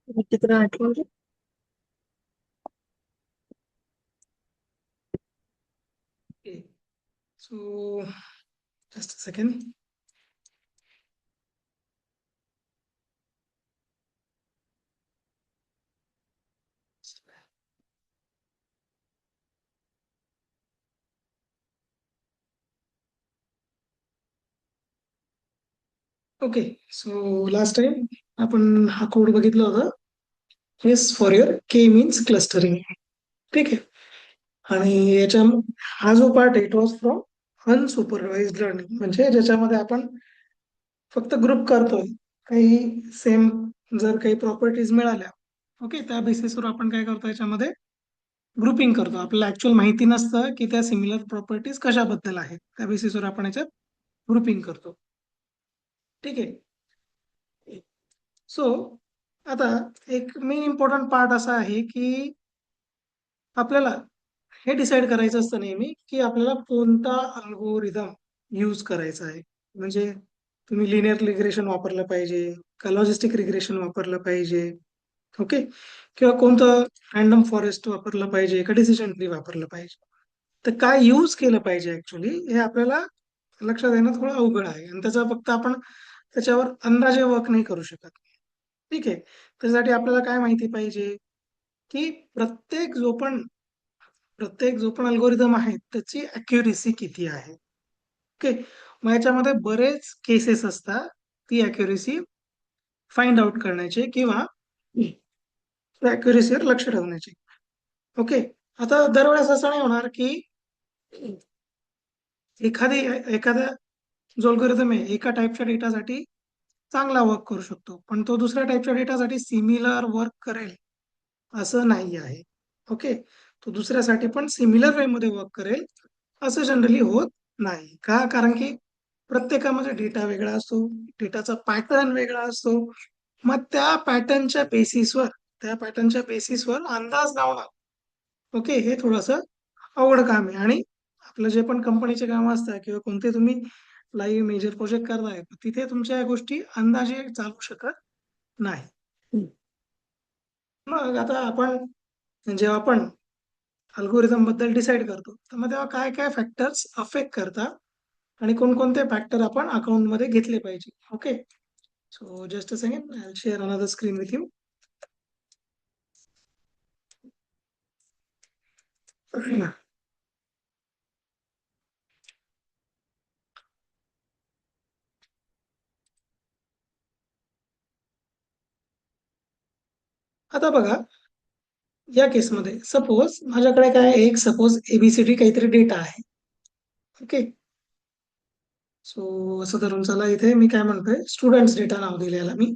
चित्र आठवण. Okay. So just a second. Okay. So last time आपण हा कोड बघितला होता. Yes for your K means clustering. ठीक आहे. आणि याच्या हा जो पार्ट आहे it was from unsupervised learning, म्हणजे ज्याच्यामध्ये आपण फक्त ग्रुप करतोय काही सेम, जर काही प्रॉपर्टीज मिळाल्या, ओके, त्या बेसिसवर आपण काय करतो, याच्यामध्ये ग्रुपिंग करतो. आपल्याला ऍक्च्युअल माहिती नसतं की त्या सिमिलर प्रॉपर्टीज कशाबद्दल आहेत, त्या बेसिसवर आपण याच्यात ग्रुपिंग करतो. ठीक आहे. सो आता एक मेन इम्पॉर्टंट पार्ट असा आहे की आपल्याला हे डिसाईड करायचं असतं नेहमी की आपल्याला कोणता अल्गोरिदम यूज करायचा आहे. म्हणजे तुम्ही लिनियर रिग्रेशन वापरलं पाहिजे का लॉजिस्टिक रिग्रेशन वापरलं पाहिजे, ओके, किंवा कोणतं रॅन्डम फॉरेस्ट वापरलं पाहिजे का डिसिजन ट्री वापरलं पाहिजे. तर काय यूज केलं पाहिजे ऍक्च्युली हे आपल्याला लक्षात येणं थोडं अवघड आहे, आणि त्याचा फक्त आपण त्याच्यावर अंदाजे वर्क नाही करू शकत. ठीक आहे. त्यासाठी आपल्याला काय माहिती पाहिजे की प्रत्येक जो पण अल्गोरिदम आहे त्याची अॅक्युरेसी किती आहे. ओके. मग याच्यामध्ये बरेच केसेस असतात ती अॅक्युरेसी फाइंड आउट करण्याचे किंवा अॅक्युरेसीवर लक्ष ठेवण्याचे. ओके. आता दरवेळेस असं नाही होणार की एखादी एखादा जो अल्गोरिदम आहे एका टाईपच्या डेटासाठी चांगला वर्क करू शकतो, पण तो दुसऱ्या टाईपच्या डेटासाठी सिमिलर वर्क करेल असं नाही आहे. ओके. तो दुसऱ्यासाठी पण सिमिलर वे मध्ये वर्क करेल असं जनरली होत नाही. का? कारण की प्रत्येकामध्ये डेटा वेगळा असतो, डेटाचा पॅटर्न वेगळा असतो. मग त्या पॅटर्नच्या बेसिसवर अंदाज लावणं, ओके, हे थोडंसं अवघड काम आहे. आणि आपलं जे पण कंपनीचे काम असतात किंवा कोणते तुम्ही लाईव्ह मेजर प्रोजेक्ट करताय तिथे तुमच्या या गोष्टी अंदाजे चालू शकत नाही. मग आता जेव्हा आपण अल्गोरिदम बद्दल डिसाईड करतो तर मग तेव्हा काय काय फॅक्टर्स अफेक्ट करतात आणि कोणकोणते फॅक्टर आपण अकाउंट मध्ये घेतले पाहिजे. Okay. So just a second, I will share another screen with you. आता बघा, या केसमध्ये सपोज माझ्याकडे काय आहे, एक सपोज एबीसीडी काहीतरी डेटा आहे. ओके. सो असं धरून चला, इथे मी काय म्हणतोय, स्टुडंट्स डेटा नाव दिलेला मी.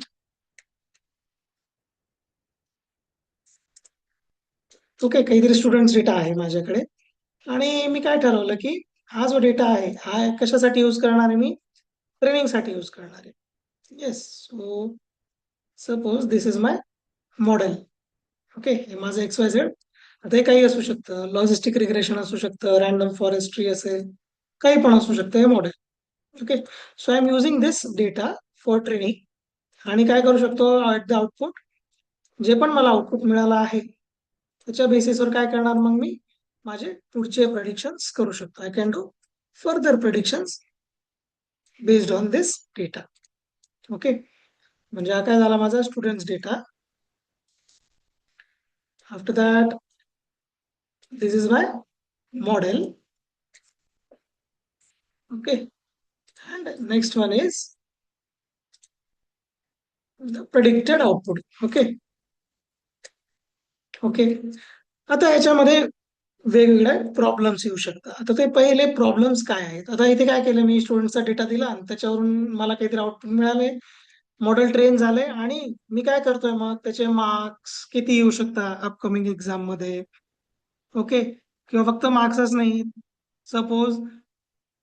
ओके. काहीतरी स्टुडंट्स डेटा आहे माझ्याकडे, आणि मी काय ठरवलं की हा जो डेटा आहे हा कशासाठी यूज करणार आहे, मी ट्रेनिंगसाठी यूज करणार आहे. Yes. So suppose this is my model. Okay. हे माझं एक्स वाय झेड. आता हे काही असू शकतं, लॉजिस्टिक रिग्रेशन असू शकतं, रॅन्डम फॉरेस्ट्री असेल, काही पण असू शकतं हे model. Okay. So I am using this data for training. आणि काय करू शकतो ऍट द आउटपुट, जे पण मला आउटपुट मिळालं आहे त्याच्या बेसिसवर काय करणार, मग मी माझे पुढचे प्रेडिक्शन्स करू शकतो. I can do further predictions based on this data. Okay. म्हणजे हा काय झाला माझा students data. After that this is my model. Okay. and next one is the predicted output. Okay. Okay. आता याच्यामध्ये वेगवेगळे प्रॉब्लेम्स येऊ शकतात. आता ते पहिले प्रॉब्लेम्स काय आहेत, आता इथे काय केलं, मी स्टुडंटचा डेटा दिला आणि त्याच्यावरून मला काहीतरी आउटपुट मिळाले, मॉडेल ट्रेन झाले, आणि मी काय करतोय मग त्याचे मार्क्स किती येऊ शकतात अपकमिंग एक्झाम मध्ये. ओके. किंवा फक्त मार्क्सच नाही, सपोज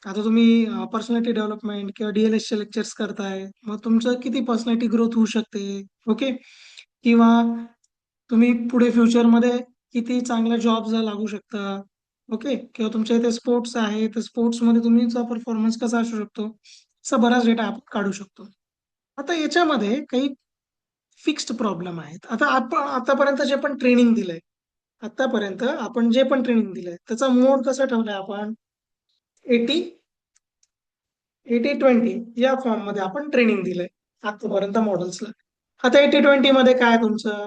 आता तुम्ही पर्सनॅलिटी डेव्हलपमेंट किंवा डीएलएस चे लेक्चर्स करताय, मग तुमचं किती पर्सनॅलिटी ग्रोथ होऊ शकते. ओके. किंवा तुम्ही पुढे फ्युचरमध्ये किती चांगल्या जॉब्स लागू शकता. ओके. किंवा तुमच्या इथे स्पोर्ट्स आहे तर स्पोर्ट्समध्ये तुमचा परफॉर्मन्स कसा असू शकतो, असा बराच डेटा आपण काढू शकतो. आता याच्यामध्ये काही फिक्स्ड प्रॉब्लेम आहेत. आता आपण आतापर्यंत जे पण ट्रेनिंग दिलंय, आतापर्यंत आपण जे पण ट्रेनिंग दिलंय त्याचा मोड कसा ठेवलाय आपण? 80 80-20 या फॉर्म मध्ये आपण ट्रेनिंग दिलंय आतापर्यंत मॉडेल्सला. आता 80-20 मध्ये काय आहे तुमचं?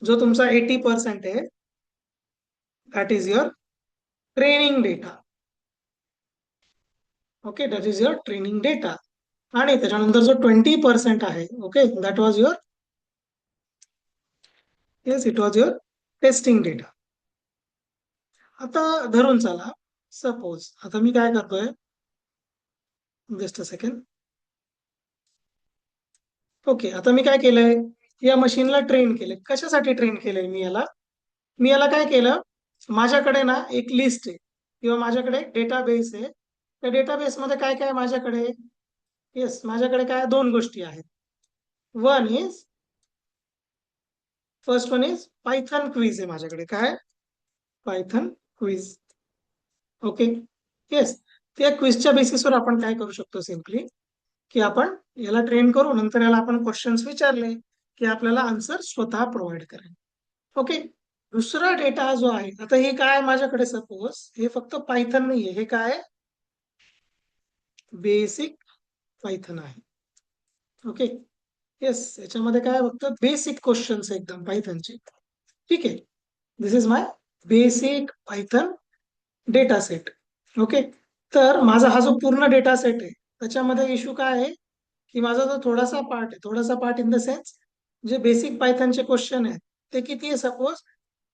जो तुमचा 80% आहे, that is your training data. Okay, that is your training data. आणि त्याच्यानंतर जो 20% आहे, okay, that was your, yes, it was your testing data. आता धरून चला, सपोज आता मी काय करतोय, जस्ट अ सेकंड. ओके, आता मी काय केलंय, या मशीनला ट्रेन केलंय. कशासाठी ट्रेन केलंय मी याला काय केलं, माझ्याकडे ना एक लिस्ट आहे किंवा माझ्याकडे डेटाबेस आहे. त्या डेटाबेस मध्ये काय काय माझ्याकडे, येस, माझ्याकडे काय दोन गोष्टी आहेत. One is, first one is Python quiz आहे माझ्याकडे. काय? Python quiz. Okay, yes. त्या क्विजच्या बेसिसवर आपण काय करू शकतो, सिम्पली की आपण याला ट्रेन करू, नंतर याला आपण क्वेश्चन्स विचारले की आपल्याला आन्सर स्वतः प्रोव्हाइड करेल. ओके, दुसरा डेटा जो आहे, आता हे काय माझ्याकडे, सपोज हे फक्त पायथन नाहीये, हे काय बेसिक पायथन आहे. ओके, येस, याच्यामध्ये काय फक्त बेसिक क्वेश्चन्स एकदम पायथनचे. ठीक आहे, this is my basic Python data set. Okay, तर माझा हा जो पूर्ण डेटा सेट आहे त्याच्यामध्ये इश्यू काय आहे की माझा जो थोडासा पार्ट आहे, थोडासा पार्ट इन द सेन्स जे बेसिक पायथनचे क्वेश्चन आहेत ते किती आहे, सपोज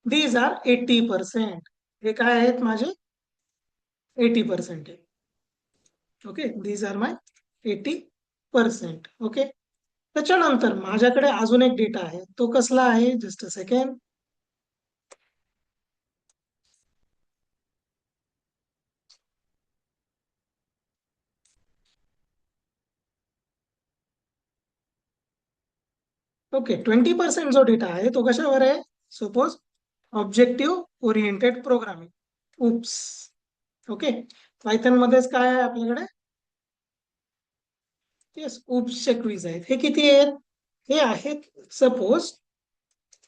दीज आर 80%. हे काय आहेत माझे 80% आहे. Okay, these are my 80%. Okay, त्याच्यानंतर माझ्याकडे अजून एक डेटा आहे, तो कसला आहे, जस्ट अ सेकंड. ओके, 20% जो डेटा आहे तो कशावर आहे, suppose objective oriented programming, oops. Okay, Python मध्येच काय आहे आपल्याकडे, येस, उप्सचे क्विज आहेत. हे किती आहेत, हे आहेत सपोज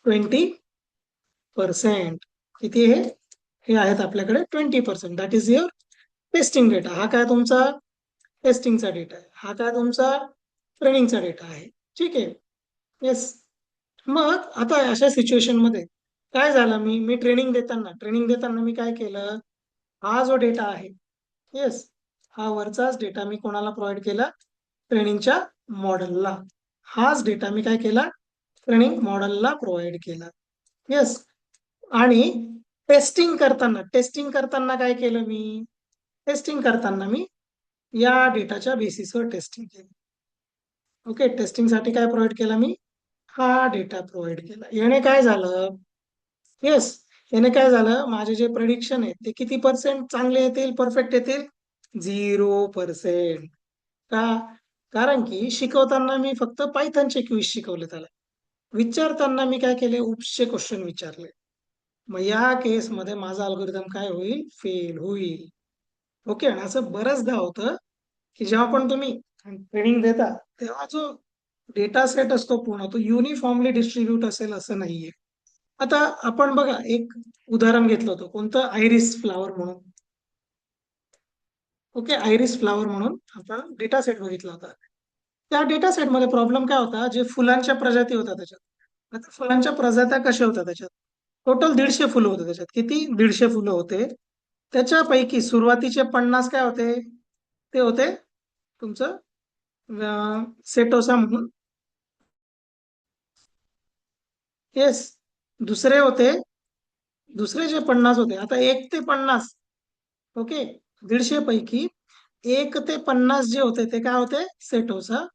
20%. किती आहे, हे आहेत आपल्याकडे 20%. That is your testing data. हा काय तुमचा टेस्टिंगचा डेटा आहे, हा काय तुमचा ट्रेनिंगचा डेटा आहे. ठीक आहे, येस. मग आता अशा सिच्युएशन मध्ये काय झालं, मी ट्रेनिंग देताना मी काय केलं, हा जो डेटा आहे, येस, हा वरचाच डेटा मी कोणाला प्रोव्हाइड केला, ट्रेनिंगच्या मॉडेलला. हाच डेटा मी काय केला, ट्रेनिंग मॉडेलला प्रोव्हाइड केला. येस, आणि टेस्टिंग करताना काय केलं, टेस्टिंग करताना मी या डेटाच्या बेसिसवर टेस्टिंग केली. ओके, टेस्टिंगसाठी काय प्रोव्हाइड केला मी, हा डेटा प्रोव्हाइड केला. याने काय झालं, येस, याने काय झालं, माझे जे प्रेडिक्शन आहेत ते किती पर्सेंट चांगले येतील, परफेक्ट येतील, 0%. का? कारण की शिकवताना मी फक्त पायथनचे क्विज शिकवले त्याला, विचारताना मी काय केले, उपसचे क्वेश्चन विचारले. मग या केसमध्ये माझा अल्गोरिदम काय होईल, फेल होईल. ओके, आणि असं बरंचदा होतं की जेव्हा पण तुम्ही ट्रेनिंग देता तेव्हा जो डेटा सेट असतो पूर्ण तो युनिफॉर्मली डिस्ट्रीब्यूट असेल असं नाहीये. आता आपण बघा एक उदाहरण घेतलं होतं, कोणतं, आयरिस फ्लावर म्हणून. ओके, आयरिस फ्लावर म्हणून आपण डेटा सेट बघितला होता. त्या डेटा सेटमध्ये प्रॉब्लेम काय होता, जे फुलांच्या प्रजाती होत्या त्याच्यात, आता फुलांच्या प्रजात्या कशा होत्या त्याच्यात, टोटल 150 फुलं होते त्याच्यात. किती? 150 फुलं होते. त्याच्यापैकी सुरुवातीचे 50 काय होते, ते होते तुमचं सेटोसा म्हणून. येस, दुसरे होते, दुसरे जे 50 होते, आता 1 ते 50, ओके, 150 पैकी 1 ते 50 जे होते ते काय होते, सेटोसा.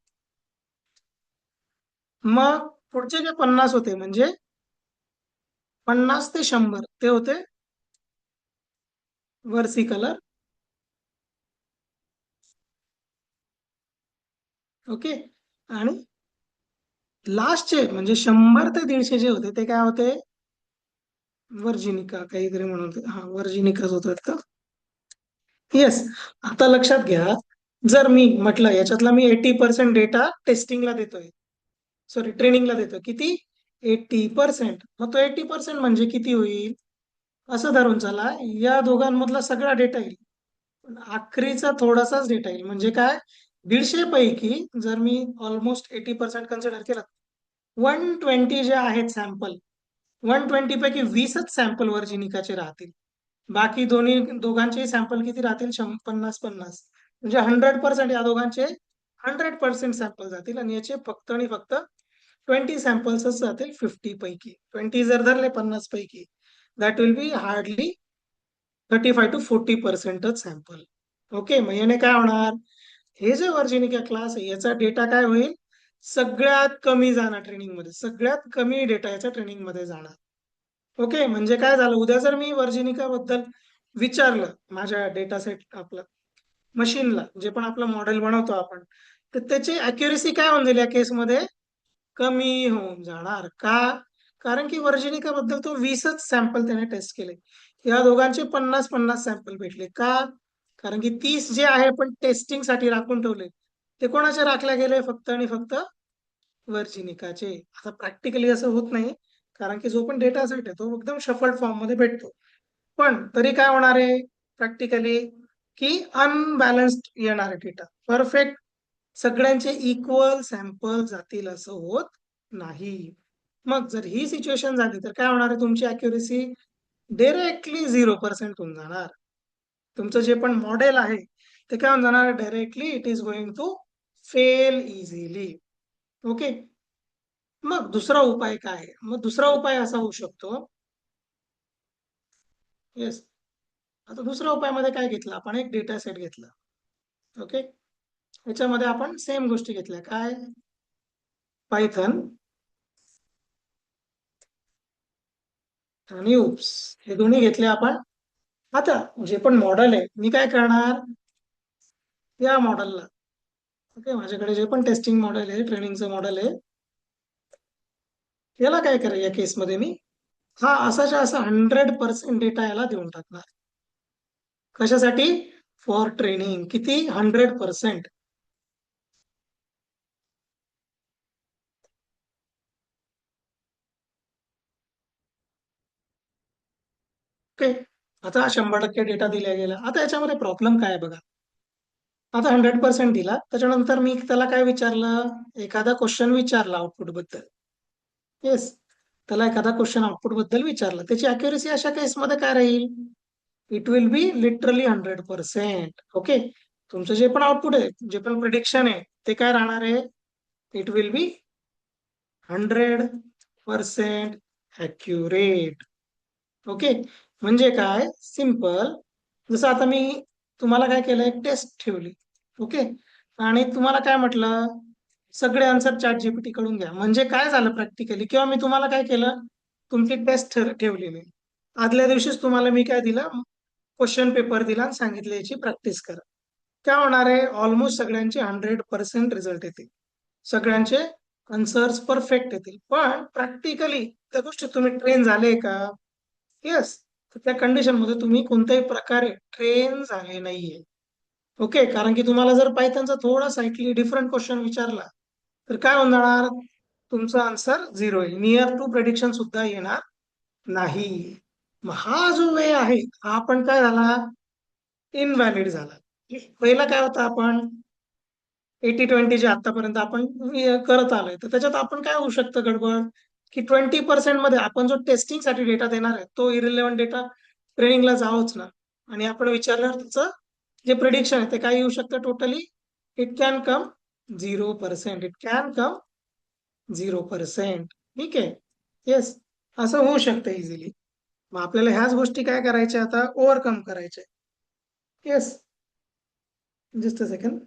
मग पुढचे जे 50 होते, म्हणजे 50 ते 100 ते होते वर्सी कलर. ओके, आणि लास्टचे म्हणजे 100 ते 150 जे होते ते काय होते, वर्जिनिका काहीतरी म्हणून हा वर्जिनिकाच होत का. येस, आता लक्षात घ्या, जर मी म्हटलं याच्यातला मी 80% डेटा टेस्टिंगला देतोय, सॉरी ट्रेनिंगला देतो किती 80%. मग तो 80% म्हणजे किती होईल असं धरून चला या दोघांमधला सगळा डेटा येईल पण अखेरीचा थोडासाच डेटा येईल म्हणजे काय 150 पैकी जर मी ऑलमोस्ट 80% कन्सिडर केलं 120 जे आहेत सॅम्पल 120 पैकी 20च सॅम्पल वर्जिनिकाचे राहतील बाकी दोघांचे सॅम्पल किती राहतील 50-50 म्हणजे 100% या दोघांचे 100% सॅम्पल जातील आणि याचे फक्त आणि फक्त 20 सॅम्पल्सच जातील 50 पैकी 20 जर धरले 50 पैकी दॅट विल बी हार्डली 35-40%च सॅम्पल ओके मग याने काय होणार हे जे वर्जिनिका क्लास आहे याचा डेटा काय होईल सगळ्यात कमी जाणार ट्रेनिंग मध्ये सगळ्यात कमी डेटा याचा ट्रेनिंग मध्ये जाणार ओके म्हणजे काय झालं उद्या जर मी वर्जिनिका बद्दल विचारलं माझ्या डेटा सेट आपलं मशीनला जे पण आपलं मॉडेल बनवतो आपण तर त्याची अॅक्युरेसी काय होऊन जाईल या केसमध्ये कमी होऊन जाणार का कारण की वर्जिनिका बद्दल तो 20च सॅम्पल त्याने टेस्ट केले या दोघांचे 50-50 सॅम्पल भेटले का कारण की 30 जे आहे पण टेस्टिंग साठी राखून ठेवले ते कोणाचे राखले गेले फक्त आणि फक्त वर्जिनिकाचे आता प्रॅक्टिकली असं होत नाही कारण की जो पण डेटा सेट आहे तो एकदम शफल्ड फॉर्म मध्ये भेटतो पण तरी काय होणार आहे प्रॅक्टिकली की अनबॅलन्स्ड येणार आहे डेटा परफेक्ट सगळ्यांचे इक्वल सॅम्पल जातील असं होत नाही मग जर ही सिच्युएशन झाली तर काय होणार आहे तुमची अॅक्युरेसी डायरेक्टली 0% होऊन जाणार तुमचं जे पण मॉडेल आहे ते काय होऊन जाणार directly it is going to fail easily okay मग दुसरा उपाय काय आहे मग दुसरा उपाय असा होऊ शकतो येस आता दुसऱ्या उपायामध्ये काय घेतलं आपण एक डेटा सेट घेतला ओके याच्यामध्ये आपण सेम गोष्टी घेतल्या काय पायथन आणि उप्स हे दोन्ही घेतले आपण आता जे पण मॉडेल आहे मी काय करणार या मॉडेलला ओके माझ्याकडे जे पण टेस्टिंग मॉडेल आहे ट्रेनिंगचं मॉडेल आहे याला काय करेल या केसमध्ये मी हा असाच्या असा 100% डेटा याला देऊन टाकणार कशासाठी फॉर ट्रेनिंग किती 100% ओके आता 100% डेटा दिला गेला आता याच्यामध्ये प्रॉब्लेम काय आहे बघा आता 100% दिला त्याच्यानंतर मी त्याला काय विचारलं एखादा क्वेश्चन विचारला आउटपुट बद्दल येस त्याला एखादा क्वेश्चन आउटपुट बद्दल विचारला त्याची अॅक्युरेसी अशा केसमध्ये काय राहील it will be literally 100% okay तुमचं जे पण आउटपुट आहे जे पण प्रिडिक्शन आहे ते काय राहणार आहे it will be 100% accurate okay म्हणजे काय सिम्पल जसं आता मी तुम्हाला काय केलं एक टेस्ट ठेवली ओके आणि तुम्हाला काय म्हटलं सगळे आन्सर चॅट जीपीटी कडून घ्या म्हणजे काय झालं प्रॅक्टिकली किंवा मी तुम्हाला काय केलं तुमची टेस्ट ठेवलेली आदल्या दिवशीच तुम्हाला मी काय दिलं क्वेश्चन पेपर दिला आणि सांगितलं याची प्रॅक्टिस करा काय होणार आहे ऑलमोस्ट सगळ्यांचे 100% रिझल्ट येतील सगळ्यांचे आन्सर्स परफेक्ट येतील पण प्रॅक्टिकली त्या गोष्टी तुम्ही ट्रेन झाले का येस तर त्या कंडिशन मध्ये तुम्ही कोणत्याही प्रकारे ट्रेन झाले नाहीये ओके कारण की तुम्हाला जर पायथनचा थोडा सायकली डिफरंट क्वेश्चन विचारला तर काय होऊन जाणार तुमचा आन्सर झिरो येईल नियर टू प्रेडिक्शन सुद्धा येणार नाही मग हा जो वे आहे हा पण काय झाला इनव्हॅलिड झाला पहिला काय होता आपण 80-20 जे आतापर्यंत आपण करत आलोय तर त्याच्यात आपण काय होऊ शकतं गडबड की 20% मध्ये आपण जो टेस्टिंग साठी डेटा देणार आहे तो इरिलेव्हंट डेटा ट्रेनिंगला जावोच ना आणि आपण विचारल्यावर त्याचं जे प्रिडिक्शन आहे ते काय येऊ शकतं totally it can come 0% it can come 0% ठीक आहे येस असं होऊ शकतं इझिली मग आपल्याला ह्याच गोष्टी काय करायच्या आता ओव्हरकम करायच्या yes just a second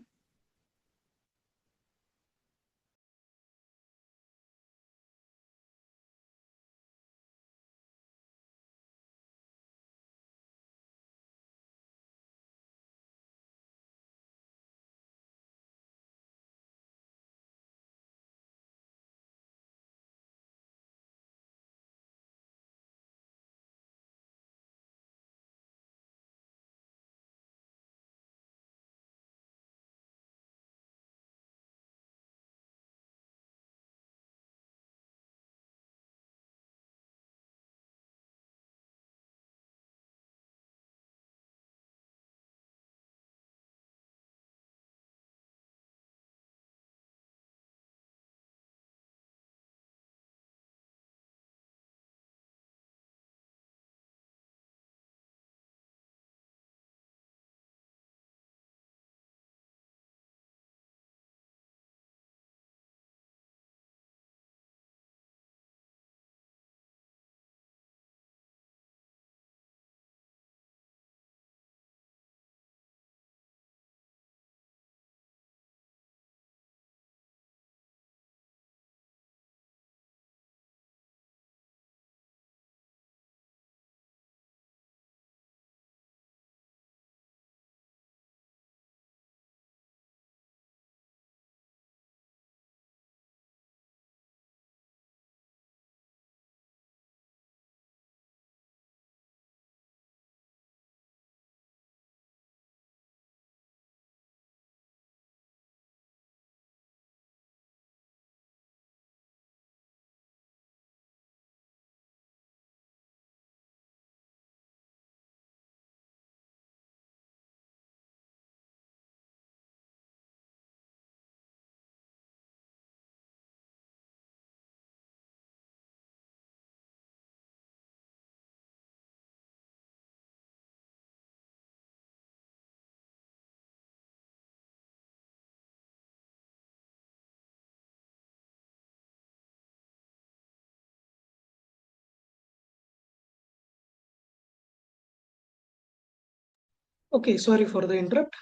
okay, sorry for the interrupt.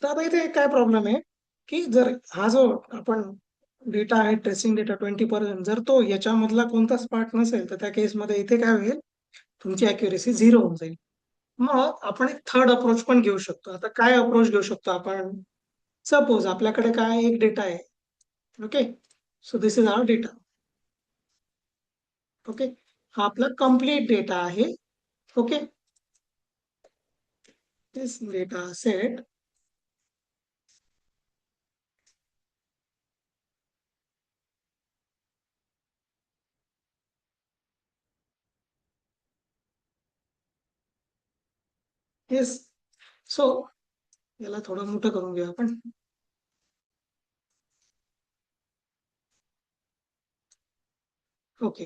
तर आता इथे काय प्रॉब्लेम आहे, की जर हा जो आपण डेटा आहे, ट्रेसिंग डेटा 20%, जर तो याच्यामधला कोणताच पार्ट नसेल, तर त्या केसमध्ये इथे काय होईल, तुमची अॅक्युरेसी 0 होऊन जाईल. मग आपण एक थर्ड अप्रोच पण घेऊ शकतो. आता काय अप्रोच घेऊ शकतो आपण? सपोज आपल्याकडे काय एक डेटा आहे. Okay, so this is our data. Okay, हा आपला कम्प्लीट डेटा आहे. Okay, this data set is, so याला थोडं मोठं करून घेऊ आपण. ओके,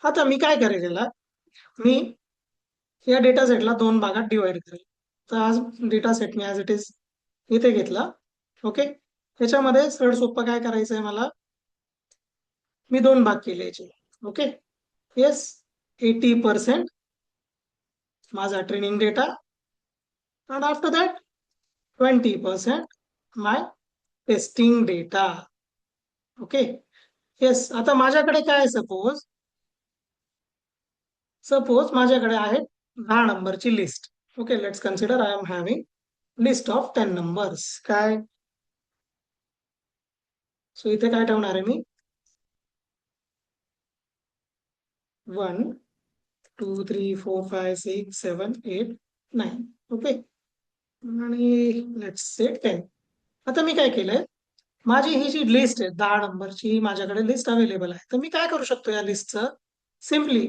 आता मी काय करेल याला, मी या डेटा सेटला दोन भागात डिवाइड करेल. तर आज data set me as it is इथे घेतला. ओके, त्याच्यामध्ये सरळ सोपं काय करायचं आहे मला, मी दोन भाग केले याचे. ओके, येस, 80% माझा training data, and after that 20% my testing data. Okay, yes, आता माझ्याकडे काय आहे, सपोज सपोज माझ्याकडे आहे 10 नंबरची list. Okay, let's consider I am having list of 10 numbers. काय, सो इथे काय ठेवणार आहे मी, 1 2 3 4 5 6 7 8 9. ओके, आणि लेट्स से 10. आता मी काय केलंय, माझी ही जी लिस्ट आहे 10 नंबरची, माझ्याकडे लिस्ट अवेलेबल आहे. तर मी काय करू शकतो या लिस्टचं, सिम्पली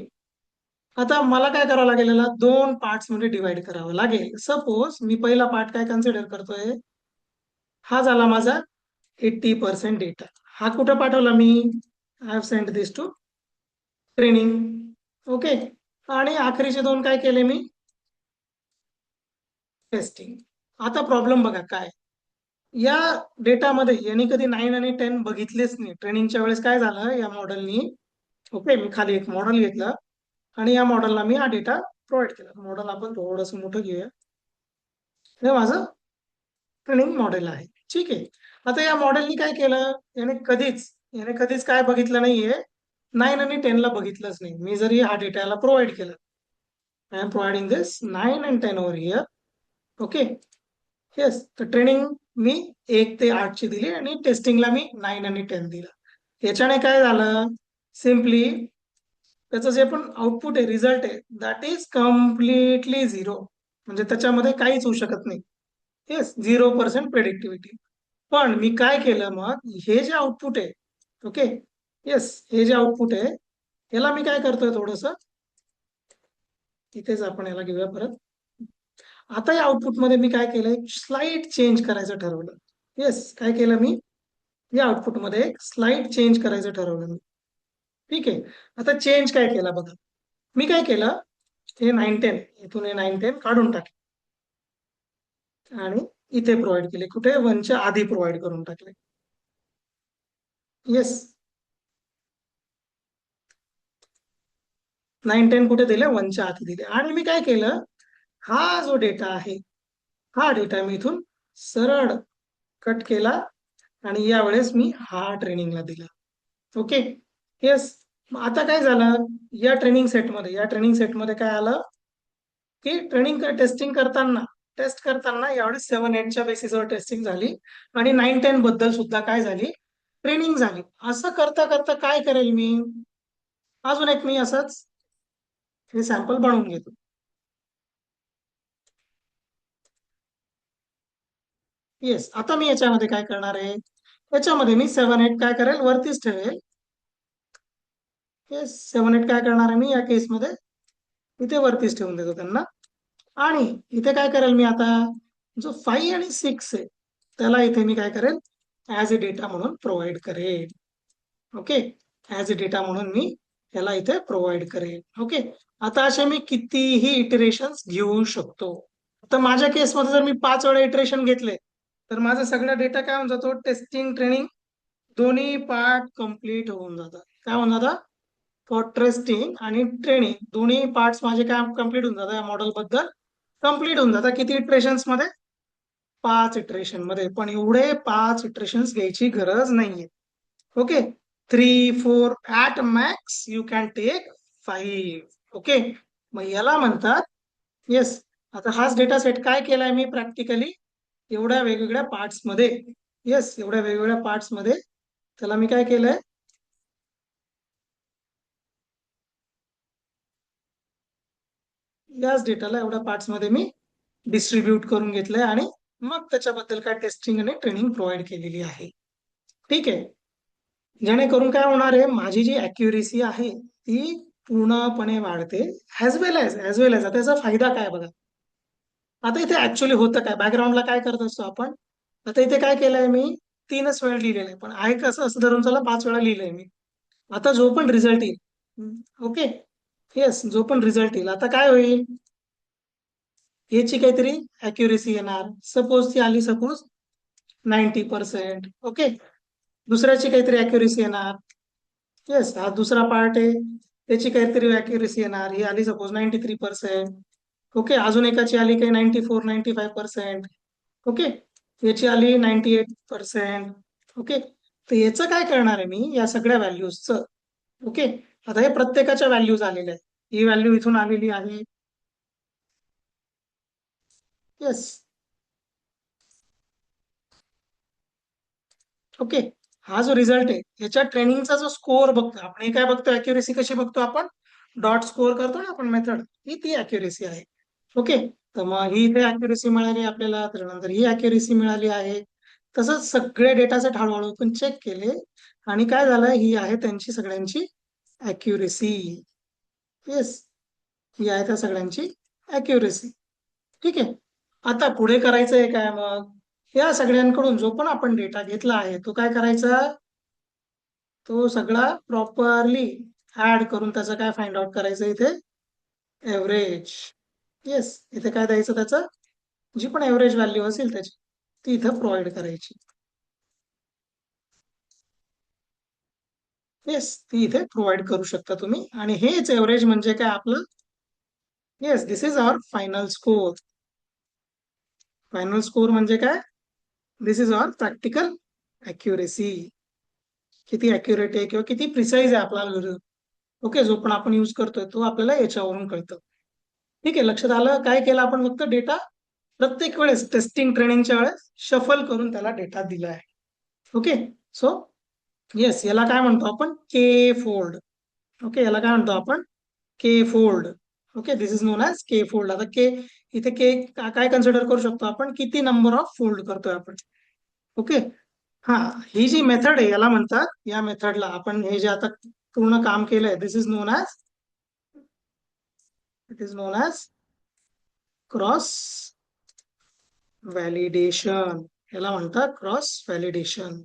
आता मला काय करावं लागेल, याला दोन पार्ट्स मध्ये डिवाइड करावं लागेल. सपोज मी पहिला पार्ट काय कन्सिडर करतोय, हा झाला माझा 80% डेटा. हा कुठं पाठवला मी, I have send this to training. Okay, आणि आखरीचे दोन काय केले मी, टेस्टिंग. आता प्रॉब्लेम बघा काय, या डेटामध्ये यांनी कधी 9 आणि 10 बघितलेच नाही. ट्रेनिंगच्या वेळेस काय झालं या मॉडेलनी, ओके, मी खाली एक मॉडेल घेतलं आणि या मॉडेलला मी हा डेटा प्रोव्हाइड केला. मॉडेल आपण थोडंसं मोठं घेऊया. हे माझं ट्रेनिंग मॉडेल आहे. ठीक आहे, आता या मॉडेलनी काय केलं, याने कधीच काय बघितलं नाहीये, 9 आणि 10 ला बघितलंच नाही. मी जरी हा डेटा याला प्रोव्हाइड केला, I am providing this 9 and 10 over here. Okay, yes, तर ट्रेनिंग मी 1 ते 8 ची दिली आणि टेस्टिंगला मी 9 आणि 10 दिला. याच्याने काय झालं, सिम्पली त्याचं जे पण आउटपुट आहे, रिझल्ट आहे, दॅट इज कम्प्लिटली झिरो. म्हणजे त्याच्यामध्ये काहीच होऊ शकत नाही. येस, 0% प्रेडिक्टिव्हिटी. पण मी काय केलं मग, हे जे आउटपुट आहे, ओके, येस, हे जे आउटपुट आहे, याला मी काय करतोय, थोडस इथेच आपण याला घेऊया परत. आता या आउटपुटमध्ये मी काय केलंय, स्लाइड चेंज करायचं ठरवलं. येस, काय केलं मी, या आउटपुटमध्ये एक स्लाइड चेंज करायचं ठरवलं मी. ठीक आहे, आता चेंज काय केला बघा, मी काय केलं, हे 9 10 इथून हे 9 10 काढून टाकले आणि इथे प्रोव्हाइड केले, कुठे, 1च्या आधी प्रोव्हाइड करून टाकले. येस, 9 10 कुठे दिले, 1च्या आधी दिले. आणि मी काय केलं, हा जो डेटा आहे, हा डेटा मी इथून सरळ कट केला आणि यावेळेस मी हा ट्रेनिंगला दिला. ओके, येस, आता काय झालं, या ट्रेनिंग सेटमध्ये काय आलं, की ट्रेनिंग टेस्टिंग करताना टेस्ट करताना यावेळेस 7 8च्या बेसिसवर टेस्टिंग झाली आणि 9 10 बद्दल सुद्धा काय झाली, ट्रेनिंग झाली. असं करता करता काय करेल मी, अजून एक मी असंच हे सॅम्पल बनवून घेतो. येस, आता मी याच्यामध्ये काय करणार आहे, याच्यामध्ये मी 7 8 काय करेल, वरतीच ठेवेल. येस, 7 8 काय करणार आहे मी या केसमध्ये, इथे वरतीच ठेवून देतो त्यांना. आणि इथे काय करेल मी आता, जो 5 आणि 6 आहे, त्याला इथे मी काय करेल, ऍज अ डेटा म्हणून प्रोव्हाइड करेल. ओके, ऍज अ डेटा म्हणून मी याला इथे प्रोव्हाइड करेल. ओके, आता असे मी कितीही इटरेशन्स घेऊ शकतो. तर माझ्या केसमध्ये जर मी 5 वेळा इटरेशन घेतले, तर माझा सगळा डेटा काय होऊन जातो, टेस्टिंग ट्रेनिंग दोन्ही पार्ट कम्प्लीट होऊन जातात. काय होऊन जातात, फॉर टेस्टिंग आणि ट्रेनिंग दोन्ही पार्ट्स माझे काय कम्प्लीट होऊन जातात या मॉडेल बद्दल. कम्प्लीट होऊन जातात किती इटरेशन्स मध्ये? 5 इटरेशन मध्ये. पण एवढे 5 इटरेशन्स घ्यायची गरज नाहीये. Okay, 3 4 at max you can take 5. Okay, मग याला म्हणतात. येस, आता हाच डेटा सेट काय केलाय मी प्रॅक्टिकली एवढ्या वेगवेगळ्या पार्ट्स मध्ये. येस, एवढ्या वेगवेगळ्या पार्ट्स मध्ये त्याला मी काय केलंय, याच डेटाला एवढ्या पार्ट्स मध्ये मी डिस्ट्रीब्यूट करून घेतलंय आणि मग त्याच्याबद्दल काय टेस्टिंग आणि ट्रेनिंग प्रोव्हाइड केलेली आहे. ठीक आहे, जेणेकरून काय होणार आहे, माझी जी अॅक्युरेसी आहे ती पूर्णपणे वाढते. ऍज वेल एज आता याचा फायदा काय बघा. आता इथे ऍक्च्युली होतं काय, बॅकग्राऊंडला काय करत असतो आपण. आता इथे काय केलंय मी, 3च वेळा लिहिलेलं आहे, पण आहे कसं असं धरून चला 5 वेळा लिहिलंय मी. आता जो पण रिझल्ट येईल, ओके, येस, जो पण रिझल्ट येईल आता काय होईल, याची काहीतरी अॅक्युरेसी येणार. सपोज ती आली, सपोज 90%. ओके, दुसऱ्याची काहीतरी अॅक्युरेसी येणार. येस, हा दुसरा पार्ट आहे, त्याची काहीतरी अॅक्युरेसी येणार, ही आली सपोज 93%. ओके, अजून एकाची आली काही 94 95%. ओके, याची आली 98%. ओके, तर याचं काय करणार आहे मी या सगळ्या व्हॅल्यूजचं. ओके, आता हे प्रत्येकाच्या व्हॅल्यूज आलेल्या आहेत, ही व्हॅल्यू इथून आलेली आहे. येस, ओके, हा जो रिझल्ट आहे याच्या ट्रेनिंगचा जो स्कोअर बघतो आपण, हे काय बघतो, अॅक्युरेसी कशी बघतो आपण, डॉट स्कोअर करतो ना आपण मेथड, ही ती अॅक्युरेसी आहे. ओके, तर मग ही इथे अॅक्युरेसी मिळाली आपल्याला, त्यानंतर ही अॅक्युरेसी मिळाली आहे. तसंच सगळे डेटा सेट हळूहळू आपण चेक केले आणि काय झालं, ही आहे त्यांची सगळ्यांची अॅक्युरेसी. येस, ही आहे त्या सगळ्यांची अॅक्युरेसी. ठीक आहे, आता पुढे करायचंय काय मग, या सगळ्यांकडून जो पण आपण डेटा घेतला आहे तो काय करायचा, तो सगळा प्रॉपरली ऍड करून त्याचं काय फाइंड आउट करायचं इथे, एव्हरेज. येस, इथे काय द्यायचं, त्याचं जी पण एव्हरेज व्हॅल्यू असेल त्याची ती इथं प्रोव्हाइड करायची. येस, ती इथे प्रोव्हाइड करू शकता तुम्ही, आणि हेच एव्हरेज म्हणजे काय आपलं, yes, this is our final score. Final score म्हणजे काय, this is our practical accuracy. किती अॅक्युरेट आहे किंवा किती प्रिसाईज आहे आपला. ओके, जो पण आपण यूज करतोय तो आपल्याला याच्यावरून कळतं. ठीक आहे, लक्षात आलं. काय केलं आपण, फक्त डेटा प्रत्येक वेळेस टेस्टिंग ट्रेनिंगच्या वेळेस शफल करून त्याला डेटा दिला आहे. ओके, सो येस, याला काय म्हणतो आपण, के फोल्ड. ओके, याला काय म्हणतो आपण, K fold. Okay, this is known as K fold. आता के, इथे के काय कन्सिडर करू शकतो आपण, किती नंबर ऑफ फोल्ड करतोय आपण. ओके, हा, ही जी मेथड आहे याला म्हणतात, या मेथडला आपण हे जे आता पूर्ण काम केलंय, this is known as, it is known as cross validation. याला म्हणतात क्रॉस व्हॅलिडेशन.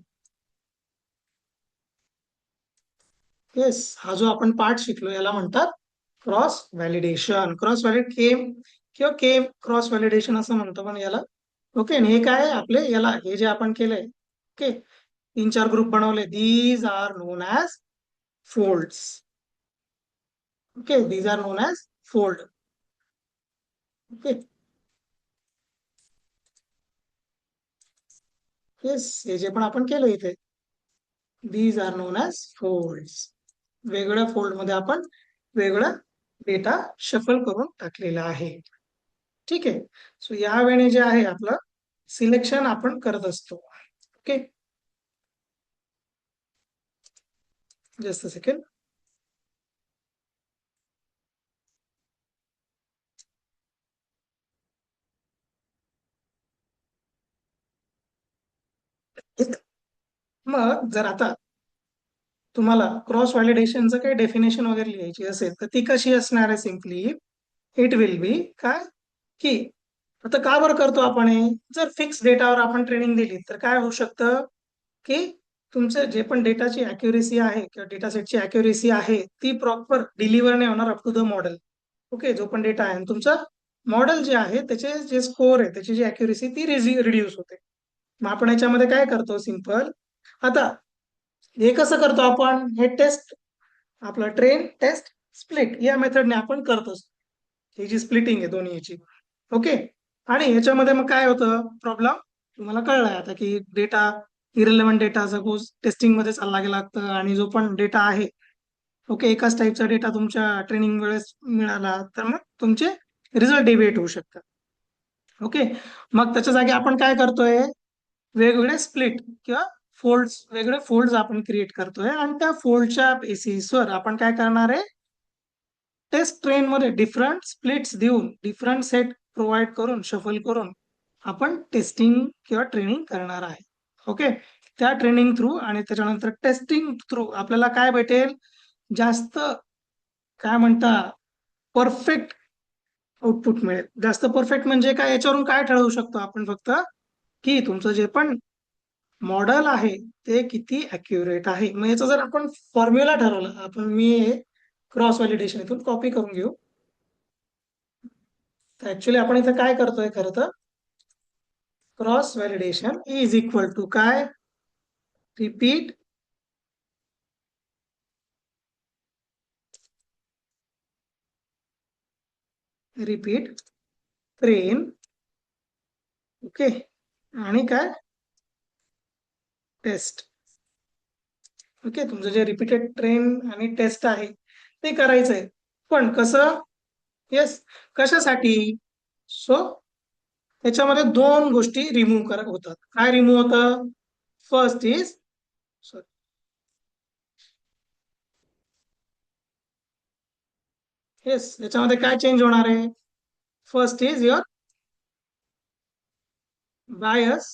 येस, हा जो आपण पार्ट शिकलो याला म्हणतात क्रॉस व्हॅलिडेशन. क्रॉस व्हॅलिड केम किंवा केम क्रॉस व्हॅलिडेशन असं म्हणतो पण याला. ओके, आणि हे काय आहे आपले, याला हे जे आपण केलंय, ओके, 3 4 ग्रुप बनवले, these are known as folds. Okay, these are known as fold. Okay, yes, हे जे पण आपण केलं इथे, these are known as folds. वेगवेगळ्या फोल्ड मध्ये आपण वेगळा डेटा शफल करून टाकलेला आहे. ठीक आहे, सो या वेळी जे आहे आपलं सिलेक्शन आपण करत असतो. Okay, just a second. मग जर आता तुम्हाला क्रॉस व्हॅलिडेशनचं काही डेफिनेशन वगैरे लिहायची असेल तर ती कशी असणार आहे, सिम्पली इट विल बी काय, की आता का बरं करतो आपण हे, जर फिक्स डेटावर आपण ट्रेनिंग दिली तर काय होऊ शकतं, की तुमचं जे पण डेटाची अॅक्युरेसी आहे किंवा डेटा सेटची अॅक्युरेसी आहे ती प्रॉपर डिलिव्हर नाही होणार up to the model. Okay, जो पण डेटा आहे तुमचं मॉडेल जे आहे त्याचे जे स्कोर आहे त्याची जी अॅक्युरेसी ती रिड्यूस होते. मग आपण याच्यामध्ये काय करतो, सिंपल, आता हे कसं करतो आपण, हे टेस्ट आपलं ट्रेन टेस्ट स्प्लिट या मेथडने आपण करत असतो. ही जी स्प्लिटिंग आहे दोन्ही याची. ओके. आणि याच्यामध्ये मग काय होतं प्रॉब्लेम, तुम्हाला कळलाय आता की डेटा, इरेलेव्हंट डेटा सपोज टेस्टिंग मध्ये चालला गेला तर, आणि जो पण डेटा आहे, ओके, एकाच टाईपचा डेटा तुमच्या ट्रेनिंग वेळेस मिळाला तर मग तुमचे रिझल्ट डेव्हिएट होऊ शकतात. ओके. मग त्याच्या जागी आपण काय करतोय, वेगवेगळे स्प्लिट किंवा फोल्ड्स, वेगळे फोल्ड्स आपण क्रिएट करतोय, आणि त्या फोल्डच्या बेसिसवर आपण काय करणार आहे, टेस्ट ट्रेन मध्ये डिफरंट स्प्लिट्स देऊन, डिफरंट सेट प्रोव्हाइड करून, शफल करून आपण टेस्टिंग किंवा ट्रेनिंग करणार आहे. ओके. त्या ट्रेनिंग थ्रू आणि त्याच्यानंतर टेस्टिंग थ्रू आपल्याला काय भेटेल, जास्त, काय म्हणता, परफेक्ट आउटपुट मिळेल. जास्त परफेक्ट म्हणजे काय, याच्यावरून काय ठरवू शकतो आपण फक्त, की तुमचं जे पण मॉडेल आहे ते किती अॅक्युरेट आहे. मग याचा जर आपण फॉर्म्युला ठरवलं, आपण मी क्रॉस व्हॅलिडेशन इथून कॉपी करून घेऊ. तर ऍक्च्युली आपण इथं काय करतोय खरं तर, cross validation is equal to काय, रिपीट रिपीट ट्रेन. ओके. आणि काय, टेस्ट. ओके. तुमचं जे रिपीटेड ट्रेन आणि टेस्ट आहे ते करायचंय. पण कसं, येस, कशासाठी, सो त्याच्यामध्ये दोन गोष्टी रिमूव्ह करत होतात. काय रिमूव्ह होतं, फर्स्ट इज, सॉरी, येस, याच्यामध्ये काय चेंज होणार आहे, first is your bias.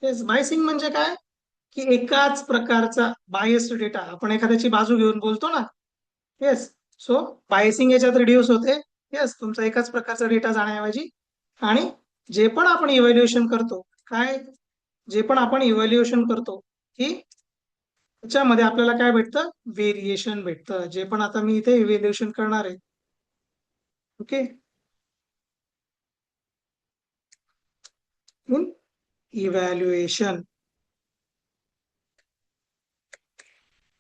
Yes, biasing म्हणजे काय, की एकाच प्रकारचा बायस्ड डेटा आपण एखाद्याची बाजू घेऊन बोलतो ना. येस. सो बायसिंग याच्यात रिड्यूस होते. येस, तुमचा एकाच प्रकारचा डेटा जाण्याऐवजी. आणि जे पण आपण इव्हॅल्युएशन करतो, काय, जे पण आपण इव्हॅल्युएशन करतो, की त्याच्यामध्ये आपल्याला काय भेटतं, व्हेरिएशन भेटतं. जे पण आता मी इथे इव्हॅल्युएशन करणार आहे. Okay. In evaluation,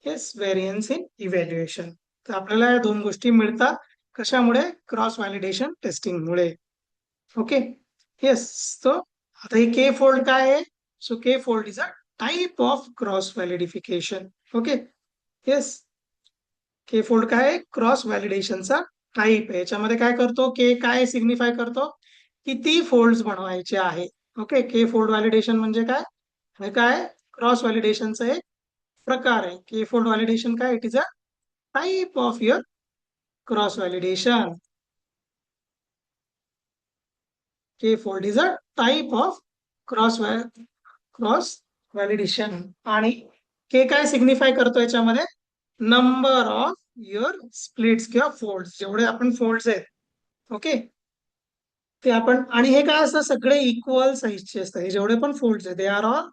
yes, variance in evaluation. तर आपल्याला या दोन गोष्टी मिळतात. कशामुळे, क्रॉस व्हॅलिडेशन टेस्टिंगमुळे. ओके. येस. तो आता हे के फोल्ड काय आहे, so K fold is a type of cross validification. Okay. Yes. K fold काय आहे, क्रॉस व्हॅलिडेशनचा टाईप आहे. याच्यामध्ये काय करतो, के काय सिग्निफाय करतो, किती फोल्ड्स बनवायचे आहे. ओके. के फोल्ड व्हॅलिडेशन म्हणजे काय, हे काय, क्रॉस व्हॅलिडेशनचा एक प्रकार आहे. के फोल्ड व्हॅलिडेशन काय, it is a type of your cross validation. K fold is a type of cross cross validation. आणि के काय सिग्निफाय करतो याच्यामध्ये, नंबर ऑफ युअर स्प्लिट्स किंवा फोल्ड्स, जेवढे आपण फोल्ड्स आहेत, ओके, ते आपण, आणि हे काय असतं, सगळे इक्वल साईजचे असतात. हे जेवढे पण फोल्ड्स आहेत, they are all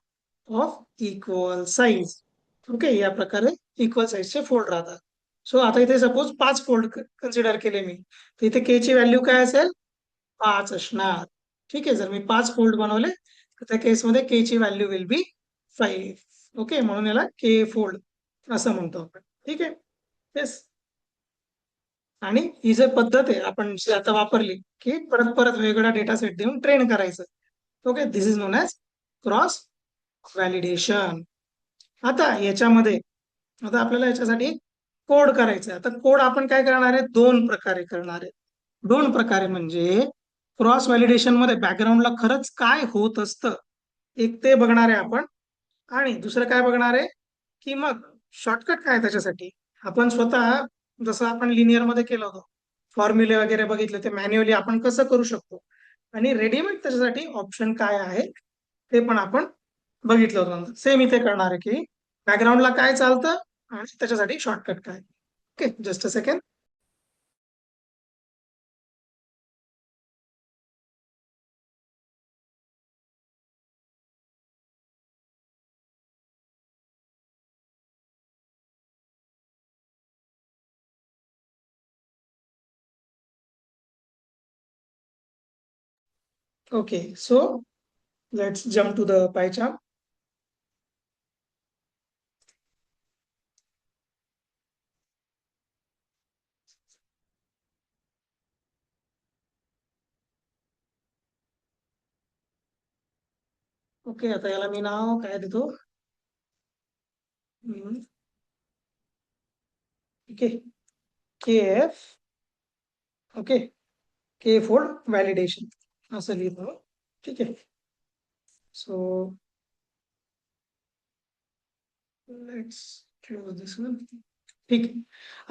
of equal size. Okay. या प्रकारे इक्वल साईजचे फोल्ड राहतात. सो आता इथे सपोज 5 फोल्ड कन्सिडर केले मी, तर इथे के ची व्हॅल्यू काय असेल, 5 असणार. ठीक आहे. जर मी 5 फोल्ड बनवले तर त्या केसमध्ये के ची व्हॅल्यू विल बी 5. ओके. म्हणून याला के फोल्ड असं म्हणतो आपण. ठीक आहे. येस. आणि ही जर पद्धत आहे आपण जी आता वापरली, की परत परत वेगवेगळा डेटा सेट देऊन ट्रेन करायचं. Okay. This is known as cross validation. आता याच्यामध्ये, आता आपल्याला याच्यासाठी कोड करायचं आहे. आता कोड आपण काय करणार आहे, दोन प्रकारे करणार आहे. दोन प्रकारे म्हणजे, क्रॉस व्हॅलिडेशन मध्ये बॅकग्राऊंडला खरंच काय होत असतं, एक ते बघणार आहे आपण. आणि दुसरं काय बघणार आहे, की मग शॉर्टकट काय आहे त्याच्यासाठी. आपण स्वतः, जसं आपण लिनियर मध्ये केलं होतं, फॉर्म्युले वगैरे बघितले, ते मॅन्युअली आपण कसं करू शकतो, आणि रेडीमेड त्याच्यासाठी ऑप्शन काय आहे ते पण आपण बघितलं होतं. सेम इथे करणार आहे, की बॅकग्राऊंडला काय चालतं आणि त्याच्यासाठी शॉर्टकट काय. Okay. Just a second. Okay. So let's jump to the pie chart. Okay, आता याला मी नाव काय देतो? Okay, K F. Okay, K for validation असं लिहितो. ठीक आहे. So let's close this one. ठीक आहे.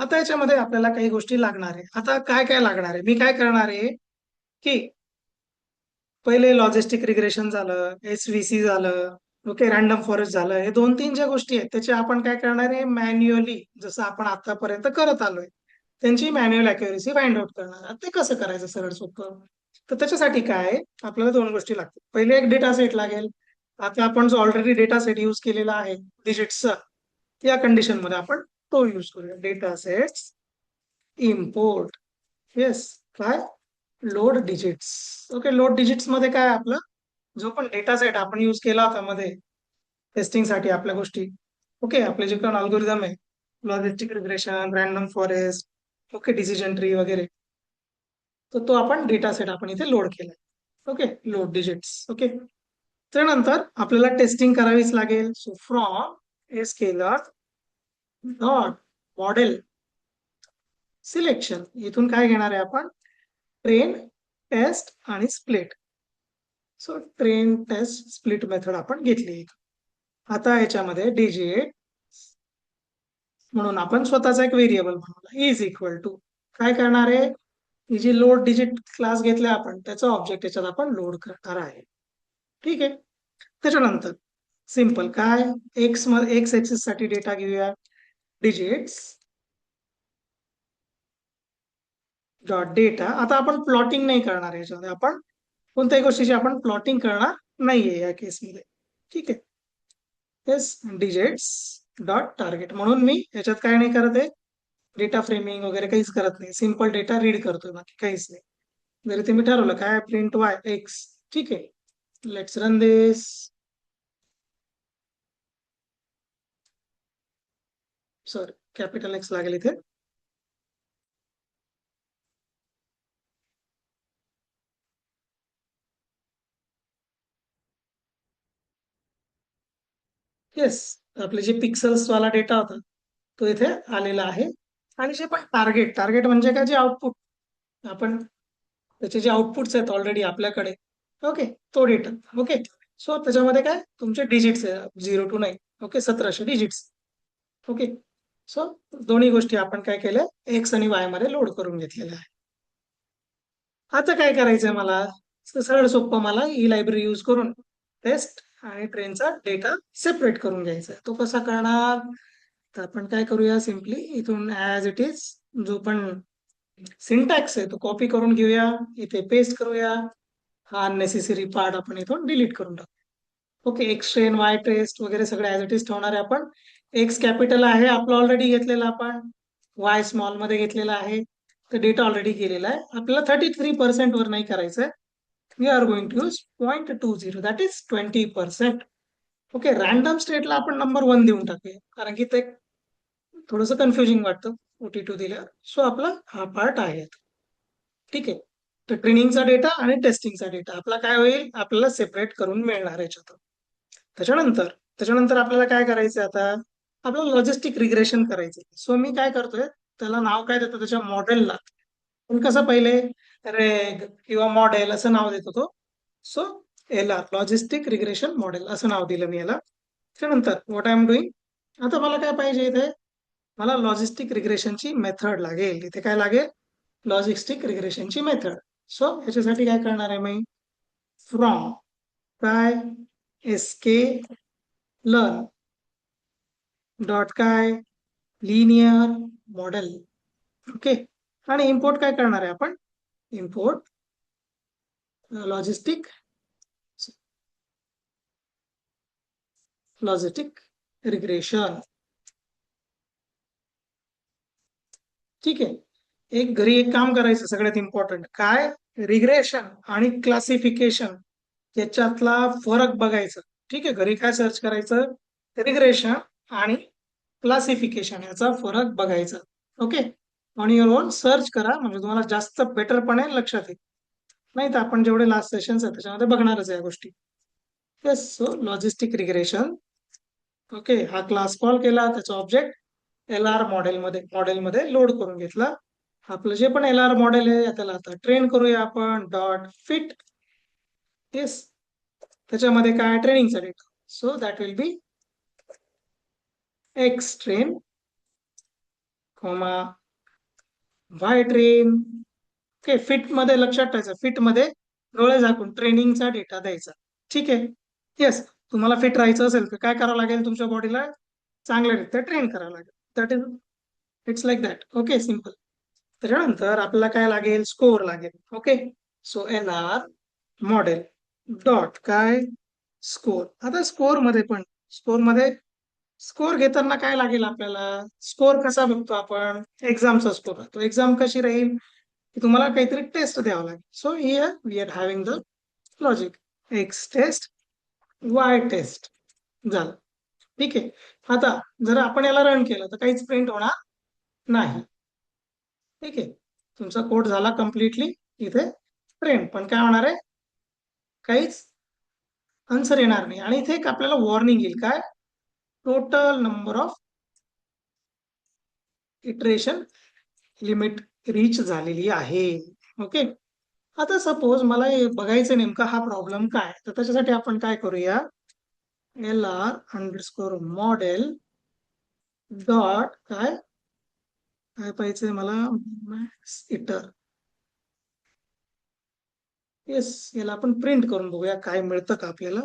आता याच्यामध्ये आपल्याला काही गोष्टी लागणार आहे. आता काय काय लागणार आहे? मी काय करणार आहे की पहिले लॉजिस्टिक रिग्रेशन झालं, एसव्हीसी झालं, ओके, रॅन्डम फॉरेस्ट झालं. हे 2-3 ज्या गोष्टी आहेत त्याचे आपण काय करणार आहे, मॅन्युअली जसं आपण आतापर्यंत करत आलोय त्यांची मॅन्युअल अॅक्युरेसी फाइंड आउट करणार आहे. ते कसं करायचं सरळ सोपं? तर त्याच्यासाठी काय आहे, आपल्याला 2 गोष्टी लागतील. पहिले एक डेटा सेट लागेल. आता आपण जो ऑलरेडी डेटा सेट युज केलेला आहे डिजिट्सचा, या कंडिशन मध्ये आपण तो युज करूया. Data sets import. येस, काय? Load digits. Okay, load digits मध्ये काय आहे आपलं, जो पण डेटा सेट आपण युज केला होता मध्ये टेस्टिंग साठी आपल्या गोष्टी, ओके, आपले जे पण अल्गोरिदम आहे, logistic regression, random forest, okay, decision tree वगैरे, तर तो आपण डेटा सेट आपण इथे लोड केलाय. Okay, load digits. ओके, त्यानंतर आपल्याला टेस्टिंग करावीच लागेल. So from scaler dot model selection, इथून काय घेणार आहे आपण? ट्रेन, टेस्ट आणि split. So train, test, split method आपण घेतली. आता याच्यामध्ये डिजिट म्हणून आपण स्वतःचा एक व्हेरिएबल बनवला, इज इक्वल टू काय करणार आहे, ही जी लोड डिजिट क्लास घेतला आपण त्याचा ऑब्जेक्ट याच्यात आपण लोड करणार आहे. ठीक आहे. त्याच्यानंतर सिंपल काय, एक्स मध्ये एक्स एक्सिस साठी डेटा घेऊया, डिजिट्स डॉट डेटा. आता आपण प्लॉटिंग नाही करणार याच्यामध्ये, आपण कोणत्याही गोष्टीची आपण प्लॉटिंग करणार नाहीये या केसमध्ये. ठीक आहे. येस, डिजिट्स डॉट टार्गेट म्हणून मी याच्यात काय नाही करत आहे, डेटा फ्रेमिंग वगैरे काहीच करत नाही, सिंपल डेटा रीड करतोय, बाकी काहीच नाही. जरी तुम्ही ठरवलं काय, प्रिंट वाय एक्स. ठीक आहे, let's run this. Sorry, capital x लागेल इथे. येस, आपले जे पिक्सल्स वाला डेटा होता तो इथे आलेला आहे. आणि जे पण टार्गेट, टार्गेट म्हणजे काय, जे आउटपुट आपण त्याचे जे आउटपुट्स आहेत ऑलरेडी आपल्याकडे, ओके, तो डेटा. ओके, सो त्याच्यामध्ये काय तुमचे डिजिट्स आहे 0 to 9. Okay, 1700 digits. Okay, so दोन्ही गोष्टी आपण काय केल्या, एक्स आणि वाय मध्ये लोड करून घेतलेल्या आहे. आता काय करायचंय मला, सरळ सोपं, मला ही लायब्ररी यूज करून टेस्ट आणि ट्रेनचा डेटा सेपरेट करून घ्यायचा आहे. तो कसा करणार, तर आपण काय करूया, सिम्पली इथून ऍज इट इज जो पण सिंटॅक्स आहे तो कॉपी करून घेऊया, इथे पेस्ट करूया. हा अननेसेसरी पार्ट आपण इथून डिलीट करून टाकू. Okay, X train, Y test वगैरे सगळे ऍज इट इज ठेवणार आहे आपण. एक्स कॅपिटल आहे आपलं ऑलरेडी घेतलेलं आपण, वाय स्मॉल मध्ये घेतलेला आहे, तर डेटा ऑलरेडी गेलेला आहे. आपल्याला 33% वर नाही करायचंय. We are going to use 0.20, that is 20%. Okay, random स्टेटला आपण नंबर 1 देऊन टाकूया, कारण की ते थोडंसं कन्फ्युजिंग वाटतं OT2 दिल्यावर. सो आपला हा पार्ट आहे. ठीक आहे, तर ट्रेनिंगचा डेटा आणि टेस्टिंगचा डेटा आपला काय होईल, आपल्याला सेपरेट करून मिळणार याच्यात. त्याच्यानंतर त्याच्यानंतर आपल्याला काय करायचं आता, आपल्याला लॉजिस्टिक रिग्रेशन करायचं. सो मी काय करतोय, त्याला नाव काय देतो, त्याच्या मॉडेलला पण कसं पहिले रेग किंवा मॉडेल असं नाव देतो तो. सो याला लॉजिस्टिक रिग्रेशन मॉडेल असं नाव दिलं मी याला. त्यानंतर व्हॉट आय एम डुईंग, आता मला काय पाहिजे इथे, मला लॉजिस्टिक रिग्रेशनची मेथड लागेल. इथे काय लागेल, लॉजिस्टिक रिग्रेशनची मेथड. सो ह्याच्यासाठी काय करणार आहे मी, फ्रॉम काय, एसके लर्न डॉट काय, लिनियर मॉडेल. ओके, आणि इम्पोर्ट काय करणार आहे आपण, इम्पोर्ट लॉजिस्टिक लॉजिस्टिक रिग्रेशन. ठीक आहे, एक घरी एक काम करायचं सगळ्यात इम्पॉर्टंट काय, रिग्रेशन आणि क्लासिफिकेशन याच्यातला फरक बघायचा. ठीक आहे, घरी काय सर्च करायचं, रिग्रेशन आणि क्लासिफिकेशन याचा फरक बघायचा. Okay, on your on search करा, म्हणजे तुम्हाला जास्त बेटरपणे लक्षात येईल. नाही तर आपण जेवढे लास्ट सेशन्स आहेत त्याच्यामध्ये बघणारच या गोष्टी. Yes. So logistic regression. Okay, हा क्लास कॉल केला, त्याचा ऑब्जेक्ट एल आर मॉडेलमध्ये लोड करून घेतला. आपलं जे पण एल आर मॉडेल आहे त्याला आता ट्रेन करूया आपण डॉट फिट. येस, त्याच्यामध्ये काय ट्रेनिंगचा data. So that will be X train comma Y train. Okay, fit मध्ये लक्षात ठेवायचं, फिट मध्ये डोळे झाकून ट्रेनिंगचा डेटा द्यायचा. ठीक आहे. येस, तुम्हाला फिट राहायचं असेल तर काय करावं लागेल, तुमच्या बॉडीला चांगल्यारीत्या ट्रेन करावं लागेल. That is, it's like that. Okay, simple. त्याच्यानंतर आपल्याला काय लागेल, स्कोर लागेल. Okay, so L R model dot काय स्कोर. आता स्कोर मध्ये स्कोर घेताना काय लागेल आपल्याला, स्कोर कसा बघतो आपण, एक्झामचा स्कोर. तो एक्झाम कशी राहील की तुम्हाला काहीतरी टेस्ट द्यावं लागेल. So here we are having the logic X test Y test झालं. ठीक आहे. आता जर आपण याला रन केलं तर काहीच प्रिंट होणार नाही. ठीक आहे, तुमचा कोड झाला कम्प्लिटली इथे प्रिंट, पण काय होणार आहे, काहीच आन्सर येणार नाही. आणि इथे एक आपल्याला वॉर्निंग येईल, काय, total number of iteration limit reach झालेली आहे. ओके, आता सपोज मला हे बघायचं नेमका हा प्रॉब्लेम काय, तर त्याच्यासाठी आपण काय करूया, L R underscore model dot काय काय पाहिजे मला, मॅक्स इटर. येस, याला आपण प्रिंट करून बघूया काय मिळतं का आपल्याला.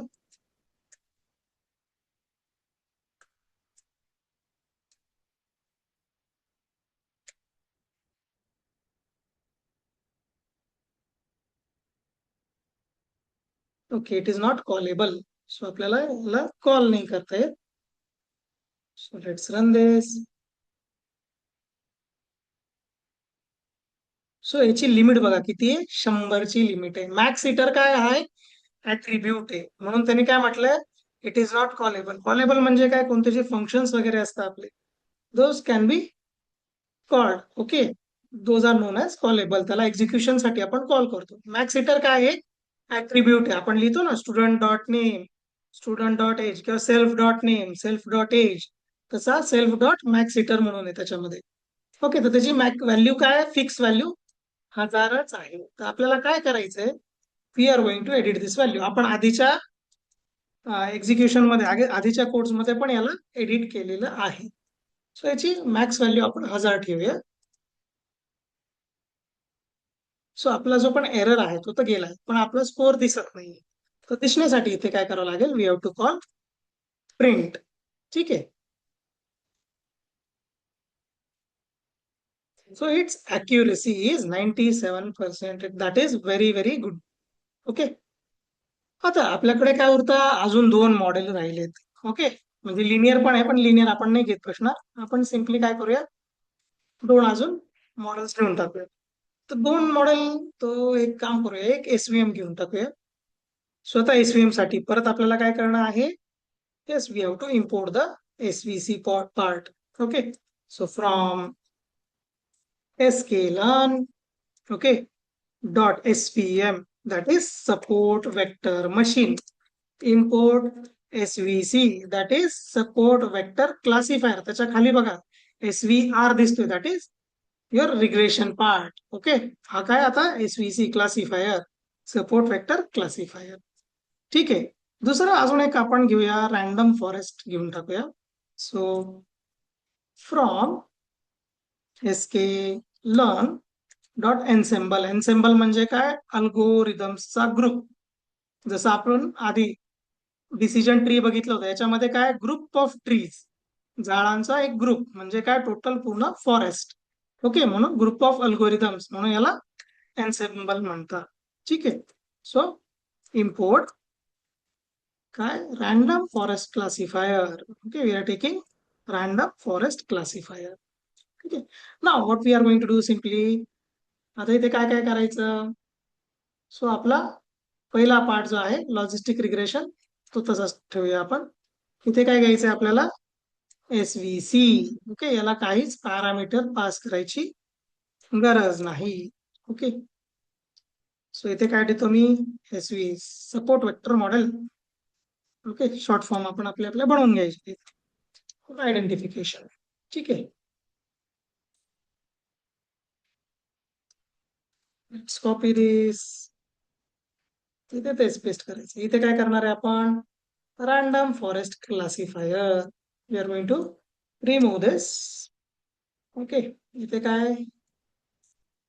Okay, it is not callable. So आपल्याला याला कॉल नाही करता येत. So let's run this. So याची लिमिट बघा किती आहे, 100ची लिमिट आहे. मॅक्स इटर काय आहे, ऍट्रिब्यूट आहे, म्हणून त्यांनी काय म्हटलंय, it is not callable. Callable म्हणजे काय, कोणते जे फंक्शन्स वगैरे असतात आपले, those can be called. Okay, those are known as callable. त्याला एक्झिक्युशन साठी आपण कॉल करतो. मॅक्स हिटर काय आहे, ऍट्रिब्यूट आहे. आपण लिहितो ना student dot name, student dot age, किंवा self dot name, self dot age, तसा सेल्फ डॉट मॅक्स हिटर म्हणून आहे त्याच्यामध्ये. ओके, तर त्याची मॅक व्हॅल्यू काय आहे, फिक्स व्हॅल्यू 1000च आहे. तर आपल्याला काय करायचंय, we are going to edit this value. आपण आधीच्या एक्झिक्युशन मध्ये आधीच्या कोड्स मध्ये पण याला एडिट केलेलं आहे. सो याची मॅक्स व्हॅल्यू आपण 1000 ठेवूया. सो आपला जो पण एरर आहे तो तर गेलाय, पण आपला स्कोर दिसत नाहीये. तर दिसण्यासाठी इथे काय करावं लागेल, we have to call print. ठीक आहे. So it's accuracy is 97%. That is very very good. Okay, आता आपल्याकडे काय उरतं, अजून 2 मॉडेल राहिलेत. ओके, म्हणजे लिनियर पण आहे, पण लिनियर आपण नाही घेत प्रश्न. आपण सिम्पली काय करूया, 2 अजून मॉडेल्स घेऊन टाकूया. तर 2 मॉडेल, तो एक काम करूया, एक एसव्हीएम घेऊन टाकूया. स्वतः एसव्हीएम साठी परत आपल्याला काय करणं आहे, yes, we have to import the svc part. Okay, so from sklearn, okay, dot svm, that is support vector machine, import svc, that is support vector classifier. त्याच्या खाली बघा svr दिसतोय, that is your regression part. okay, हा काय आता svc classifier, support vector classifier. ठीक आहे. दुसरं अजून एक आपण घेऊया, रॅन्डम फॉरेस्ट घेऊन टाकूया. So from SK learn dot ensemble. Ensemble म्हणजे काय, अल्गोरिदम्सचा ग्रुप. जसं आपण आधी डिसिजन ट्री बघितलं होतं, याच्यामध्ये काय, ग्रुप ऑफ ट्रीज, झाडांचा एक ग्रुप, म्हणजे काय, टोटल पूर्ण फॉरेस्ट. ओके, म्हणून ग्रुप ऑफ अल्गोरिदम्स, म्हणून याला एनसेम्बल म्हणतात. ठीक आहे. सो इम्पोर्ट काय, random forest classifier. Okay, we are taking random forest classifier. ठीक आहे. नाव what we are going to do simply, आता इथे काय काय करायचं. सो आपला पहिला पार्ट जो आहे लॉजिस्टिक रिग्रेशन, तो तसाच ठेवूया आपण. इथे काय घ्यायचंय आपल्याला, एसव्हीसी. ओके, याला काहीच पॅरामीटर पास करायची गरज नाही. ओके, सो इथे काय देतो मी, SV support vector model okay, short form आपण आपल्या बनवून घ्यायचे. आयडेंटिफिकेशन. ठीक आहे. Let's copy this. इथे तेच पेस्ट करायचं. इथे काय करणार आहे आपण? Random forest classifier. We are going to remove this. Okay, इथे काय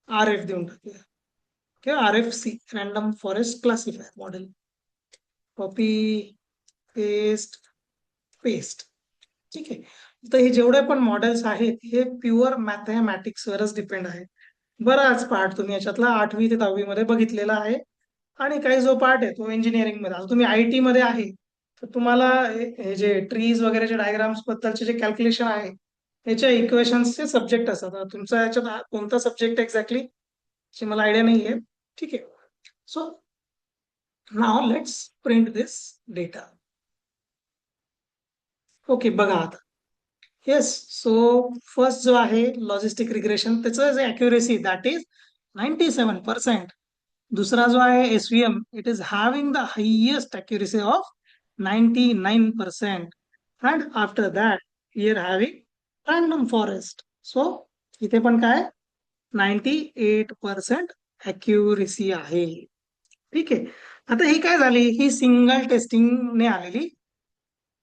आर एफ देऊन टाकूया किंवा R F C, random forest classifier model. Copy, paste, paste. ठीक आहे. तर हे जेवढे पण मॉडेल्स आहेत हे प्युअर मॅथमॅटिक्स वरच डिपेंड आहे. बराच पार्ट तुम्ही याच्यातला 8वी ते 10वी मध्ये बघितलेला आहे. आणि काही जो पार्ट आहे तो इंजिनिअरिंग मध्ये. आता तुम्ही आय टी मध्ये आहे तर तुम्हाला हे जे ट्रीज वगैरेचे डायग्राम्स बद्दलचे जे कॅल्क्युलेशन आहे त्याच्या इक्वेशन्सचे सब्जेक्ट असतात. आता तुमचा याच्यात कोणता सब्जेक्ट एक्झॅक्टली ची मला आयडिया नाही आहे. ठीक आहे. So now let's print this data. Okay, बघा आता. येस, सो फर्स्ट जो आहे लॉजिस्टिक रिग्रेशन त्याचं जे अॅक्युरेसी दॅट इज 97%. दूसरा जो आहे SVM, it is having the highest accuracy of 99%. And after that we are having random forest. So इथे पण काय 98% अॅक्युरेसी आहे. ठीक आहे. आता ही काय झाली? ही सिंगल टेस्टिंगने आलेली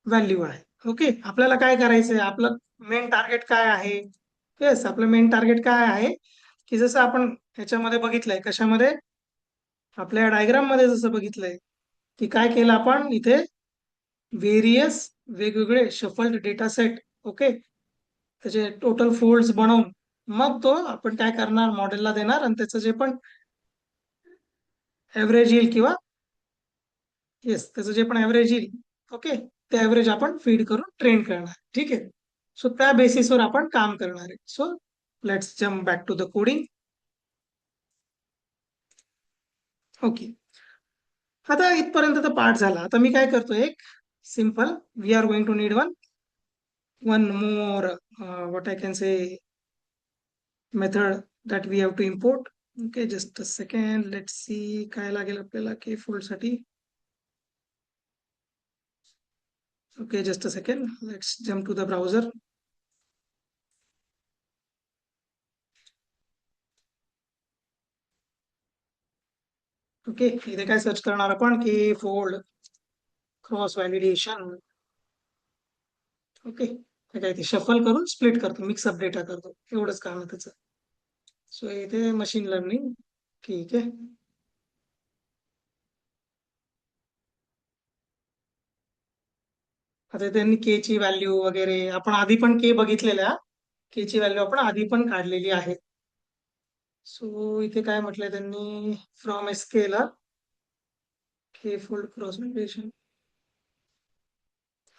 व्हॅल्यू आहे. ओके, आपल्याला काय करायचंय? आपलं मेन टार्गेट काय आहे? येस, आपलं मेन टार्गेट काय आहे की जसं आपण ह्याच्यामध्ये बघितलंय, कशामध्ये? आपल्या डायग्राम मध्ये जसं बघितलंय की काय केलं आपण इथे व्हेरियस वेगवेगळे शफल्ड डेटा सेट. ओके, त्याचे टोटल फोल्ड्स बनवून मग तो आपण काय करणार? मॉडेलला देणार आणि त्याचं जे पण ऍव्हरेज येईल किंवा येस त्याचं जे पण ऍव्हरेज येईल, ओके, ते ऍव्हरेज आपण फीड करून ट्रेन करणार. ठीक आहे. सो त्या बेसिसवर आपण काम करणार आहे. So let's jump back to the coding. Okay, आता इथपर्यंत तर पार्ट झाला. आता मी काय करतोय? एक simple, we are going to need one more what I can say method that we have to import. Okay, just a second. Let's see काय लागेल आपल्याला के फोल्ड साठी. Okay, just a second. Let's jump to the browser. Okay, इथे काय search करणार आपण? K fold cross validation. Okay, काय ते शफल करून स्प्लिट करतो, मिक्सअप डेटा करतो, एवढंच काम आहे त्याचं. सो इथे मशीन लर्निंग. ठीक आहे. आता त्यांनी के ची व्हॅल्यू वगैरे आपण आधी पण के बघितलेल्या. के ची व्हॅल्यू आपण आधी पण काढलेली आहे. सो इथे काय म्हटलंय त्यांनी? फ्रॉम एसकेला K fold cross validation.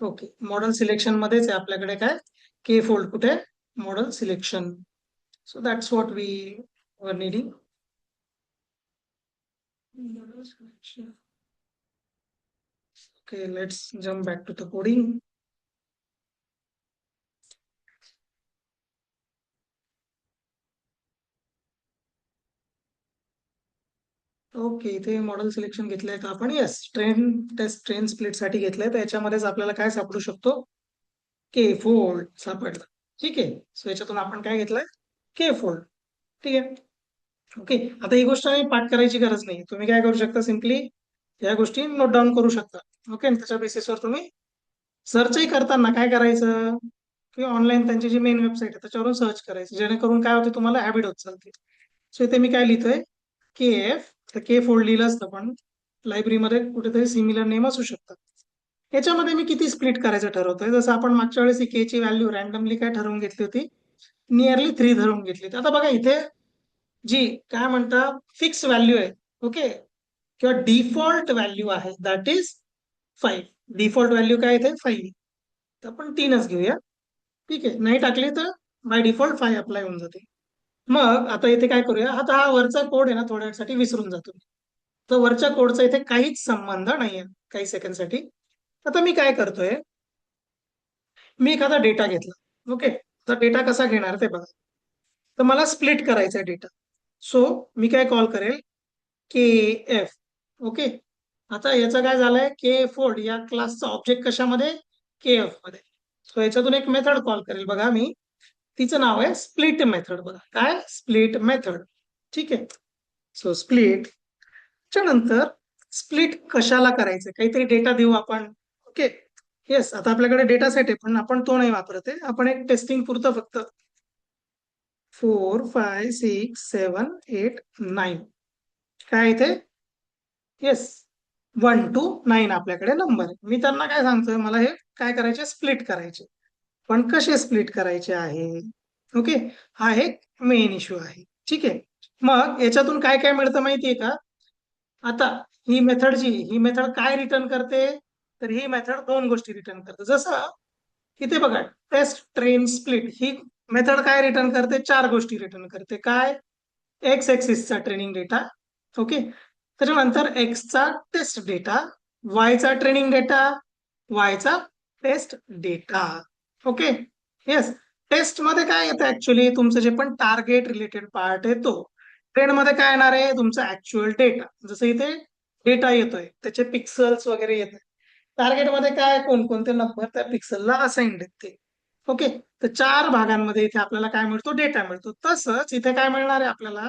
Okay, model selection मध्येच आहे आपल्याकडे काय के फोल्ड. कुठे? Model selection. So that's what we were needing. Okay, let's jump back to the coding. Okay, इथे मॉडेल सिलेक्शन घेतलंय का आपण? Yes, train test train split साठी घेतलंय. तर याच्यामध्येच आपल्याला काय सापडू शकतो? के फोल्ड सापडलं. ठीक आहे. सो याच्यातून आपण काय घेतलंय? के फोल्ड. ठीक आहे. ओके, आता ही गोष्ट नाही पाठ करायची गरज नाही. तुम्ही काय करू शकता? सिम्पली या गोष्टी नोट डाऊन करू शकता. ओके, आणि त्याच्या बेसिसवर तुम्ही सर्चही करताना काय करायचं? किंवा ऑनलाईन त्यांची जी मेन वेबसाईट आहे त्याच्यावरून सर्च करायचं, जेणेकरून काय होते तुम्हाला हॅबिट होत चालते. सो इथे मी काय लिहितोय? के एफ. तर के फोल्ड लिहिलं असतं पण लायब्ररीमध्ये कुठेतरी सिमिलर नेम असू शकतात. याच्यामध्ये मी किती स्प्लिट करायचं ठरवतोय? जसं आपण मागच्या वेळेस के ची व्हॅल्यू रॅन्डमली काय ठरवून घेतली होती? नियरली 3 धरून घेतली होती. आता बघा इथे जी काय म्हणतात फिक्स व्हॅल्यू आहे, ओके, किंवा डिफॉल्ट व्हॅल्यू आहे दॅट इज 5. डिफॉल्ट व्हॅल्यू काय इथे? 5. तर आपण 3च घेऊया. ठीक आहे. नाही टाकली तर बाय डिफॉल्ट 5 अप्लाय होऊन जाते. मग आता इथे काय करूया? आता हा वरचा कोड आहे ना थोड्या वेळसाठी विसरून जातो. तर वरच्या कोडचा इथे काहीच संबंध नाहीये काही सेकंडसाठी. आता मी काय करतोय? मी एखादा डेटा घेतला. ओके, तर डेटा कसा घेणार ते बघा. तर मला स्प्लिट करायचा डेटा. सो मी काय कॉल करेल? के एफ. ओके, आता याचं काय झालंय, के फोल्ड या क्लासचा ऑब्जेक्ट कशामध्ये, केएफ मध्ये. सो याच्यातून एक मेथड कॉल करेल बघा मी, तिचं नाव आहे स्प्लिट मेथड. बघा काय, स्प्लिट मेथड. ठीक आहे. सो स्प्लिट च्या नंतर, स्प्लिट कशाला करायचं, काहीतरी डेटा देऊ आपण. ओके. येस, आता आपल्याकडे डेटा सेट आहे पण आपण तो नाही वापरत आहे, आपण एक टेस्टिंग पुरतं फक्त 4 5 6 7 8 9 काय इथे, येस 1 to 9 आपल्याकडे नंबर आहे. मी त्यांना काय सांगतोय, मला हे काय करायचे, स्प्लिट करायचे. पण कसे स्प्लिट करायचे आहे. ओके. हा एक मेन इश्यू आहे. ठीक आहे. मग याच्यातून काय काय मिळतं माहितीये का. आता ही मेथड काय रिटर्न करते, तर ही मेथड दोन गोष्टी रिटर्न करते. जसं इथे बघा, टेस्ट ट्रेन स्प्लिट ही मेथड काय रिटर्न करते, चार गोष्टी रिटर्न करते. काय, एक्स एक्सिसचा ट्रेनिंग डेटा. ओके. त्याच्यानंतर एक्सचा टेस्ट डेटा, वायचा ट्रेनिंग डेटा, वायचा test data. Okay. Yes. Test मध्ये काय येतं, ऍक्च्युली तुमचं जे पण टार्गेट रिलेटेड पार्ट आहे तो. ट्रेन मध्ये काय येणार आहे, तुमचा ऍक्च्युअल डेटा. जसं इथे डेटा येतोय त्याचे पिक्सल्स वगैरे येत. टार्गेटमध्ये काय, कोणकोणते नंबर त्या पिक्सलला असाइन्ड आहेत ते. ओके. तर चार भागांमध्ये इथे आपल्याला काय मिळतो, डेटा मिळतो. तसंच इथे काय मिळणार आहे आपल्याला,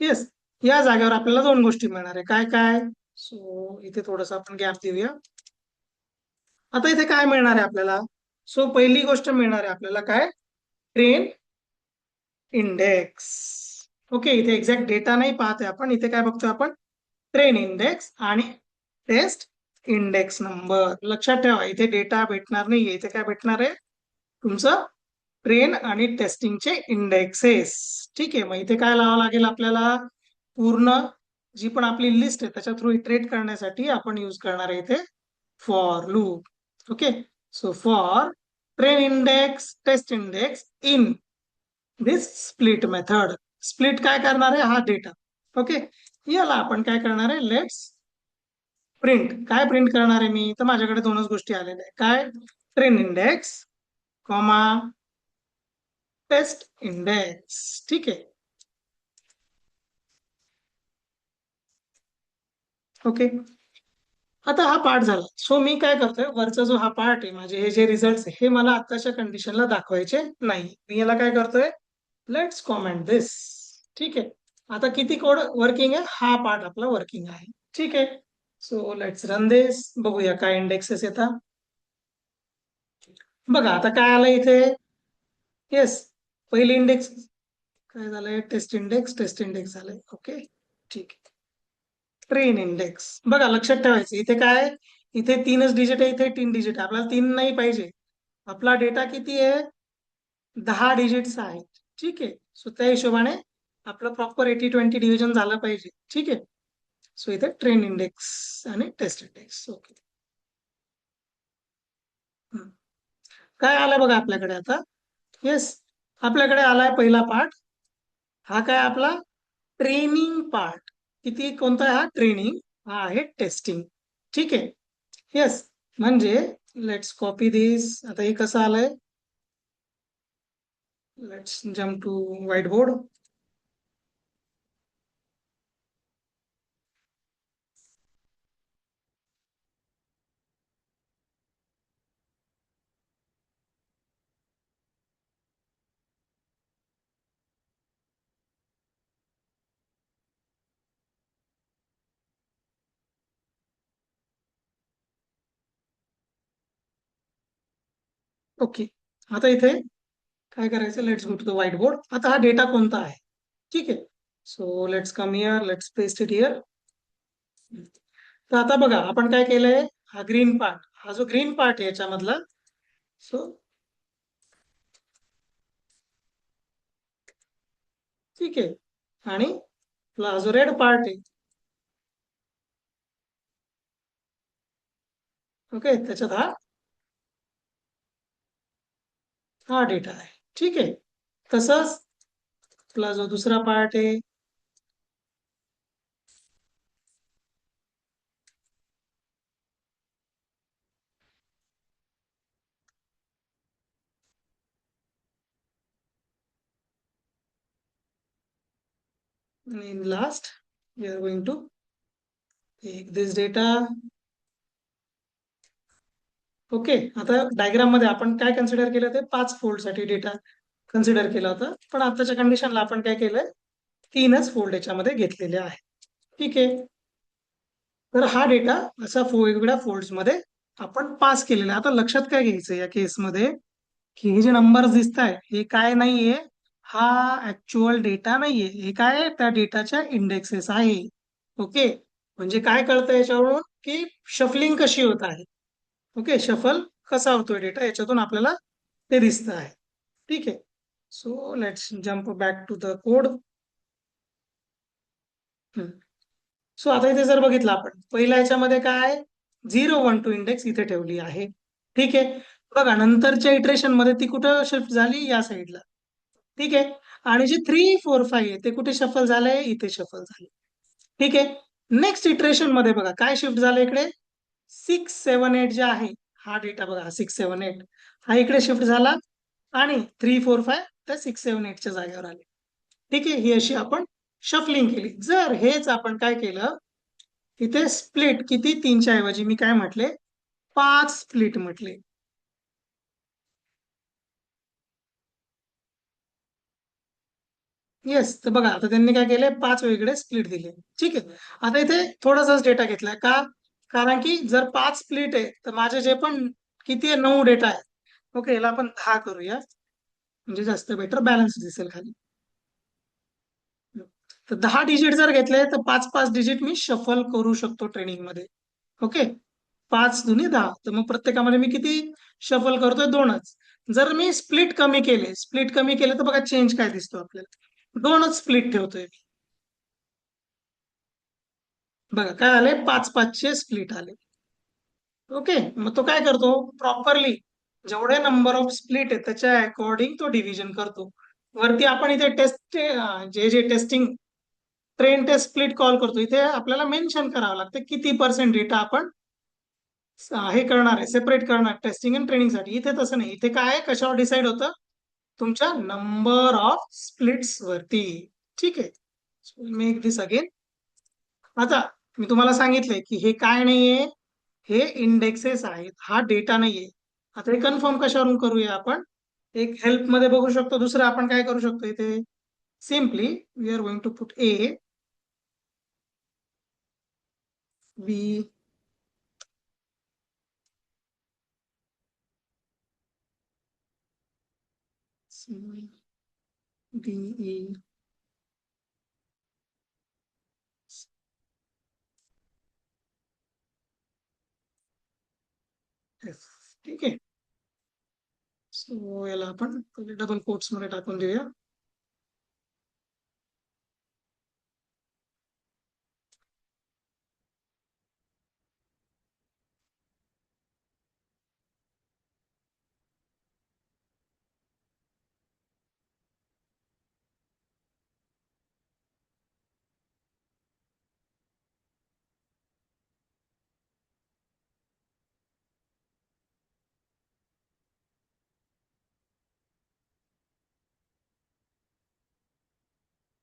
येस, या जागेवर आपल्याला दोन गोष्टी मिळणार आहे. काय काय, सो इथे थोडस आपण गॅप देऊया. आता इथे काय मिळणार आहे आपल्याला, सो पहिली गोष्ट मिळणार आहे आपल्याला काय, ट्रेन इंडेक्स. ओके. इथे एक्झॅक्ट डेटा नाही पाहते आपण, इथे काय बघतोय आपण, ट्रेन इंडेक्स आणि टेस्ट इंडेक्स नंबर. लक्षात ठेवा, इथे डेटा भेटणार नाहीये, इथे काय भेटणार आहे, तुमचं ट्रेन आणि टेस्टिंगचे इंडेक्सेस. ठीक आहे. मग इथे काय लावावं लागेल आपल्याला, पूर्ण जी पण आपली लिस्ट आहे त्याच्या थ्रू इटरेट करण्यासाठी आपण यूज करणार आहे इथे for loop. Okay. So for train index test index in this split method. Split काय करणार आहे, हा डेटा. ओके. याला आपण काय करणार आहे, लेट्स प्रिंट. काय प्रिंट करणार आहे मी, तर माझ्याकडे दोनच गोष्टी आलेल्या आहे. काय, train index comma test index. ठीक आहे. ओके. आता हा पार्ट झाला. सो मी काय करतोय, वरचा जो हा पार्ट आहे, माझे हे जे रिझल्ट आहे, हे मला आत्ताच्या कंडिशनला दाखवायचे नाही. मी याला काय करतोय, लेट्स कॉमेंट दिस. ठीक आहे. आता किती कोड वर्किंग आहे, हा पार्ट आपला वर्किंग आहे. ठीक आहे. सो लेट्स रन दिस, बघूया काय इंडेक्सेस येतात. बघा आता काय आलं इथे, येस, पहिली इंडेक्स काय झालंय, टेस्ट इंडेक्स झालंय. ओके. ठीक आहे. ट्रेन इंडेक्स, बघा लक्षात ठेवायचं इथे काय, इथे तीनच डिजिट आहे, इथे 3 डिजिट आहे. आपल्याला तीन नाही पाहिजे, आपला डेटा किती आहे, 10 डिजिटचा आहे. ठीक आहे. सो त्या हिशोबाने आपलं प्रॉपर 80-20 डिव्हिजन झालं पाहिजे. ठीक आहे. सो इथे ट्रेन इंडेक्स आणि टेस्ट इंडेक्स. ओके. काय आलं बघा आपल्याकडे आता, येस, आपल्याकडे आलाय पहिला पार्ट. हा काय आपला ट्रेनिंग पार्ट. किती, कोणता आहे हा, ट्रेनिंग. हा आहे टेस्टिंग. ठीक आहे. येस. म्हणजे लेट्स कॉपी दिस. आता हे कसं आलंय, let's jump to whiteboard. Okay. आता इथे काय करायचं, let's go to the whiteboard. आता हा डेटा कोणता आहे. ठीक आहे. So let's come here, let's paste it here. तर आता बघा आपण काय केलंय, हा ग्रीन पार्ट, हा जो ग्रीन पार्ट आहे याच्यामधला, सो ठीक आहे. आणि हा जो रेड पार्ट आहे, ओके, त्याच्यात हा डेटा आहे. ठीक आहे. तसंच आपला जो दुसरा पार्ट आहे, in last we are going to take this data. Okay. आता डायग्राम मध्ये आपण काय कन्सिडर केलं ते 5 फोल्ड साठी डेटा कन्सिडर केला होता, पण आताच्या कंडिशनला आपण काय केलंय, 3च फोल्ड याच्यामध्ये घेतलेले आहे. ठीक आहे. तर हा डेटा असा वेगवेगळ्या फोल्ड्स मध्ये आपण पास केलेला आहे. आता लक्षात काय घ्यायचं या केसमध्ये, की हे जे नंबर्स दिसत आहे हे काय नाहीये, हा ऍक्च्युअल डेटा नाहीये, हे काय आहे? त्या डेटाच्या इंडेक्सेस आहे. ओके. म्हणजे काय कळतं याच्यावरून, की शफलिंग कशी होत आहे. ओके, शफल कसा होतोय डेटा याच्यातून आपल्याला ते दिसत आहे. ठीक आहे. So let's jump back to the code. So आता इथे जर बघितलं आपण पहिल्या याच्यामध्ये काय, 0 1 2 इंडेक्स इथे ठेवली आहे. ठीक आहे. बघा नंतरच्या इटरेशन मध्ये ती कुठं शिफ्ट झाली, या साईडला. ठीक आहे. आणि जे 3 4 5 आहे ते कुठे शफल झालंय, इथे शफल झाले. ठीक आहे. नेक्स्ट इटरेशन मध्ये बघा काय शिफ्ट झालं इकडे, 6 7 8 जे आहे, हा डेटा बघा 6 7 8 हा इकडे शिफ्ट झाला, आणि 3 4 5 त्या 6 7 8 च्या जागेवर आले. ठीक आहे. ही अशी आपण शफलिंग केली. जर हेच आपण काय केलं, इथे स्प्लिट किती, 3च्या ऐवजी मी काय म्हटले, 5 स्प्लिट म्हटले. येस. तर बघा आता त्यांनी काय केले, 5 वेगळे स्प्लिट दिले. ठीक आहे. आता इथे थोडासाच डेटा घेतलाय का, कारण की जर 5 स्प्लिट आहे तर माझे जे पण किती आहे, 9 डेटा आहे. ओके, याला आपण 10 करूया, म्हणजे जास्त बेटर बॅलन्स दिसेल खाली. तर 10 डिजिट जर घेतले तर 5 5 डिजिट मी शफल करू शकतो ट्रेनिंग मध्ये. ओके. 5 दुनी 10, तर मग प्रत्येकामध्ये मी किती शफल करतोय, 2च. जर मी स्प्लिट कमी केले तर बघा चेंज काय दिसतो आपल्याला, 2च स्प्लिट ठेवतोय मी. बघा काय आले, 5 5 चे स्प्लिट आले. ओके. मग तो काय करतो, प्रॉपरली जेवढे नंबर ऑफ स्प्लिट आहे त्याच्या अकॉर्डिंग तो डिव्हिजन करतो. वरती आपण इथे टेस्ट, जे जे testing train test split call करतो, इथे आपल्याला मेन्शन करावं लागतं किती पर्सेंट डेटा आपण हे करणार आहे, सेपरेट करणार टेस्टिंग आणि ट्रेनिंग साठी. इथे तसं नाही. इथे काय आहे, कशावर डिसाईड होतं, तुमच्या नंबर ऑफ स्प्लिट्स वरती. ठीक आहे. मेक दिस अगेन. आता मी तुम्हाला सांगितलंय की हे काय नाहीये, हे इंडेक्सेस आहेत, हा डेटा नाहीये. आता हे कन्फर्म कशावरून करूया आपण, एक हेल्प मध्ये बघू शकतो. दुसरं आपण काय करू शकतो इथे, simply we are going to put A B C D E F. ठीक आहे. सो याला आपण डबल कोट्स मध्ये टाकून देऊया.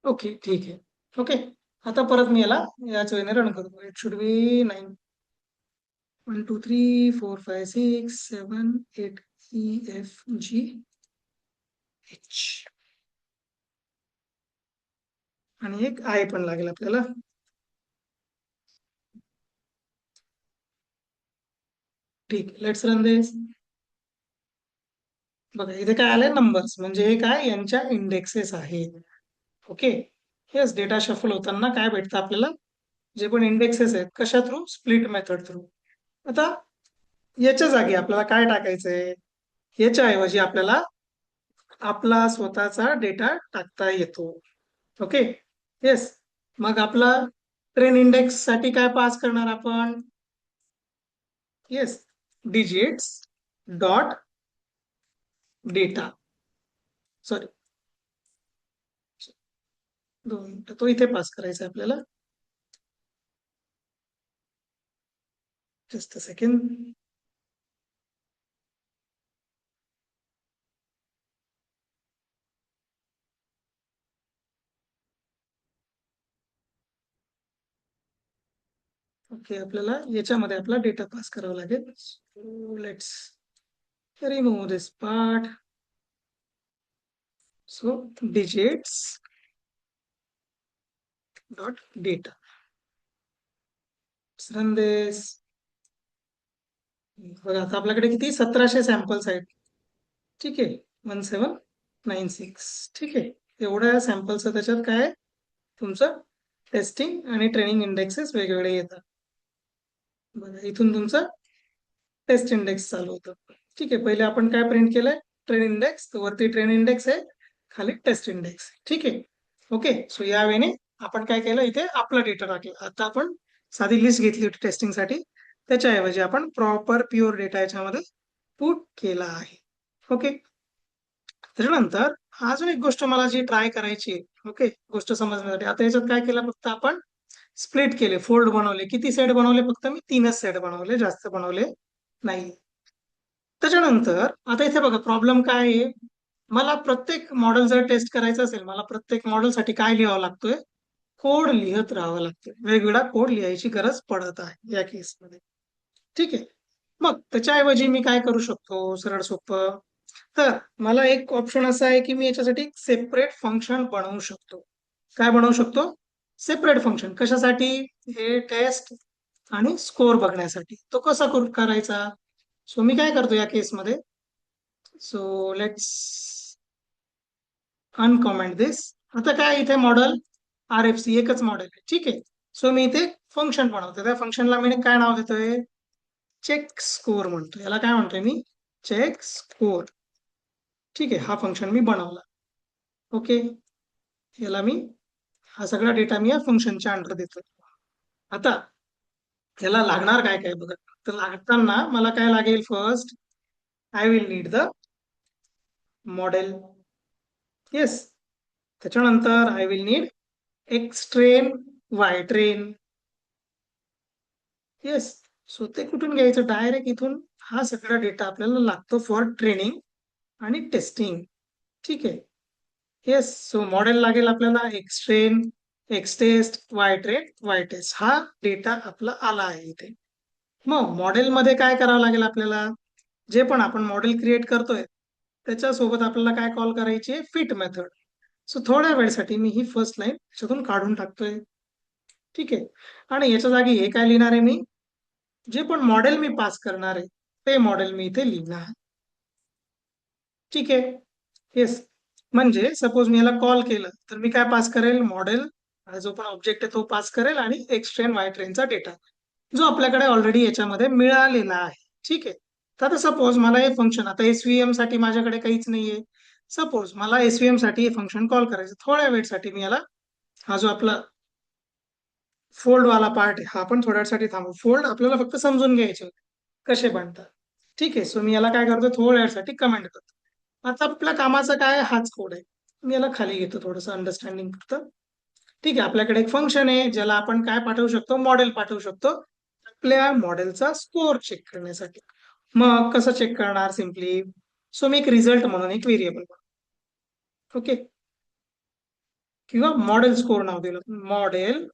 ओके. ठीक आहे. ओके. आता परत मी याला याच वेळेने रन करतो. It should be 9 1 2 3 4 5 6 7 8 E F G H, आणि एक आय पण लागेल आपल्याला. ठीक. Let's run this. बघा इथे काय आलंय, नंबर्स, म्हणजे हे काय, यांच्या इंडेक्सेस आहेत. ओके. येस. डेटा शफल होताना काय भेटतं आपल्याला, जे पण इंडेक्सेस आहेत, कशा थ्रू, स्प्लिट मेथड थ्रू. आता याच्या जागी आपल्याला काय टाकायचंय, याच्या ऐवजी आपल्याला आपला स्वतःचा डेटा टाकता येतो. ओके. येस. मग आपला ट्रेन इंडेक्स साठी काय पास करणार आपण, yes, digits dot data. Sorry, 2 मिनिटं, तो इथे पास करायचा आहे आपल्याला. Just a second. ओके, आपल्याला याच्यामध्ये आपला डेटा पास करावा लागेल. So let's remove this part. So digits dot data. Run this. बघा आता आपल्याकडे किती 1700 सॅम्पल्स आहेत. ठीक आहे, 1796. ठीक आहे, एवढ्या सॅम्पल्स त्याच्यात काय तुमचं टेस्टिंग आणि ट्रेनिंग इंडेक्सेस वेगवेगळे येतात. बघा इथून तुमचं टेस्ट इंडेक्स चालू होतं. ठीक आहे, पहिले आपण काय प्रिंट केलंय, ट्रेन इंडेक्स. वरती ट्रेन इंडेक्स आहे, खाली टेस्ट इंडेक्स. ठीक आहे, ओके. सो या वेळेने आपण काय केलं, इथे आपला डेटा टाकला. आता आपण साधी लिस्ट घेतली होती टेस्टिंगसाठी, त्याच्याऐवजी आपण प्रॉपर प्युअर डेटा याच्यामध्ये पुट केला आहे. ओके, त्याच्यानंतर अजून एक गोष्ट मला जी ट्राय करायची आहे, ओके, गोष्ट समजण्यासाठी. आता याच्यात काय केलं, फक्त आपण स्प्लिट केले, फोल्ड बनवले. किती सेट बनवले, फक्त मी 3च सेट बनवले, जास्त बनवले नाही. त्याच्यानंतर आता इथे बघा प्रॉब्लेम काय आहे, मला प्रत्येक मॉडेल जर टेस्ट करायचं असेल, मला प्रत्येक मॉडेलसाठी काय लिहावं लागतोय, कोड लिहत राहावं लागतोय. वेगवेगळा कोड लिहायची गरज पडत आहे या केसमध्ये. ठीक आहे, मग त्याच्याऐवजी मी काय करू शकतो, सरळ सोपं. तर मला एक ऑप्शन असा आहे की मी याच्यासाठी सेपरेट फंक्शन बनवू शकतो. काय बनवू शकतो, सेपरेट फंक्शन. कशासाठी, हे टेस्ट आणि स्कोर बघण्यासाठी. तो कसा करायचा. सो मी काय करतो या केसमध्ये, सो लेट्स अनकॉमेंट दिस. आता काय इथे मॉडेल RFC एकच मॉडेल आहे. ठीक आहे, सो मी इथे फंक्शन बनवतो. त्या फंक्शनला मी काय नाव देतोय, चेक स्कोर म्हणतो. याला काय म्हणतोय मी, चेक स्कोर. ठीक आहे, हा फंक्शन मी बनवला. ओके, याला मी हा सगळा डेटा मी या फंक्शनच्या अंडर देतो. आता याला लागणार काय काय बघा. तर लागताना मला काय लागेल, first I will need the model. Yes, त्याच्यानंतर I will need X train, Y train. Yes, so ते कुठून घ्यायचं, डायरेक्ट इथून. हा सगळा डेटा आपल्याला लागतो फॉर ट्रेनिंग आणि टेस्टिंग. ठीक आहे, येस. सो मॉडेल लागेल आपल्याला X train, X test, Y train, Y test. हा डेटा आपला आला आहे इथे. मग मॉडेलमध्ये काय करावं लागेल आपल्याला, जे पण आपण मॉडेल क्रिएट करतोय त्याच्यासोबत आपल्याला काय कॉल करायची आहे, फिट मेथड. सो थोड्या वेळसाठी मी ही फर्स्ट लाईन त्याच्यातून काढून टाकतोय. ठीक आहे, आणि याच्या जागी हे काय लिहिणार आहे मी, जे पण मॉडेल मी पास करणार आहे ते मॉडेल मी इथे लिहिणार आहे. ठीक आहे, येस. म्हणजे सपोज मी याला कॉल केलं तर मी काय पास करेल, मॉडेल जो पण ऑब्जेक्ट आहे तो पास करेल, आणि एक्स ट्रेन वाय ट्रेनचा डेटा जो आपल्याकडे ऑलरेडी याच्यामध्ये मिळालेला आहे. ठीक आहे, तर आता सपोज मला हे फंक्शन, आता एसव्हीएम साठी माझ्याकडे काहीच नाहीये. सपोज मला एसव्हीएम साठी हे फंक्शन कॉल करायचं, थोड्या वेळसाठी मी याला, हा जो आपला फोल्ड वाला पार्ट आहे हा पण थोड्या वेळसाठी थांबू. फोल्ड आपल्याला फक्त समजून घ्यायचे होते कसे बनतात. ठीक आहे, सो मी याला काय करतो, थोड्या वेळसाठी कमेंट करतो. आता आपल्या कामाचा काय, हाच कोड आहे. मी याला खाली घेतो थोडंसं अंडरस्टँडिंग फक्त. ठीक आहे, आपल्याकडे एक फंक्शन आहे ज्याला आपण काय पाठवू शकतो, मॉडेल पाठवू शकतो आपल्या मॉडेलचा स्कोर चेक करण्यासाठी. मग कसं चेक करणार, सिम्पली. सो मी एक रिझल्ट म्हणून एक व्हेरिएबल, ओके, किंवा मॉडेल स्कोर नाव दिलं, model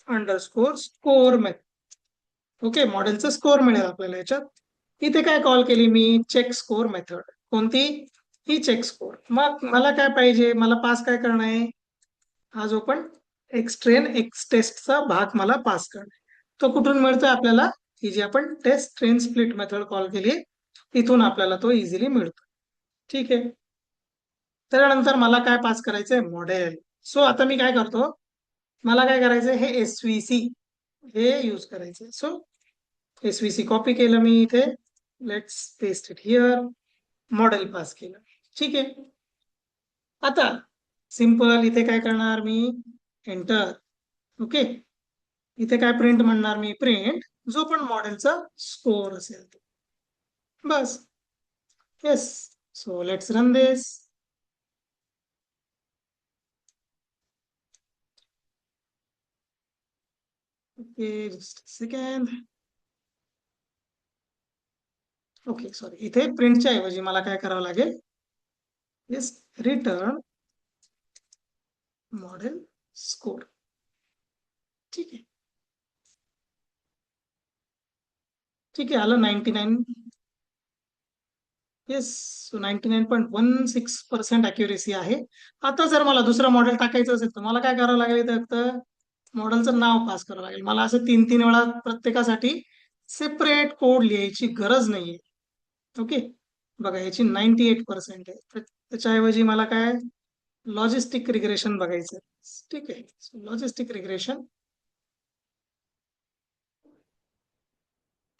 underscore score method. Okay, मॉडेलचा स्कोर मिळेल आपल्याला याच्यात. इथे काय कॉल केली मी, चेक स्कोर मेथड. कोणती, ही चेक स्कोर. मग मला काय पाहिजे, मला पास काय करणं आहे, हा जो पण एक्स ट्रेन एक्स टेस्टचा भाग मला पास करणे. तो कुठून मिळतोय आपल्याला, ही जी आपण test train split method call केली तिथून आपल्याला तो इझिली मिळतो. ठीक आहे, त्यानंतर मला काय पास करायचंय, मॉडेल. सो आता मी काय करतो, मला काय करायचंय, हे एसव्हीसी हे यूज करायचंय. सो एसव्हीसी कॉपी केलं मी इथे, let's paste it here, model pass केलं. ठीक आहे, आता सिंपल इथे काय करणार मी, एंटर. ओके, इथे काय प्रिंट म्हणणार मी, प्रिंट जो पण मॉडेलचा स्कोर असेल तो. बस, yes. So let's run this. Okay, just second. Okay, sorry, इथे प्रिंटच्या ऐवजी मला काय करावं लागेल, येस, रिटर्न मॉडेल स्कोर. ठीक आहे, ठीक आहे, आलं 99. येस. 99.16% अॅक्युरेसी आहे. आता जर मला दुसरं मॉडेल टाकायचं असेल तर मला काय करावं लागेल, इथं फक्त मॉडेलचं नाव पास करावं लागेल. मला असं 3-3 वेळा प्रत्येकासाठी सेपरेट कोड लिहायची गरज नाहीये. ओके. बघा, याची 98% आहे. तर त्याच्याऐवजी मला काय लॉजिस्टिक रिग्रेशन बघायचं. ठीक आहे, लॉजिस्टिक रिग्रेशन.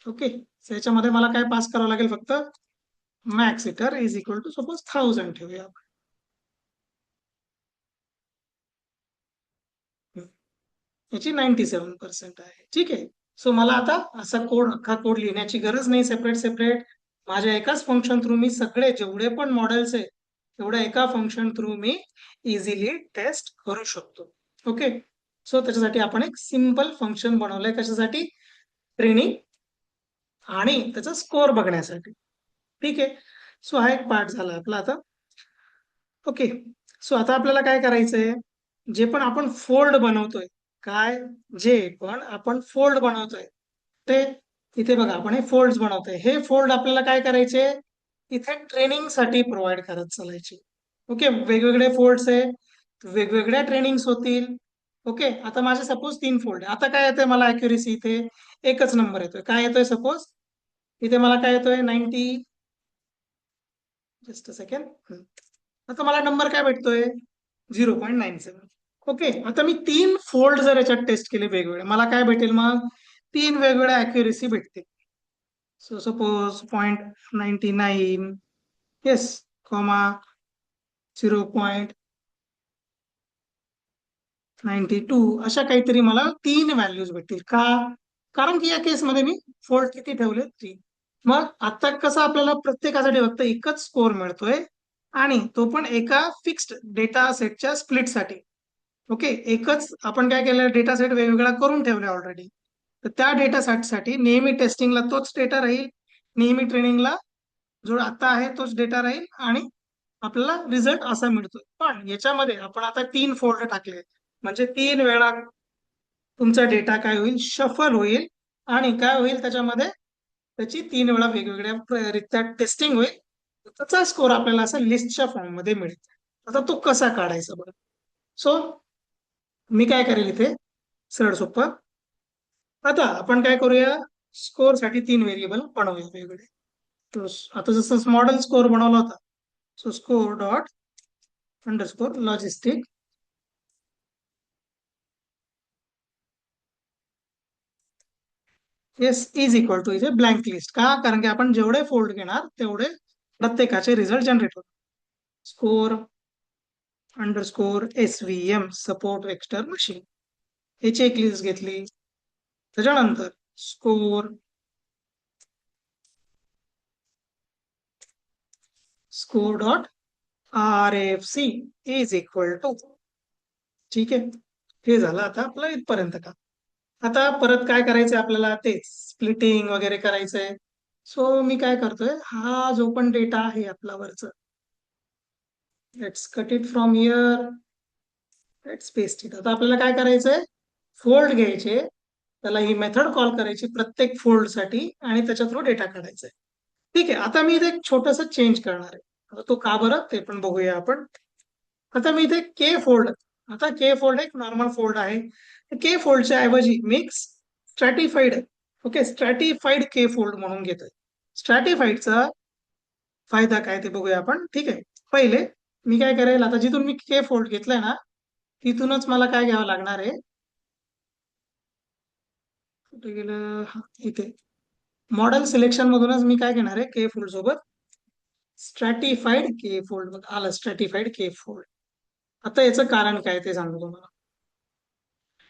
ओके. याच्यामध्ये मला काय पास करावं लागेल, फक्त max iter is equal to suppose 1000 ठेवूया आपण. याची 97% आहे. ठीक आहे. सो मला आता असा कोड, अख्खा कोड लिहिण्याची गरज नाही सेपरेट सेपरेट. माझ्या एकाच फंक्शन थ्रू मी सगळे जेवढे पण मॉडेल्स आहे तेवढ्या एका फंक्शन थ्रू मी इझिली टेस्ट करू शकतो. ओके. सो त्याच्यासाठी आपण एक सिम्पल फंक्शन बनवलंय. कशासाठी? ट्रेनिंग आणि त्याचा स्कोर बघण्यासाठी. ठीक आहे. सो हा एक पार्ट झाला आपला आता. ओके. सो आता आपल्याला काय करायचंय, जे पण आपण फोल्ड बनवतोय, काय जे पण आपण फोल्ड बनवतोय ते इथे बघा, आपण हे फोल्ड बनवतोय. हे फोल्ड आपल्याला काय करायचे, इथे ट्रेनिंग साठी प्रोव्हाइड करत चालायचे. ओके. वेगवेगळे फोल्ड्स आहे, वेगवेगळ्या ट्रेनिंग्स होतील. ओके. आता माझे सपोज 3 फोल्ड आहे. आता काय येतोय मला अॅक्युरेसी, इथे एकच नंबर येतोय. काय येतोय सपोज, इथे मला काय येतोय 90. Just a second. आता मला नंबर काय भेटतोय 0.97. ओके. आता मी 3 फोल्ड जर याच्यात टेस्ट केले वेगवेगळे, मला काय भेटेल मग 3 वेगवेगळ्या अॅक्युरेसी भेटतील. सो सपोज 0.99, येस, कॉमा 0.92, अशा काहीतरी मला 3 व्हॅल्यूज भेटतील. का? कारण की या केसमध्ये मी फोल्ड किती ठेवले 3. मग आता कसं आपल्याला प्रत्येकासाठी फक्त एकच स्कोर मिळतोय आणि तो पण एका फिक्स्ड डेटा सेटच्या स्प्लिटसाठी. ओके. एकच आपण काय केलं, डेटा सेट वेगवेगळा करून ठेवला ऑलरेडी. तर त्या डेटा सेटसाठी नेहमी टेस्टिंगला तोच डेटा राहील, नेहमी ट्रेनिंगला जो आता आहे तोच डेटा राहील आणि आपल्याला रिझल्ट असा मिळतोय. पण याच्यामध्ये आपण आता 3 फोल्ड टाकले, म्हणजे 3 वेळा तुमचा डेटा काय होईल, शफल होईल आणि काय होईल त्याच्यामध्ये, त्याची 3 वेळा वेगवेगळ्या रित्या टेस्टिंग होईल. त्याचा स्कोर आपल्याला असं लिस्टच्या फॉर्म मध्ये मिळेल. आता तो कसा काढायचा बरं. सो मी काय करेल इथे, सरळ सोपं. आता आपण काय करूया, स्कोर साठी 3 व्हेरिएबल बनवूया वेगवेगळे. तो आता जसं मॉडेल स्कोर बनवला होता, so score dot underscore logistic yes is equal to, इथे ब्लँक लिस्ट. का? कारण की आपण जेवढे फोल्ड घेणार तेवढे प्रत्येकाचे रिझल्ट जनरेट होतात. Score underscore SVM support vector machine, याची एक लिस्ट घेतली. त्याच्यानंतर score score dot RFC is equal to. ठीक आहे. हे झालं आता आपलं इथपर्यंत का. आता परत काय करायचंय आपल्याला, तेच स्प्लिटिंग वगैरे करायचंय. सो मी काय करतोय, हा जो पण डेटा आहे आपला वरचा, let's cut it from here, let's paste it. आता आपल्याला काय करायचंय, फोल्ड घ्यायचे, त्याला ही मेथड कॉल करायची प्रत्येक फोल्ड साठी आणि त्याच्या थ्रू डेटा काढायचा आहे. ठीक आहे. आता मी इथे एक छोटस चेंज करणार आहे. आता तो का बरं ते पण बघूया आपण. आता मी इथे के फोल्ड, आता के फोल्ड एक नॉर्मल फोल्ड आहे. के फोल्डच्या ऐवजी मी स्ट्रॅटिफाईड, ओके, स्ट्रॅटिफाईड के फोल्ड म्हणून घेतोय. स्ट्रॅटिफाईडचा फायदा काय ते बघूया आपण. ठीक आहे. पहिले मी काय करेल, आता जिथून मी के फोल्ड घेतलाय ना, तिथूनच मला काय घ्यावं लागणार आहे, कुठे गेलं, हा, इथे मॉडेल सिलेक्शन मधूनच मी काय घेणार आहे, के फोल्ड सोबत स्ट्रॅटिफाईड के फोल्ड. आलं स्ट्रॅटिफाईड के फोल्ड. आता याचं कारण काय ते सांगतो तुम्हाला.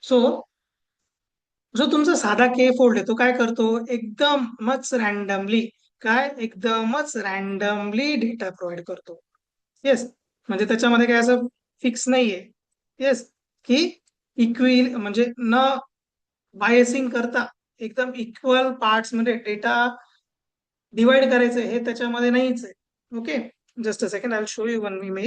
सो जो तुमचा साधा के फोल्ड आहे तो काय करतो, एकदमच रॅन्डमली, काय एकदमच रॅन्डमली डेटा प्रोव्हाइड करतो. येस. म्हणजे त्याच्यामध्ये काय असं फिक्स नाहीये. येस. की म्हणजे न बायसिंग करता एकदम इक्वल पार्ट्स मध्ये डेटा डिवाइड करायचं हे त्याच्यामध्ये नाहीच आहे. Okay. Just a second, I will show you one image.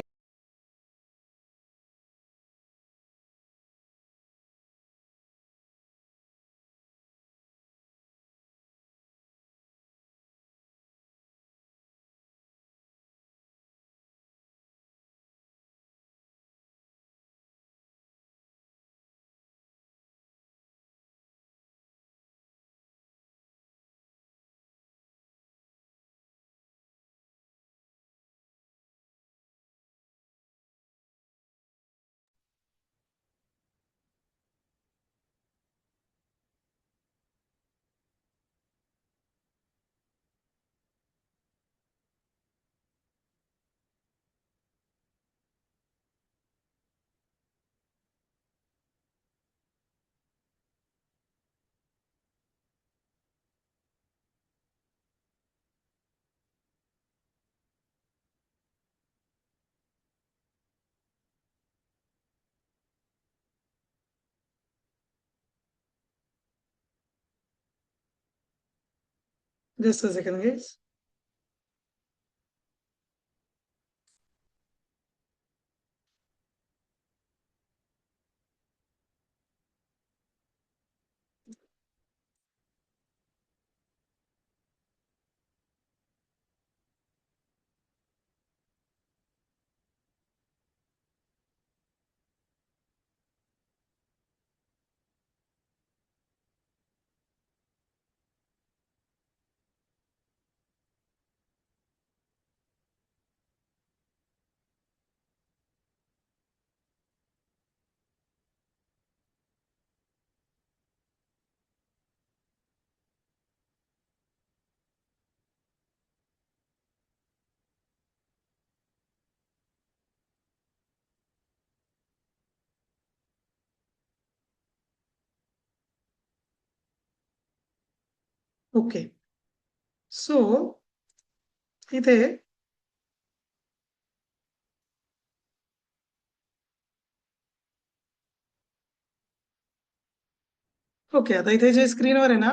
Just a second guys. Okay. So इथे ओके, आता इथे जे स्क्रीनवर आहे ना,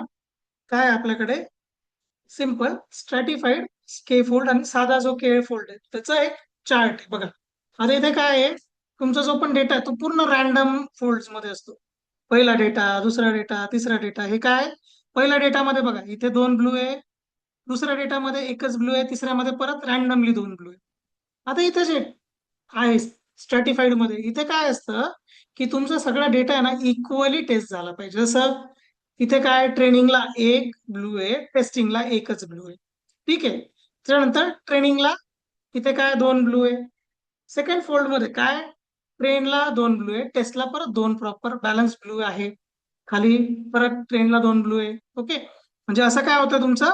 काय आहे आपल्याकडे सिंपल स्ट्रॅटिफाईड के फोल्ड आणि साधा जो के फोल्ड आहे त्याचा एक चार्ट आहे बघा. आता इथे काय आहे, तुमचा जो पण डेटा आहे तो पूर्ण रॅन्डम फोल्ड्स मध्ये असतो. पहिला डेटा, दुसरा डेटा, तिसरा डेटा. हे काय, पहिल्या डेटामध्ये बघा इथे दोन ब्लू आहे, दुसऱ्या डेटामध्ये एकच ब्लू आहे, तिसऱ्यामध्ये परत रॅन्डमली दोन ब्लू आहे. आता इथे जे आहे स्ट्रॅटिफाईड मध्ये इथे काय असतं, की तुमचा सगळा डेटा आहे ना इक्वली टेस्ट झाला पाहिजे. जसं इथे काय ट्रेनिंगला एक ब्लू आहे, टेस्टिंगला एकच ब्लू आहे. ठीक आहे. त्यानंतर ट्रेनिंगला इथे काय दोन ब्लू आहे. सेकंड फोल्ड मध्ये काय, ट्रेनला दोन ब्लू आहे, टेस्टला परत दोन प्रॉपर बॅलन्स ब्लू आहे. खाली परत ट्रेनला दोन ब्लू आहे. ओके, म्हणजे असं काय होतं, तुमचा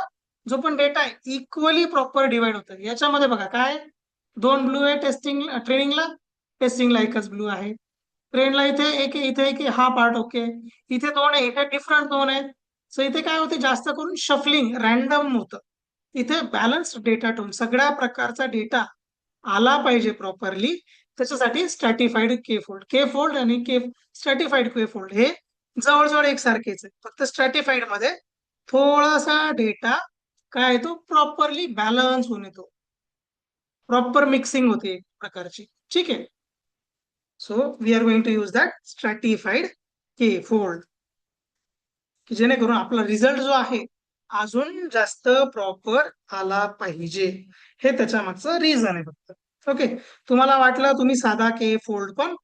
जो पण डेटा आहे इक्वली प्रॉपर डिवाइड होतं. याच्यामध्ये बघा काय, दोन ब्लू आहे टेस्टिंग ट्रेनिंगला, टेस्टिंगला एकच ब्लू आहे. ट्रेनला इथे एक आहे, इथे एक आहे, हा पार्ट ओके. इथे दोन आहे, इथे डिफरंट दोन आहेत. सो इथे काय होते, जास्त करून शफलिंग रॅन्डम होतं. इथे बॅलन्स डेटा टोन सगळ्या प्रकारचा डेटा आला पाहिजे प्रॉपरली. त्याच्यासाठी स्ट्रॅटिफाईड के फोल्ड, के फोल्ड आणि के स्ट्रॅटिफाईड के फोल्ड हे जवळजवळ एकसारखेच आहे. फक्त स्ट्रॅटिफाईड मध्ये थोडासा डेटा काय तो प्रॉपरली बॅलन्स होऊन येतो, प्रॉपर मिक्सिंग होते एक प्रकारची. ठीक आहे. So we are going to use that stratified K fold, की जेणेकरून आपला रिझल्ट जो आहे अजून जास्त प्रॉपर आला पाहिजे. हे त्याच्या मागचं रिझन आहे फक्त. ओके, तुम्हाला वाटलं तुम्ही साधा के फोल्ड पण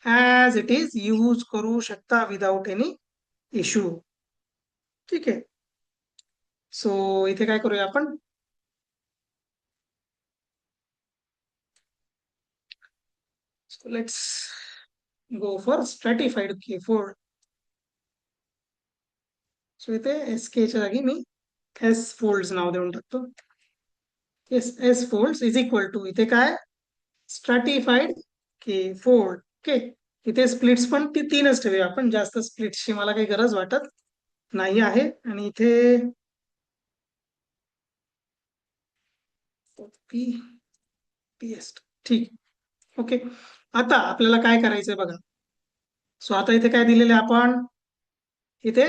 ऍज इट इज यूज करू शकता विदाउट एनी इश्यू. ठीक आहे. सो इथे काय करूया आपण, so let's go for stratified K fold. So इथे एस के च्या जागी मी एस फोल्ड्स नाव देऊन टाकतो. Yes, S folds is equal to इथे काय, स्ट्रॅटिफाईड के फोल्ड. ओके, इथे स्प्लिट्स पण ती तीनच ठेवूया आपण, जास्त स्प्लिट्सची मला काही गरज वाटत नाही आहे. आणि इथे पी पेस्ट. ठीक. ओके, आता आपल्याला काय करायचंय बघा. सो आता इथे काय दिलेले आपण, इथे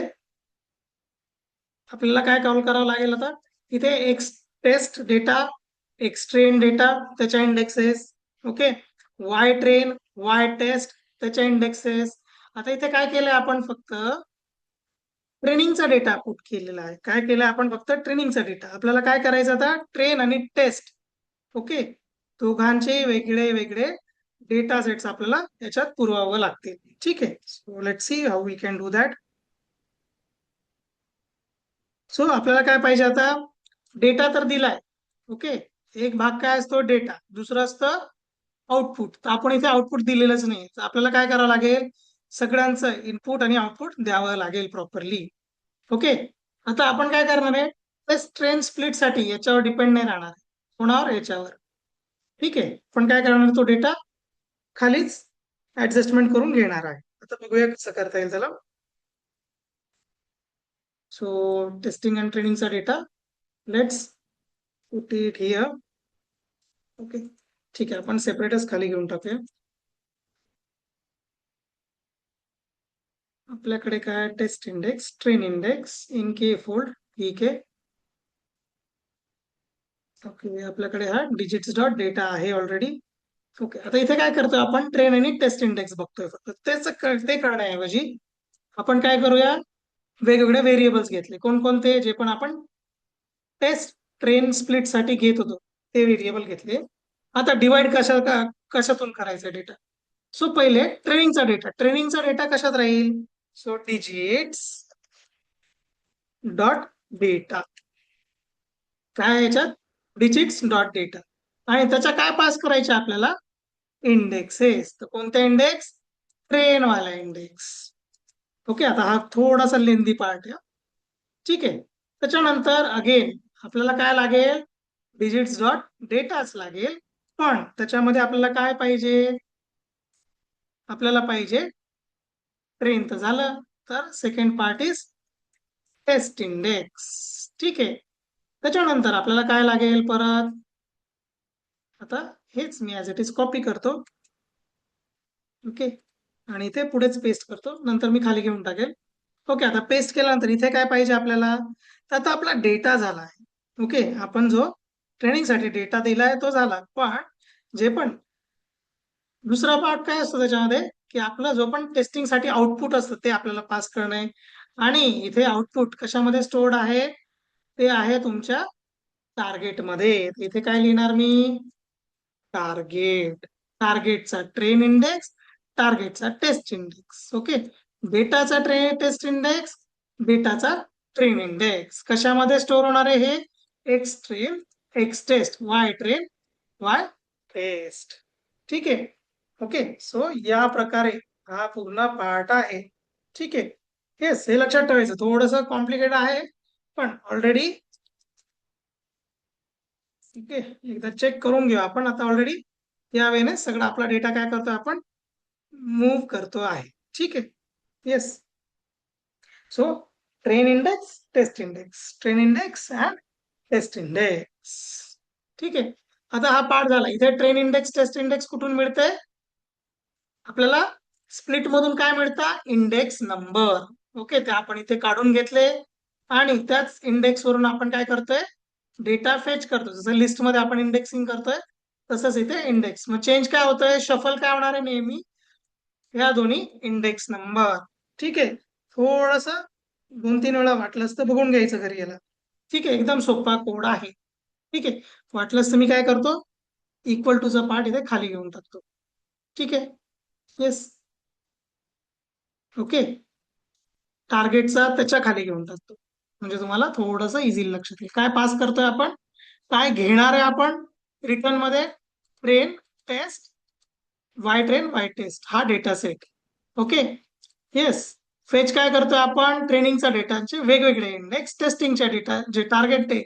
आपल्याला काय कॉल करावं लागेल आता, इथे X test data, X train data त्याच्या indexes. Okay, Y train, Y test त्याच्या इंडेक्सेस. आता इथे काय केलंय आपण, फक्त ट्रेनिंगचा डेटा पुट केलेला आहे. काय केलं आपण, फक्त ट्रेनिंगचा डेटा. आपल्याला काय करायचं आता, ट्रेन आणि टेस्ट. ओके, दोघांचे वेगळे वेगळे डेटा सेट्स आपल्याला याच्यात पुरवावं लागतील. ठीक आहे. So let see how we can do that. So आपल्याला काय पाहिजे आता, डेटा तर दिलाय. ओके, एक भाग काय असतो डेटा, दुसरं असतं आउटपुट. तर आपण इथे आउटपुट दिलेलंच नाही, तर आपल्याला काय करावं लागेल, सगळ्यांचं इनपुट आणि आउटपुट द्यावं लागेल प्रॉपरली. ओके, आता आपण काय करणार आहे, बस ट्रेन स्प्लिट साठी याच्यावर डिपेंड नाही राहणार, कोणावर, याच्यावर. ठीक आहे, पण काय करणार, तो डेटा खालीच ऍडजस्टमेंट करून घेणार आहे. आता बघूया कसं करता येईल त्याला. सो टेस्टिंग अँड ट्रेनिंगचा data, let's put it here. Okay, ठीक आहे, आपण सेपरेटच खाली घेऊन टाकूया. आपल्याकडे काय, test index, train index in K fold. ठीक आहे. ओके, आपल्याकडे हा डिजिट्स डॉट डेटा आहे ऑलरेडी. ओके, आता इथे काय करतोय आपण, ट्रेन आणि टेस्ट इंडेक्स बघतोय फक्त. ते करण्याऐवजी आपण काय करूया, वेगवेगळे व्हेरिएबल्स घेतले. कोणकोणते, जे पण आपण टेस्ट ट्रेन स्प्लिट साठी घेत होतो ते व्हेरिएबल घेतले. आता डिवाइड कशातून करायचा डेटा. सो पहिले ट्रेनिंगचा डेटा कशात राहील. सो डिजिट्स डॉट डेटा, काय याच्यात, डिजिट्स डॉट डेटा. आणि त्याच्या काय पास करायचे आपल्याला, इंडेक्सेस. तर कोणत्या इंडेक्स, ट्रेन वाला इंडेक्स. ओके, आता हा थोडासा लेंदी पार्ट आहे. ठीक आहे, त्याच्यानंतर अगेन आपल्याला काय लागेल, डिजिट्स डॉट डेटाच लागेल. पण त्याच्यामध्ये आपल्याला काय पाहिजे, आपल्याला पाहिजे ट्रेन. तर झालं, तर second part is test index. ठीक आहे, त्याच्यानंतर आपल्याला काय लागेल परत, आता हेच मी ऍज इट इज कॉपी करतो. ओके, आणि इथे पुढेच पेस्ट करतो, नंतर मी खाली घेऊन टाकेल. ओके, आता पेस्ट केल्यानंतर इथे काय पाहिजे आपल्याला, तर आता आपला डेटा झाला आहे. ओके, आपण जो ट्रेनिंगसाठी डेटा दिलाय तो झाला. पण जे पण दुसरा पार्ट काय असतो त्याच्यामध्ये, की आपला जो पण टेस्टिंगसाठी आउटपुट असतं ते आपल्याला पास करणे. आणि इथे आउटपुट कशामध्ये स्टोर्ड आहे, ते आहे तुमच्या टार्गेटमध्ये. इथे काय लिहिणार मी, टार्गेट. टार्गेटचा ट्रेन इंडेक्स, टार्गेटचा टेस्ट इंडेक्स. ओके, डेटाचा टेस्ट इंडेक्स, डेटाचा ट्रेन इंडेक्स. कशामध्ये स्टोअर होणार आहे हे, X train, X test, Y train, Y test. ठीक आहे. ओके, सो या प्रकारे हा पूर्ण पार्ट आहे. ठीक आहे, येस, हे लक्षात ठेवायचं. थोडस कॉम्प्लिकेट आहे, पण ऑलरेडी ठीक आहे, एकदा चेक करून घेऊ आपण. आता ऑलरेडी या वेळेने सगळा आपला डेटा काय करतो आपण, मूव्ह करतो आहे. ठीक आहे, yes. So train index, test index, train index and test index. ठीक आहे, आता हा पार्ट झाला. इथे ट्रेन इंडेक्स, टेस्ट इंडेक्स कुठून मिळते आपल्याला, स्प्लिट मधून काय मिळतं, इंडेक्स नंबर. ओके, ते आपण इथे काढून घेतले. आणि त्याच इंडेक्स वरून आपण काय करतोय, डेटा फेच करतो. जसं लिस्ट मध्ये आपण इंडेक्सिंग करतोय तसंच इथे इंडेक्स. मग चेंज काय होतोय, शफल काय होणार आहे नेहमी, ह्या दोन्ही इंडेक्स नंबर. ठीक आहे, थोडस 2-3 वेळा वाटलंच तर बघून घ्यायचं घरी याला. ठीक आहे, एकदम सोपा कोड आहे. ठीक आहे, वाटलंच तर मी काय करतो, इक्वल टूचा पार्ट इथे खाली घेऊन टाकतो. ठीक आहे, येस. ओके, टार्गेटचा त्याच्या खाली घेऊन टाकतो, म्हणजे तुम्हाला थोडस इझी लक्षात येईल. काय पास करतोय आपण, काय घेणार आहे आपण रिटर्न मध्ये, train, test, Y train, Y test, हा data set. Okay, yes. Fetch काय करतोय आपण, ट्रेनिंगचा डेटाचे वेगवेगळे इंडेक्स, टेस्टिंगच्या डेटा जे टार्गेट आहे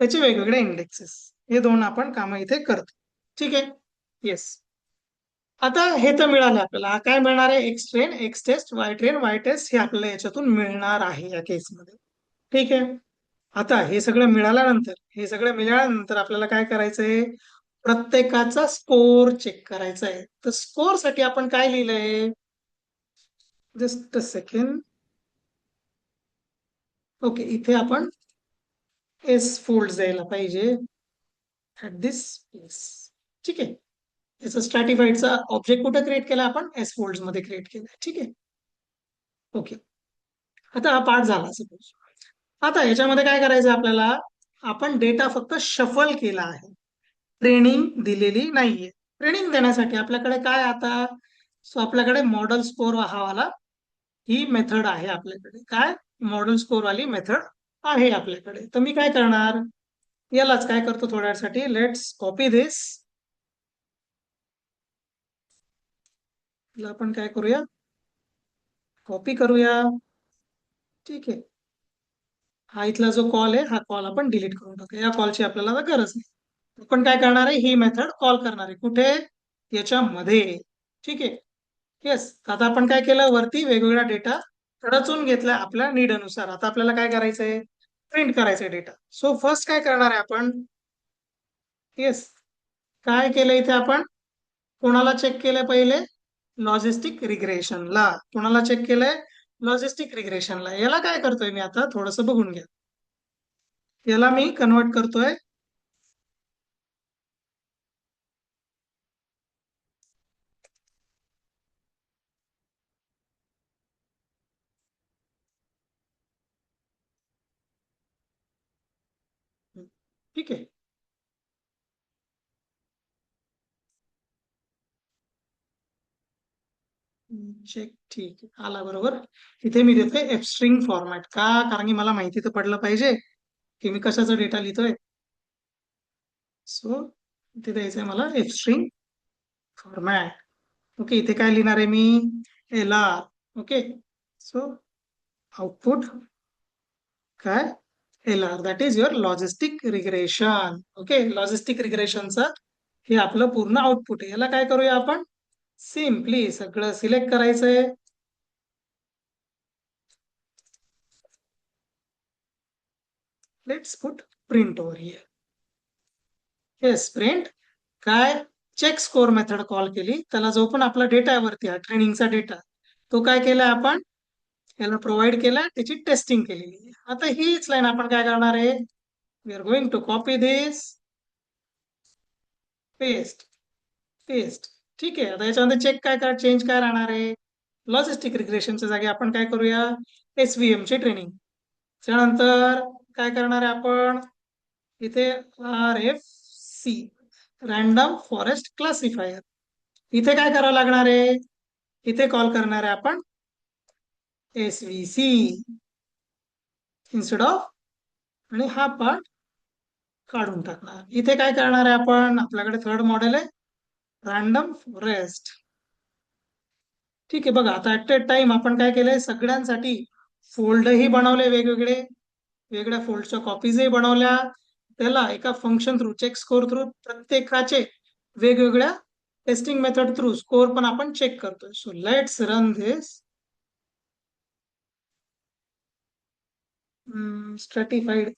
त्याचे वेगवेगळे इंडेक्सेस. हे दोन आपण काम इथे करतो. ठीक आहे, येस. आता हे तर मिळालं आपल्याला. काय मिळणार आहे, X train, X test, Y train, Y test, हे आपल्याला याच्यातून मिळणार आहे या केसमध्ये. ठीक आहे, आता हे सगळं मिळाल्यानंतर आपल्याला काय करायचंय, प्रत्येकाचा स्कोर चेक करायचा आहे. तर स्कोर साठी आपण काय लिहिलंय, जस्ट अ सेकंड. ओके, इथे आपण एस फोल्ड द्यायला पाहिजे ऍट दिस प्लेस. ठीक आहे, याचा स्ट्रॅटिफाईडचा ऑब्जेक्ट कुठे क्रिएट केला आपण, एस फोल्ड मध्ये क्रिएट केला. ठीक आहे, ओके. आता हा पार्ट झाला सपोज. आता याच्यामध्ये काय करायचं आपल्याला, आपण डेटा फक्त शफल केला आहे, ट्रेनिंग दिलेली नाहीये. ट्रेनिंग देण्यासाठी आपल्याकडे काय आता, सो आपल्याकडे मॉडेल स्कोर हा वाला ही मेथड आहे आपल्याकडे. काय, मॉडेल स्कोर वाली मेथड आहे आपल्याकडे. तर मी काय करणार, यालाच काय करतो थोड्यासाठी, लेट्स कॉपी दिस. आपण काय करूया, कॉपी करूया. ठीक आहे, हा इथला जो कॉल आहे, हा कॉल आपण डिलीट करून टाकूया. या कॉलची आपल्याला आता गरज नाही. आपण काय करणार आहे, ही मेथड कॉल करणार आहे कुठे, याच्यामध्ये. ठीक आहे, येस. आता आपण काय केलं, वरती वेगवेगळा डेटा रचून घेतला आपल्या नीड अनुसार. आता आपल्याला काय करायचंय, प्रिंट करायचंय डेटा. सो फर्स्ट काय करणार आहे आपण, येस, काय केलं इथे आपण, कोणाला चेक केलंय पहिले, लॉजिस्टिक रिग्रेशनला. कोणाला चेक केलंय, लॉजिस्टिक रिग्रेशनला. याला काय करतोय मी आता, थोडस बघून घ्या. याला मी कन्वर्ट करतोय ठीक आहे. चेक, ठीक आहे, आला बरोबर. इथे मी देतोय एफ स्ट्रिंग फॉर्मॅट का, कारण की मला माहिती तर पडलं पाहिजे की मी कशाचा डेटा लिहितोय. सो इथे द्यायचंय मला एफ स्ट्रिंग फॉर्मॅट. ओके, इथे काय लिहिणार आहे मी, L R. Okay, so output काय, L R, that is your logistic regression. Okay, logistic रिग्रेशनचं हे आपलं पूर्ण आउटपुट आहे. याला काय करूया आपण, सिम्पली सगळं सिलेक्ट करायचंय. Let's put print over here. Yes, print काय, चेक स्कोर मेथड कॉल केली, त्याला जो पण आपला डेटा आहे वरती हा ट्रेनिंगचा डेटा, तो काय केलाय आपण, याला प्रोव्हाइड केला, त्याची टेस्टिंग केलेली आहे. आता हीच लाईन आपण काय करणार आहे, we are going to copy this, paste, paste. ठीक आहे, आता याच्यामध्ये चेक काय चेंज काय राहणार आहे, लॉजिस्टिक रिग्रेशनच्या जागी आपण काय करूया, एसव्हीएम ची ट्रेनिंग. त्यानंतर काय करणार आहे आपण, इथे R F C, random forest classifier. इथे काय करावं लागणार आहे, इथे कॉल करणार आहे आपण एसव्हीसी इन्स्टेड ऑफ, आणि हा पार्ट काढून टाकणार. इथे काय करणार आहे आपण, आपल्याकडे थर्ड मॉडेल आहे रॅन्डम फॉरेस्ट. ठीक आहे, बघा आता ऍट अ टाइम आपण काय केलंय, सगळ्यांसाठी फोल्डही बनवले वेगवेगळे, वेगळ्या फोल्डच्या कॉपीजही बनवल्या, त्याला एका function through, check score through, प्रत्येकाचे वेगवेगळ्या टेस्टिंग मेथड थ्रू स्कोर पण आपण चेक करतोय. So let's run this. स्ट्रॅटिफाईड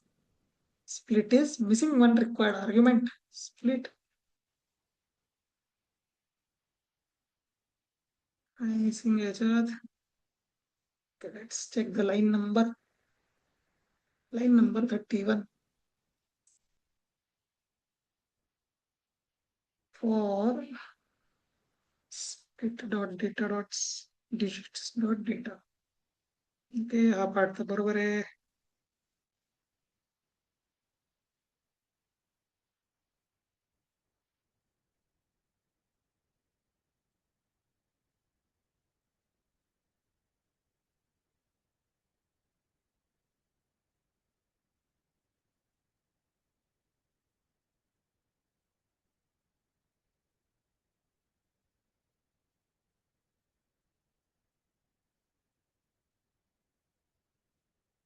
split is missing one required argument. Split आणि missing याच्यात, let's check the line number 31 for split dot data dots digits dot data. इथे हा part तर बरोबर आहे.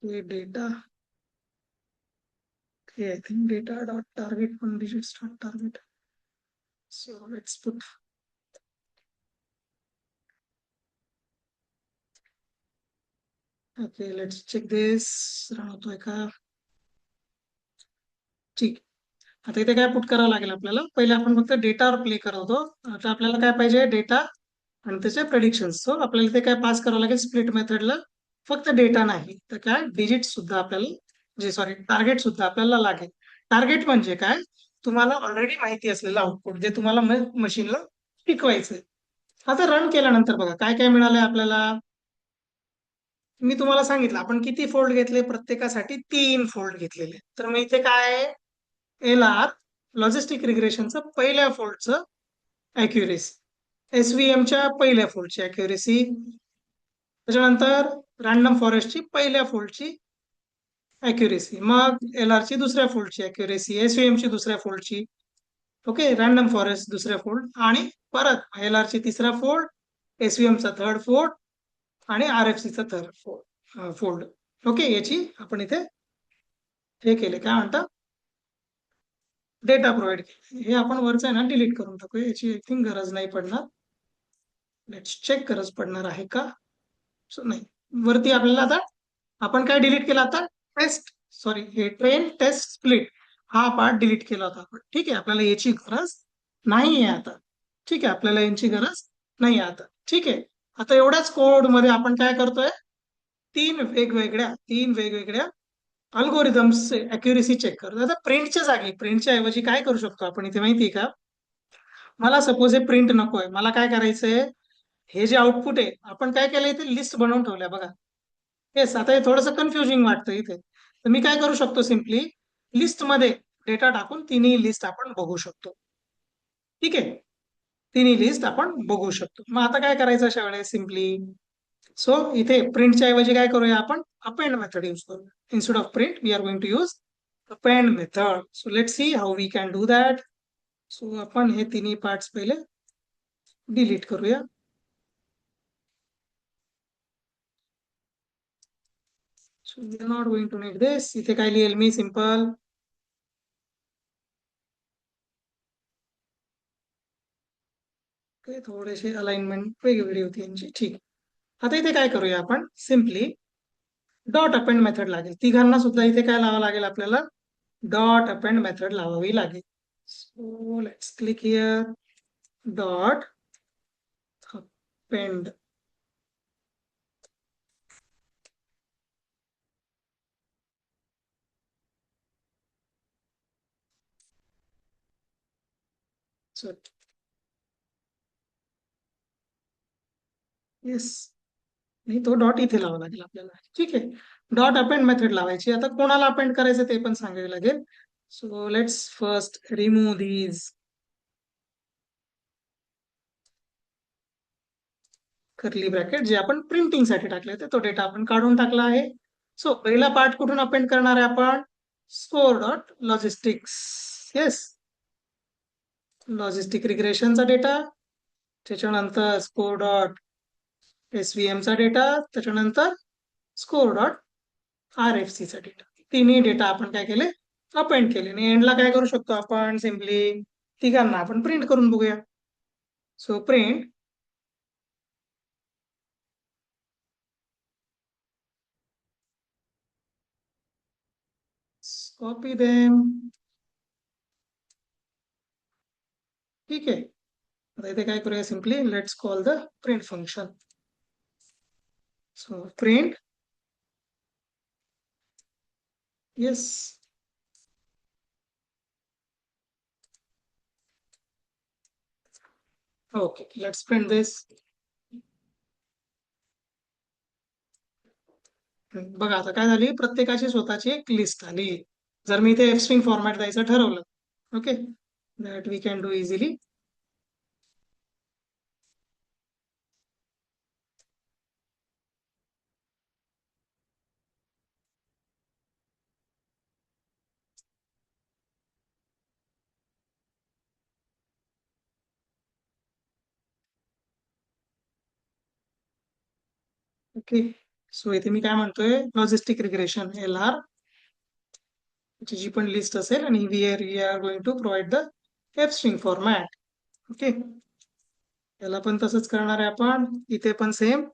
ये data, I think data dot target one digits dot target. So let's put, okay, let's check this. Run होतोय का, ठीक. आता इथे काय पुट करावं लागेल आपल्याला, पहिले आपण फक्त डेटावर प्ले करत होतो, आता आपल्याला काय पाहिजे, डेटा आणि त्याचे प्रेडिक्शन. सो आपल्याला इथे काय पास करावं लागेल, स्प्लिट मेथडला फक्त डेटा नाही तर काय, डिजिट सुद्धा आपल्याला, जे सॉरी टार्गेट सुद्धा आपल्याला लागेल. टार्गेट म्हणजे काय, तुम्हाला ऑलरेडी माहिती असलेलं आउटपुट जे तुम्हाला मशीनला टिकवायचंय. आता रन केल्यानंतर बघा काय काय मिळालंय आपल्याला, मी तुम्हाला सांगितलं आपण किती फोल्ड घेतले, प्रत्येकासाठी 3 फोल्ड घेतलेले. तर मग इथे काय आहे, एल आर लॉजिस्टिक रिग्रेशनचं पहिल्या फोल्डचं अॅक्युरेसी, एसव्हीएमच्या पहिल्या फोल्डची अॅक्युरेसी, त्याच्यानंतर रॅन्डम फॉरेस्टची पहिल्या फोल्डची अॅक्युरेसी, मग एल आर ची दुसऱ्या फोल्डची अॅक्युरेसी, एसव्हीएम ची दुसऱ्या फोल्डची, ओके, रॅन्डम फॉरेस्ट दुसऱ्या फोल्ड, आणि परत एल आर ची तिसरा फोल्ड, एसव्हीएम चा थर्ड फोल्ड, आणि आर एफ सी चा थर्ड फोल्ड. ओके, याची आपण इथे हे केले, काय म्हणतात, डेटा प्रोव्हाइड केले. हे आपण वरचं आहे ना डिलीट करून टाकूया, याची आय थिंक गरज नाही पडणार. लेट्स चेक, गरज पडणार आहे का, सो नाही. वरती आपल्याला आता आपण काय डिलीट केला, आता टेस्ट, सॉरी हे ट्रेन टेस्ट स्प्लिट हा पार्ट डिलीट केला होता आपण. ठीक आहे, आपल्याला याची गरज नाही आहे आता. ठीक आहे, आपल्याला यांची गरज नाही आहे आता. ठीक आहे, आता एवढ्याच कोड मध्ये आपण काय करतोय, तीन वेगवेगळ्या अल्गोरिदम्स अॅक्युरेसी चेक करतो. आता प्रिंटच्या जागी, प्रिंटच्या ऐवजी काय करू शकतो आपण इथे माहितीये का, मला सपोज हे प्रिंट नकोय, मला काय करायचंय, हे जे आउटपुट आहे आपण काय केलं, इथे लिस्ट बनवून ठेवल्या बघा. येस, आता हे थोडंसं कन्फ्युजिंग वाटतं इथे, तर मी काय करू शकतो, सिम्पली लिस्ट मध्ये डेटा टाकून तिन्ही लिस्ट आपण बघू शकतो. ठीक आहे, तिन्ही लिस्ट आपण बघू शकतो. मग आता काय करायचं अशा वेळेस सिम्पली, सो इथे प्रिंटच्या ऐवजी काय करूया आपण, अपेंड मेथड यूज करूया. Instead of print we are going to use append method. So let's see how we can do that. So आपण हे तिन्ही पार्ट्स पहिले डिलीट करूया. So we are not going to need this. इथे काय लिहिल मी simple, थोडेसे अलाइनमेंट वेगवेगळी होती यांची. ठीक, आता इथे काय करूया आपण, सिम्पली डॉट अपेंड मेथड लागेल. तिघांना सुद्धा इथे काय लावावं लागेल आपल्याला, डॉट अपेंड मेथड लावावी लागेल. So let's click here, dot append. Yes, नाही तो डॉट इथे लावावा लागेल आपल्याला. ठीक आहे, डॉट अपेंड मेथड लावायची. आता कोणाला अपेंड करायचं ते पण सांगावे लागेल. So let's first remove these curly bracket जे आपण प्रिंटिंग साठी टाकले होते, तो डेटा आपण काढून टाकला आहे. सो पहिला पार्ट कुठून अपेंड करणार आहे आपण, score dot logistics. Yes, logistic रिग्रेशनचा डेटा, त्याच्यानंतर स्कोर डॉट एसव्हीएम चा डेटा, त्याच्यानंतर score dot R F C चा डेटा. तिन्ही डेटा आपण काय केले, अपेंड केले. आणि एंडला काय करू शकतो आपण, सिम्पली तिघांना आपण प्रिंट करून बघूया. So print copy them. ठीक आहे, आता इथे काय करूया, simply let's call the print function. So print, yes, okay, let's print this. बघा आता काय झाली, प्रत्येकाची स्वतःची एक लिस्ट आली. जर मी इथे एफ स्ट्रिंग फॉर्मॅट द्यायचं ठरवलं, okay, that we can do easily. Okay, so इथे मी काय म्हणतोय, लॉजिस्टिक रिग्रेशन एल आर, जी पण लिस्ट असेल, आणि we are going to provide the F string format. Okay, याला पण तसंच करणार आहे आपण, इथे पण same.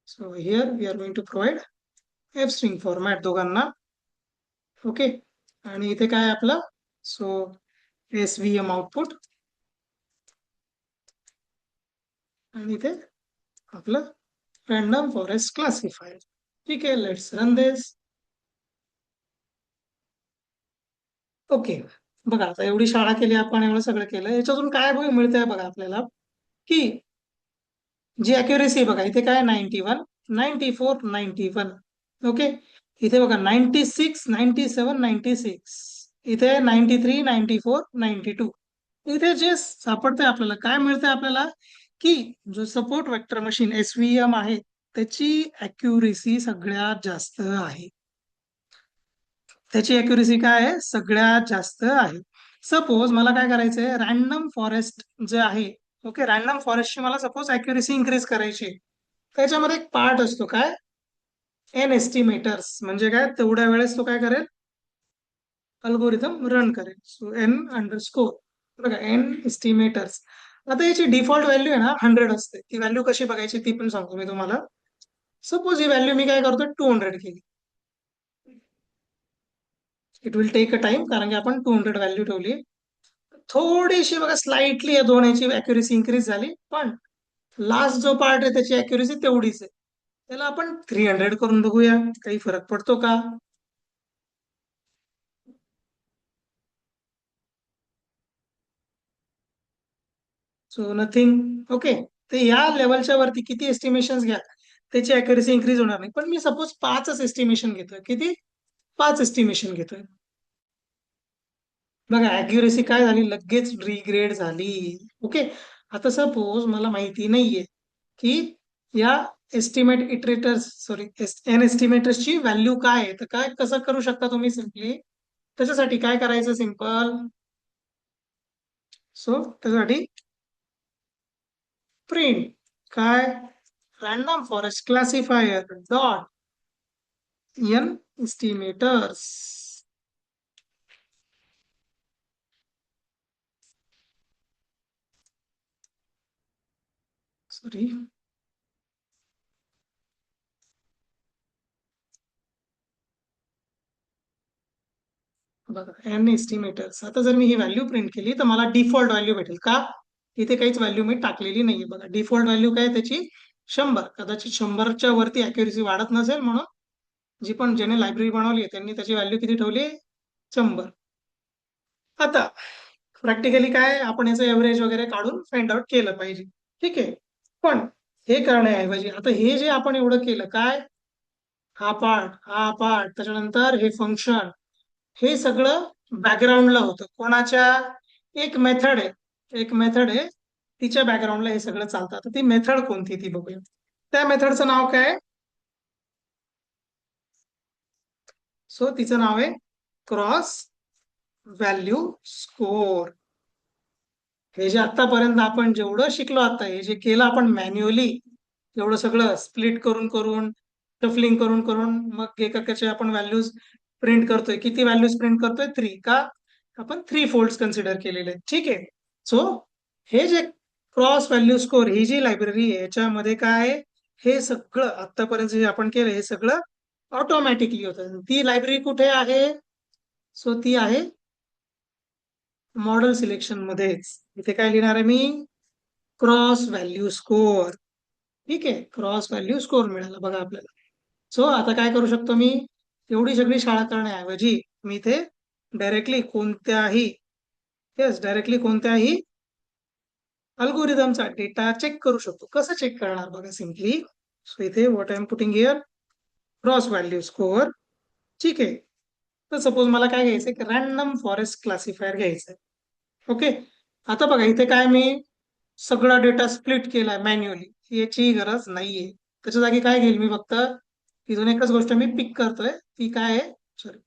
So here we are going to provide F string format दोघांना. ओके, आणि इथे काय आपलं, so S V M output, आणि इथे आपलं रॅन्डम फॉरेस्ट क्लासिफायर. ठीक आहे, लेट्स रन दिस. ओके, बघा आता एवढी शाळा केली आपण, एवढं सगळं केलं, याच्यातून काय मिळतंय बघा आपल्याला, की जी अॅक्युरेसी बघा इथे काय 91, 94, 91. ओके, इथे बघा 96, 97, 96, इथे 93, 94, 92. इथे जे सापडतंय आपल्याला, काय मिळतंय आपल्याला, की जो सपोर्ट वेक्टर मशीन एसव्हीएम आहे, त्याची अॅक्युरेसी सगळ्यात जास्त आहे. त्याची अॅक्युरेसी काय आहे, सगळ्यात जास्त आहे. सपोज मला काय करायचंय, रॅन्डम फॉरेस्ट जे आहे, ओके, रॅन्डम फॉरेस्टची मला सपोज अॅक्युरेसी इन्क्रीज करायची. त्याच्यामध्ये एक पार्ट असतो काय, एन एस्टिमेटर्स. म्हणजे काय, तेवढ्या वेळेस तो काय करेल, अल्गोरिथम रन करेल. सो एन अंडरस्कोर, बघा एन एस्टिमेटर्स. आता याची डिफॉल्ट व्हॅल्यू आहे ना 100 असते. ती व्हॅल्यू कशी बघायची ती पण सांगतो मी तुम्हाला. सपोज ही व्हॅल्यू मी काय करतो 200 केली. It will take a time, कारण की आपण 200 व्हॅल्यू ठेवली. थोडीशी बघा स्लाइटली या दोन याची अॅक्युरेसी इन्क्रीज झाली, पण लास्ट जो पार्ट आहे त्याची अॅक्युरेसी तेवढीच आहे. त्याला आपण 300 करून बघूया, काही फरक पडतो का. So nothing. ओके, तर या लेवलच्या वरती किती एस्टिमेशन घ्या त्याची अॅक्युरेसी इन्क्रीज होणार नाही. पण मी सपोज 5च एस्टिमेशन घेतोय. किती? 5 एस्टिमेशन घेतोय. बघा अॅक्युरेसी काय झाली, लगेच रिग्रेड झाली. ओके. आता सपोज मला माहिती नाहीये की या एस्टिमेट इटरेटर्स सॉरी एन एस्टिमेटर्सची व्हॅल्यू काय आहे, तर काय कसं करू शकता तुम्ही सिम्पली, त्याच्यासाठी काय करायचं सिम्पल. सो त्याच्यासाठी प्रिंट काय, random forest classifier dot N estimators. Sorry, बघा एन एस्टिमेटर्स. आता जर मी ही व्हॅल्यू प्रिंट केली तर मला डिफॉल्ट व्हॅल्यू भेटेल का, इथे काहीच व्हॅल्यू मी टाकलेली नाहीये. बघा डिफॉल्ट व्हॅल्यू काय त्याची 100. कदाचित 100च्या वरती अॅक्युरेसी वाढत नसेल, म्हणून जी पण ज्याने लायब्ररी बनवली त्यांनी त्याची व्हॅल्यू किती ठेवली, 100. आता प्रॅक्टिकली काय, आपण याचं एव्हरेज वगैरे काढून फाइंड आउट केलं पाहिजे. ठीक आहे. पण हे करण्याऐवजी आता हे जे आपण एवढं केलं काय, हा पार्ट त्याच्यानंतर हे फंक्शन, हे सगळं बॅकग्राऊंडला होतं. कोणाच्या, एक मेथड आहे तिच्या बॅकग्राऊंडला हे सगळं चालतं. आता ती मेथड कोणती ती बघूया. त्या मेथडचं नाव काय, सो तिचं नाव आहे क्रॉस व्हॅल्यू स्कोर. हे जे आतापर्यंत आपण जेवढं शिकलो, आता हे जे केलं आपण मॅन्युअली, एवढं सगळं स्प्लिट करून करून शफलिंग करून करून मग एकाचे आपण व्हॅल्यूज प्रिंट करतोय. किती व्हॅल्यूज प्रिंट करतोय, 3 का, आपण 3 फोल्ड्स कन्सिडर केलेले आहेत. ठीक आहे. सो हे जे क्रॉस व्हॅल्यू स्कोर ही जी लायब्ररी आहे, याच्यामध्ये काय आहे, हे सगळं आतापर्यंत जे आपण केलं हे सगळं ऑटोमॅटिकली होतं. ती लायब्ररी कुठे आहे, सो ती आहे मॉडेल सिलेक्शन मध्येच. इथे काय लिहिणार आहे मी, क्रॉस व्हॅल्यू स्कोर. ठीक आहे. क्रॉस व्हॅल्यू स्कोर मिळाला बघा आपल्याला. सो आता काय करू शकतो मी, एवढी सगळी शाळा करण्याऐवजी मी इथे डायरेक्टली कोणत्याही अल्गोरिदमचा डेटा चेक करू शकतो. कसं चेक करणार बघा सिम्पली. सो इथे what I am putting here, cross value score. ठीक आहे. तर सपोज मला काय घ्यायचंय, रॅन्डम फॉरेस्ट क्लासिफायर घ्यायचंय. ओके. आता बघा इथे काय, मी सगळा डेटा स्प्लिट केलाय मॅन्युअली, याची गरज नाहीये. त्याच्या जागी काय घेईल मी, फक्त इथून एकच गोष्ट मी पिक करतोय, ती काय आहे, सॉरी,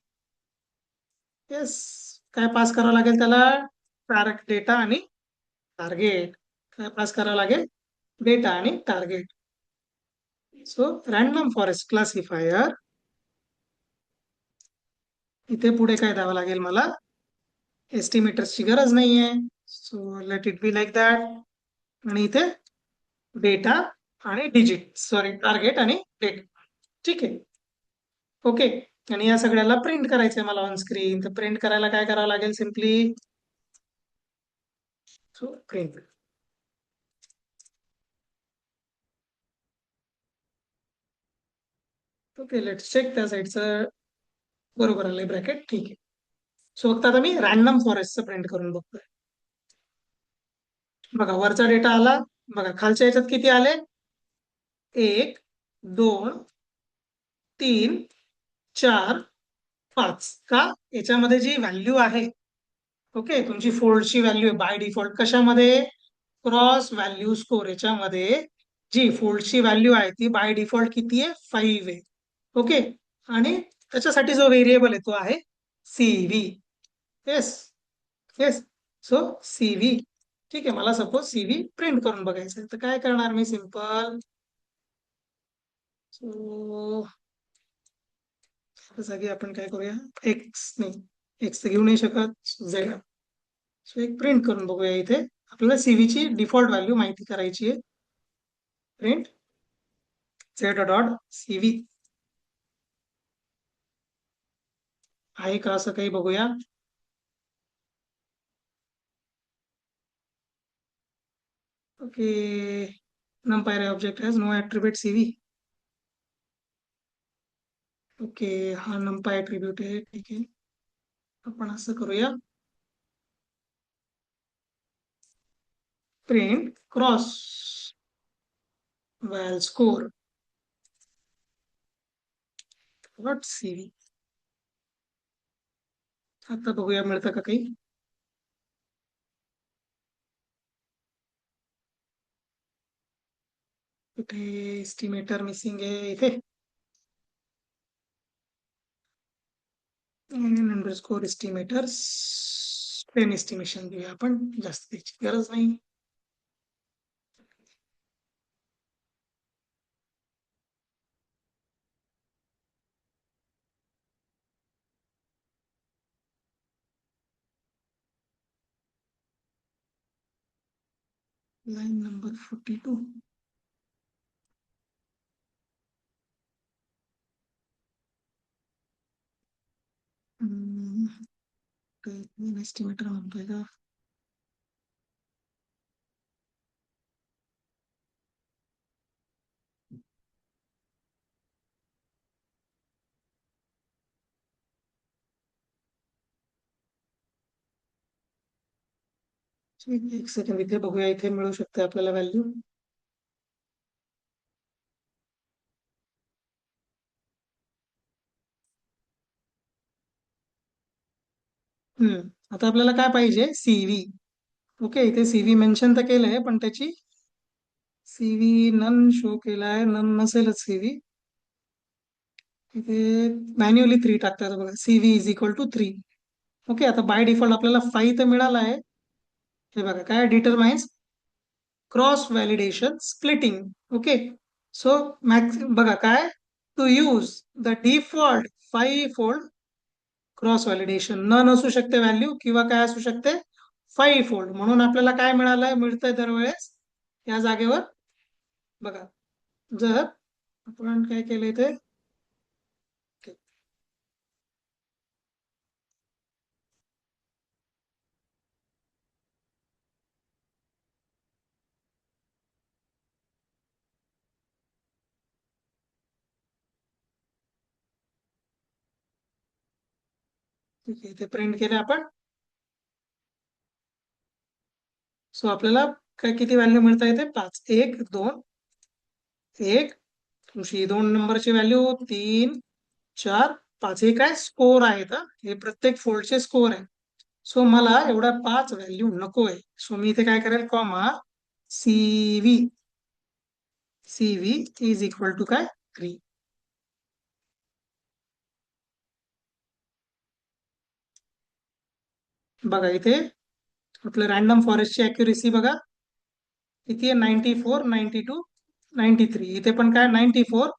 येस, काय पास करावं लागेल त्याला, डेटा आणि टार्गेट. काय पास करावं लागेल, डेटा आणि target. So random forest classifier, इथे पुढे काय द्यावं लागेल मला, एस्टिमेटर्सची गरज नाहीये. So let it be like that. आणि इथे डेटा आणि डिजिट, सॉरी टार्गेट आणि डेट. ठीक आहे. ओके. आणि या सगळ्याला प्रिंट करायचंय मला ऑन स्क्रीन. तर प्रिंट करायला काय करावं लागेल, simply so print. Okay, let's check त्या साईडचं बरोबर आलंय ब्रॅकेट. ठीक आहे. सो फक्त आता मी रॅन्डम फॉरेस्टचं प्रिंट करून बघतोय. बघा वरचा डेटा आला. बघा खालच्या याच्यात किती आले, 1 2 3 4 5. का, याच्यामध्ये जी व्हॅल्यू आहे, ओके, तुमची फोल्डची व्हॅल्यू आहे बाय डिफॉल्ट कशामध्ये, क्रॉस व्हॅल्यू स्कोर याच्यामध्ये जी फोल्डची व्हॅल्यू आहे ती बाय डिफॉल्ट किती आहे, 5 आहे. ओके. आणि त्याच्यासाठी जो व्हेरिएबल आहे तो आहे CV. Yes, yes. So CV. ठीक आहे. मला सपोज सीव्ही प्रिंट करून बघायचं तर काय करणार मी, सिम्पल, सो जागी आपण काय करूया, एक्स नाही, एक्स तर घेऊ नाही शकत, झेड. सो एक प्रिंट करून बघूया. इथे आपल्याला सीव्ही ची डिफॉल्ट व्हॅल्यू माहिती करायची आहे. प्रिंट झेड डॉट सीव्ही आहे का असं काही बघूया. Okay. numpy object has no attribute CV. Okay, हा numpy ऍट्रिब्यूट आहे. ठीक आहे. आपण असं करूया, print cross val score dot CV. आता बघूया मिळतं का काही. कुठे एस्टिमेटर मिसिंग आहे इथे. Underscore estimators. पेन एस्टिमेशन देऊया आपण, जास्त त्याची गरज नाही. Line number 42. एस्टिमेटर म्हणतोय का. एक सेकंड इथे बघूया, इथे मिळू शकते आपल्याला व्हॅल्यू. आता आपल्याला काय पाहिजे, सीव्ही. ओके, इथे सीव्ही मेन्शन तर केलंय, पण त्याची सीव्ही नन शो केलाय, नन नसेलच सीव्ही. इथे मॅन्युअली 3 टाकतात बघा, CV is equal to 3. Okay, आता बाय डिफॉल्ट आपल्याला 5 तर मिळाला आहे. हे बघा काय determines cross validation splitting. Okay, so max बघा काय, to use the default 5 fold cross validation none असू शकते व्हॅल्यू, किंवा काय असू शकते 5 फोल्ड. म्हणून आपल्याला काय मिळालंय, मिळतंय दरवेळेस या जागेवर. बघा, जर आपण काय केलंय ते, ठीक आहे, इथे प्रिंट केले आपण. सो आपल्याला काय किती व्हॅल्यू मिळता येते, 5. 1 2 1 तुमची 2 नंबरची व्हॅल्यू, 3 4 5. हे काय स्कोर आहेत, हे प्रत्येक फोल्डचे स्कोर आहे. सो मला एवढा 5 व्हॅल्यू नको आहे. सो मी इथे काय करेल, comma CV. CV is equal to काय 3. बघा इथे आपलं रॅन्डम फॉरेस्टची अॅक्युरेसी बघा किती आहे, 94 92 93. इथे पण काय 94.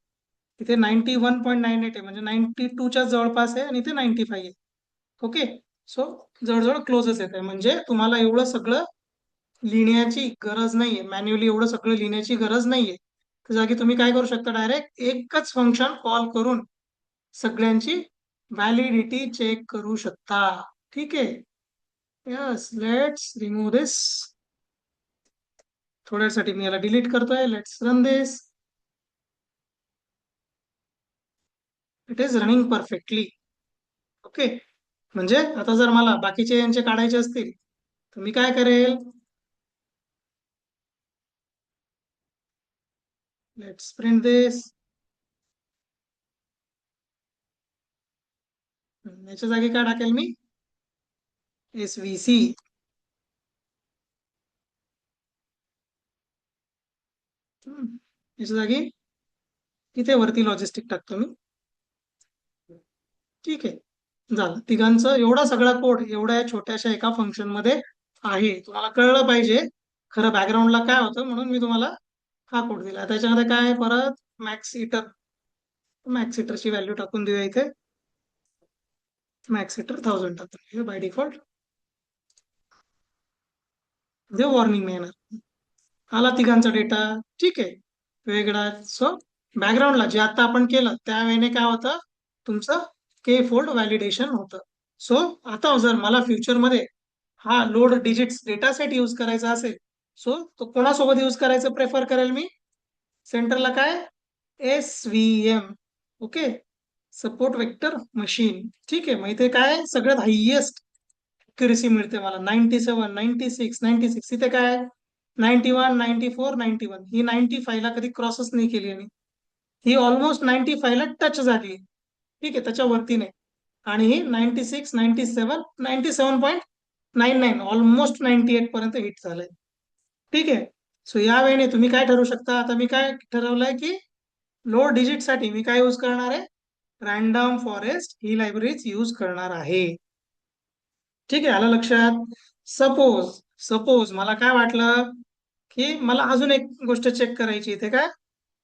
इथे 91.98 आहे, म्हणजे 92च्या जवळपास आहे, आणि इथे 95 आहे. ओके, सो जवळजवळ क्लोजच येत आहे. म्हणजे तुम्हाला एवढं सगळं लिहिण्याची गरज नाहीये, मॅन्युअली एवढं सगळं लिहिण्याची गरज नाहीये. त्या जागी तुम्ही काय करू शकता, डायरेक्ट एकच फंक्शन कॉल करून सगळ्यांची व्हॅलिडिटी चेक करू शकता. ठीक आहे. यस, लेट्स रिमूव्ह दिस. थोड्यासाठी मी याला डिलीट करतोय. Let's run this. It is running perfectly. Okay, म्हणजे आता जर मला बाकीचे यांचे काढायचे असतील तर मी काय करेल, लेट्स प्रिंट दिस. याच्या जागी काय टाकेल मी, SVC. याच्या जागी इथे वरती लॉजिस्टिक टाकतो मी. ठीक आहे, झालं. तिघांचं एवढा सगळा कोड एवढ्या छोट्याशा एका फंक्शन मध्ये आहे. तुम्हाला कळलं पाहिजे खरं बॅकग्राऊंडला काय होतं, म्हणून मी तुम्हाला हा कोड दिला. त्याच्यामध्ये काय, परत मॅक्स इटर. मॅक्स इटरची व्हॅल्यू टाकून देऊया इथे. मॅक्स इटर 1000 टाकून बाय डिफॉल्ट. जे वॉर्निंग नाही येणार. आला तिघांचा डेटा. ठीक आहे, वेगळा. सो बॅकग्राऊंडला जे आता आपण केलं त्यावेळेने काय होतं, तुमचं के फोल्ड व्हॅलिडेशन होतं. सो आता जर मला फ्युचरमध्ये हा load digits data set use करायचा असेल, सो तो कोणासोबत यूज करायचं प्रेफर करेल मी, सेंटरला काय, SVM. Okay, support vector machine. ठीक आहे, मग इथे काय सगळ्यात हायेस्ट अॅक्युरेसी मिळते मला, 97 96 96. इथे काय 91, 94, 91 ही 95 ला कधी क्रॉसच नाही केली आणि ही ऑलमोस्ट 95 ला टच झाली. ठीक आहे, त्याच्यावरती नाही. आणि ही 96, 97, 97.99 ऑलमोस्ट 98 पर्यंत हिट झालंय. ठीक आहे. सो या वेळेने तुम्ही काय ठरवू शकता, आता मी काय ठरवलंय की लो डिजिट साठी मी काय यूज करणार आहे, रॅन्डम फॉरेस्ट ही लायब्ररीज यूज करणार आहे. ठीक आहे, आलं लक्षात. सपोज सपोज मला काय वाटलं की मला अजून एक गोष्ट चेक करायची इथे, काय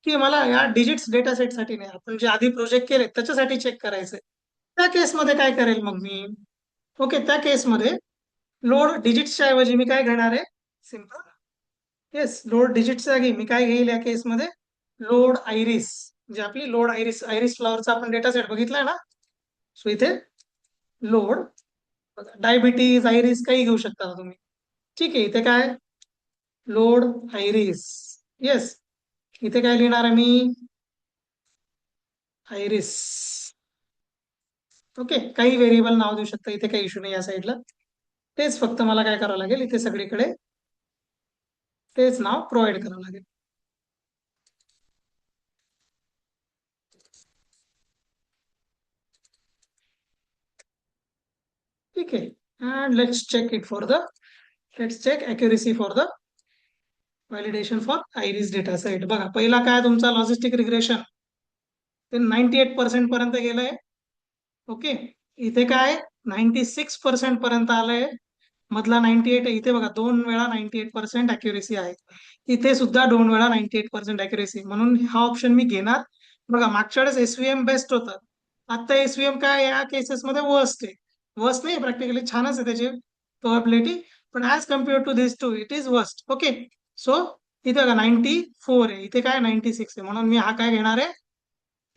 की मला या डिजिट्स डेटा सेट साठी नाही, आपण जे आधी प्रोजेक्ट केले त्याच्यासाठी चेक करायचंय. त्या केसमध्ये काय करेल मग मी, ओके, त्या केसमध्ये लोड डिजिट्सच्या ऐवजी मी काय घेणार आहे, सिम्पल, येस, लोड डिजिटच्या जागी मी काय घेईल या केसमध्ये, लोड आयरिस. म्हणजे आपली लोड आयरिस, आयरिस फ्लॉवरचा आपण डेटा सेट बघितलाय ना. सो इथे लोड डायबिटीज, आयरिस काही घेऊ शकता तुम्ही. ठीक आहे, इथे काय लोड आयरिस, येस, इथे काय लिहिणार आहे मी, आयरिस. ओके, काही व्हेरिएबल नाव देऊ शकता, इथे काही इश्यू नाही या साईडला. तेच फक्त मला काय करावं लागेल, इथे सगळीकडे तेच नाव प्रोव्हाइड करावं लागेल. ठीक आहे, and let's check it for the, let's check accuracy for the validation for iris data set. बघा, पहिला काय तुमचा लॉजिस्टिक रिग्रेशन ते 98% पर्यंत गेलंय. ओके, इथे काय 96% पर्यंत आलंय. मधला 98 इथे बघा, 2 वेळा 98% अॅक्युरेसी आहे. इथे सुद्धा 2 वेळा 98% अॅक्युरेसी, म्हणून हा ऑप्शन मी घेणार. बघा, मागच्या वेळेस एसव्हीएम बेस्ट होतं, आता एसव्हीएम काय या केसेसमध्ये वर्स्ट आहे. वर्स्ट नाही, प्रॅक्टिकली छानच आहे त्याची प्रोबॅबिलिटी, पण as compare to this to it is worst. Okay, so इथे बघा 94 आहे, इथे काय 96 आहे, म्हणून मी हा काय घेणार आहे,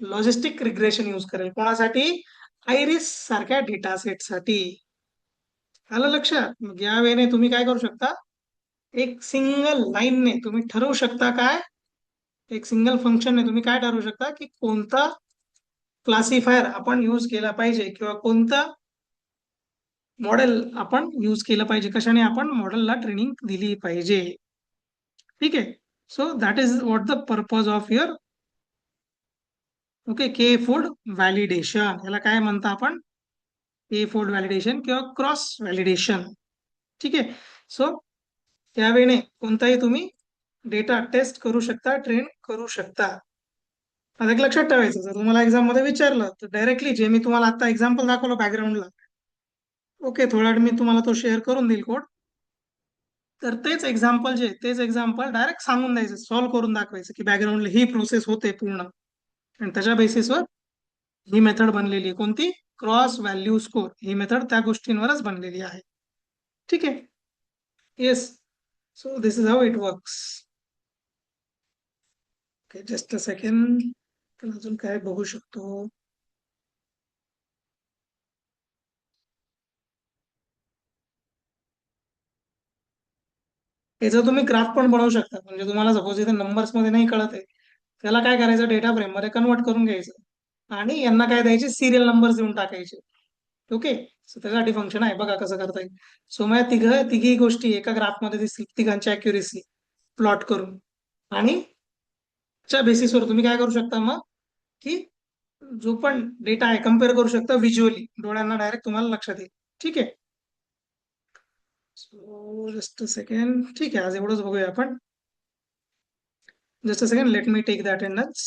लॉजिस्टिक रिग्रेशन यूज करेल. कोणासाठी, आयरिस सारख्या डेटा सेटसाठी. आलं लक्षात. मग या वेळेने तुम्ही काय करू शकता, एक सिंगल लाईनने तुम्ही ठरवू शकता काय, एक सिंगल फंक्शनने तुम्ही काय ठरवू शकता की कोणता क्लासिफायर आपण यूज केला पाहिजे, किंवा कोणता मॉडेल आपण यूज केलं पाहिजे, कशाने आपण मॉडेलला ट्रेनिंग दिली पाहिजे. ठीक आहे, so that is what the purpose of your, okay, K food validation. याला काय म्हणता आपण, के फूड व्हॅलिडेशन किंवा क्रॉस व्हॅलिडेशन. ठीक आहे, सो त्यावेळेने कोणताही तुम्ही डेटा टेस्ट करू शकता, ट्रेन करू शकता. आता एक लक्षात ठेवायचं, जर तुम्हाला एक्झाम मध्ये विचारलं तर डायरेक्टली जे मी तुम्हाला आता एक्झाम्पल दाखवलं बॅकग्राऊंडला, ओके, थोड्या वेळ मी तुम्हाला तो शेअर करून देईल कोड, तर तेच एक्झाम्पल जे तेच एक्झाम्पल डायरेक्ट सांगून द्यायचं, सॉल्व्ह करून दाखवायचं की बॅकग्राऊंडला ही प्रोसेस होते पूर्ण, आणि त्याच्या बेसिसवर ही मेथड बनलेली आहे. कोणती, क्रॉस व्हॅल्यू स्कोर, ही मेथड त्या गोष्टींवरच बनलेली आहे. ठीक आहे, yes, so this is how it works. Okay, just a second, अजून काय बघू शकतो. याचा तुम्ही ग्राफ पण बनवू शकता. म्हणजे तुम्हाला सपोज इथे नंबर्स मध्ये नाही कळत आहे, त्याला काय करायचं, डेटा फ्रेम मध्ये कन्वर्ट करून घ्यायचं आणि यांना काय द्यायचे, सिरियल नंबर्स देऊन टाकायचे. ओके, सो त्यासाठी फंक्शन आहे, बघा कसं करता येईल. सो माझ्या तिघी गोष्टी एका ग्राफ मध्ये दिसतील, तिघांची अॅक्युरेसी प्लॉट करून, आणि त्या बेसिसवर तुम्ही काय करू शकता मग, की जो पण डेटा आहे कम्पेअर करू शकता व्हिज्युअली, डोळ्यांना डायरेक्ट तुम्हाला लक्षात येईल. ठीक आहे, सो जस्ट अ सेकंड. ठीक आहे, आज एवढंच बघूया आपण. Just a second, let me take the attendance.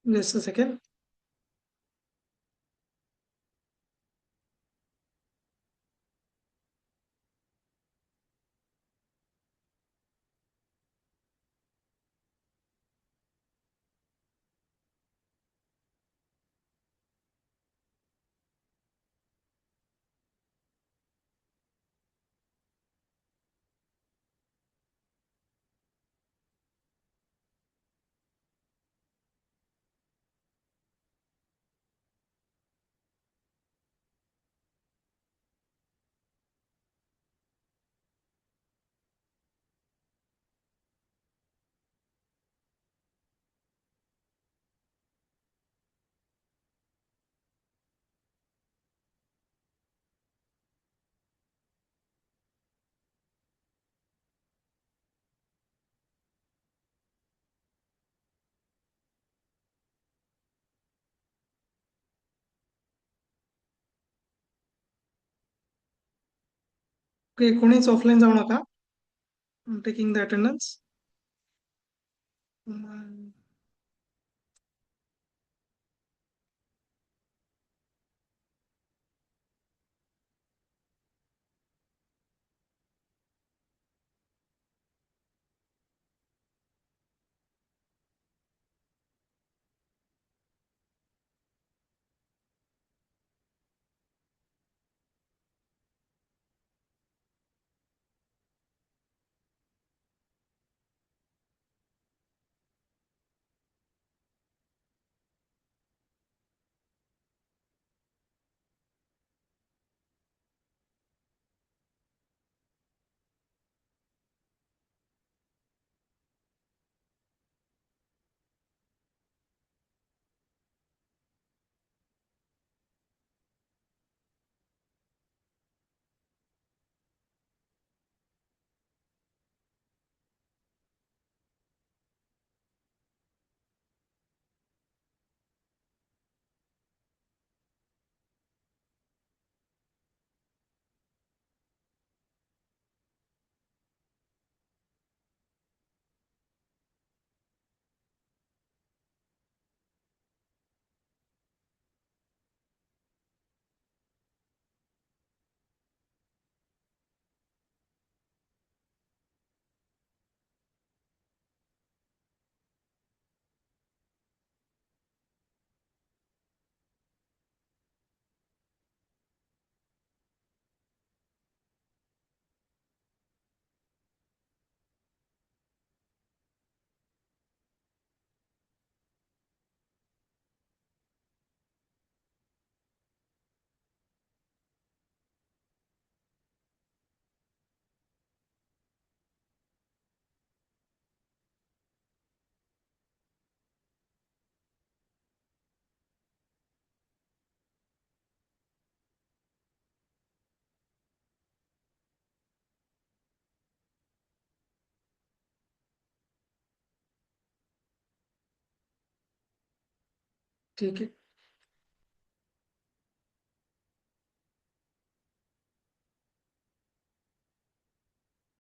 Just a second. Okay, कोणीच ऑफलाईन जाऊ नका. Taking the attendance. ठीक आहे.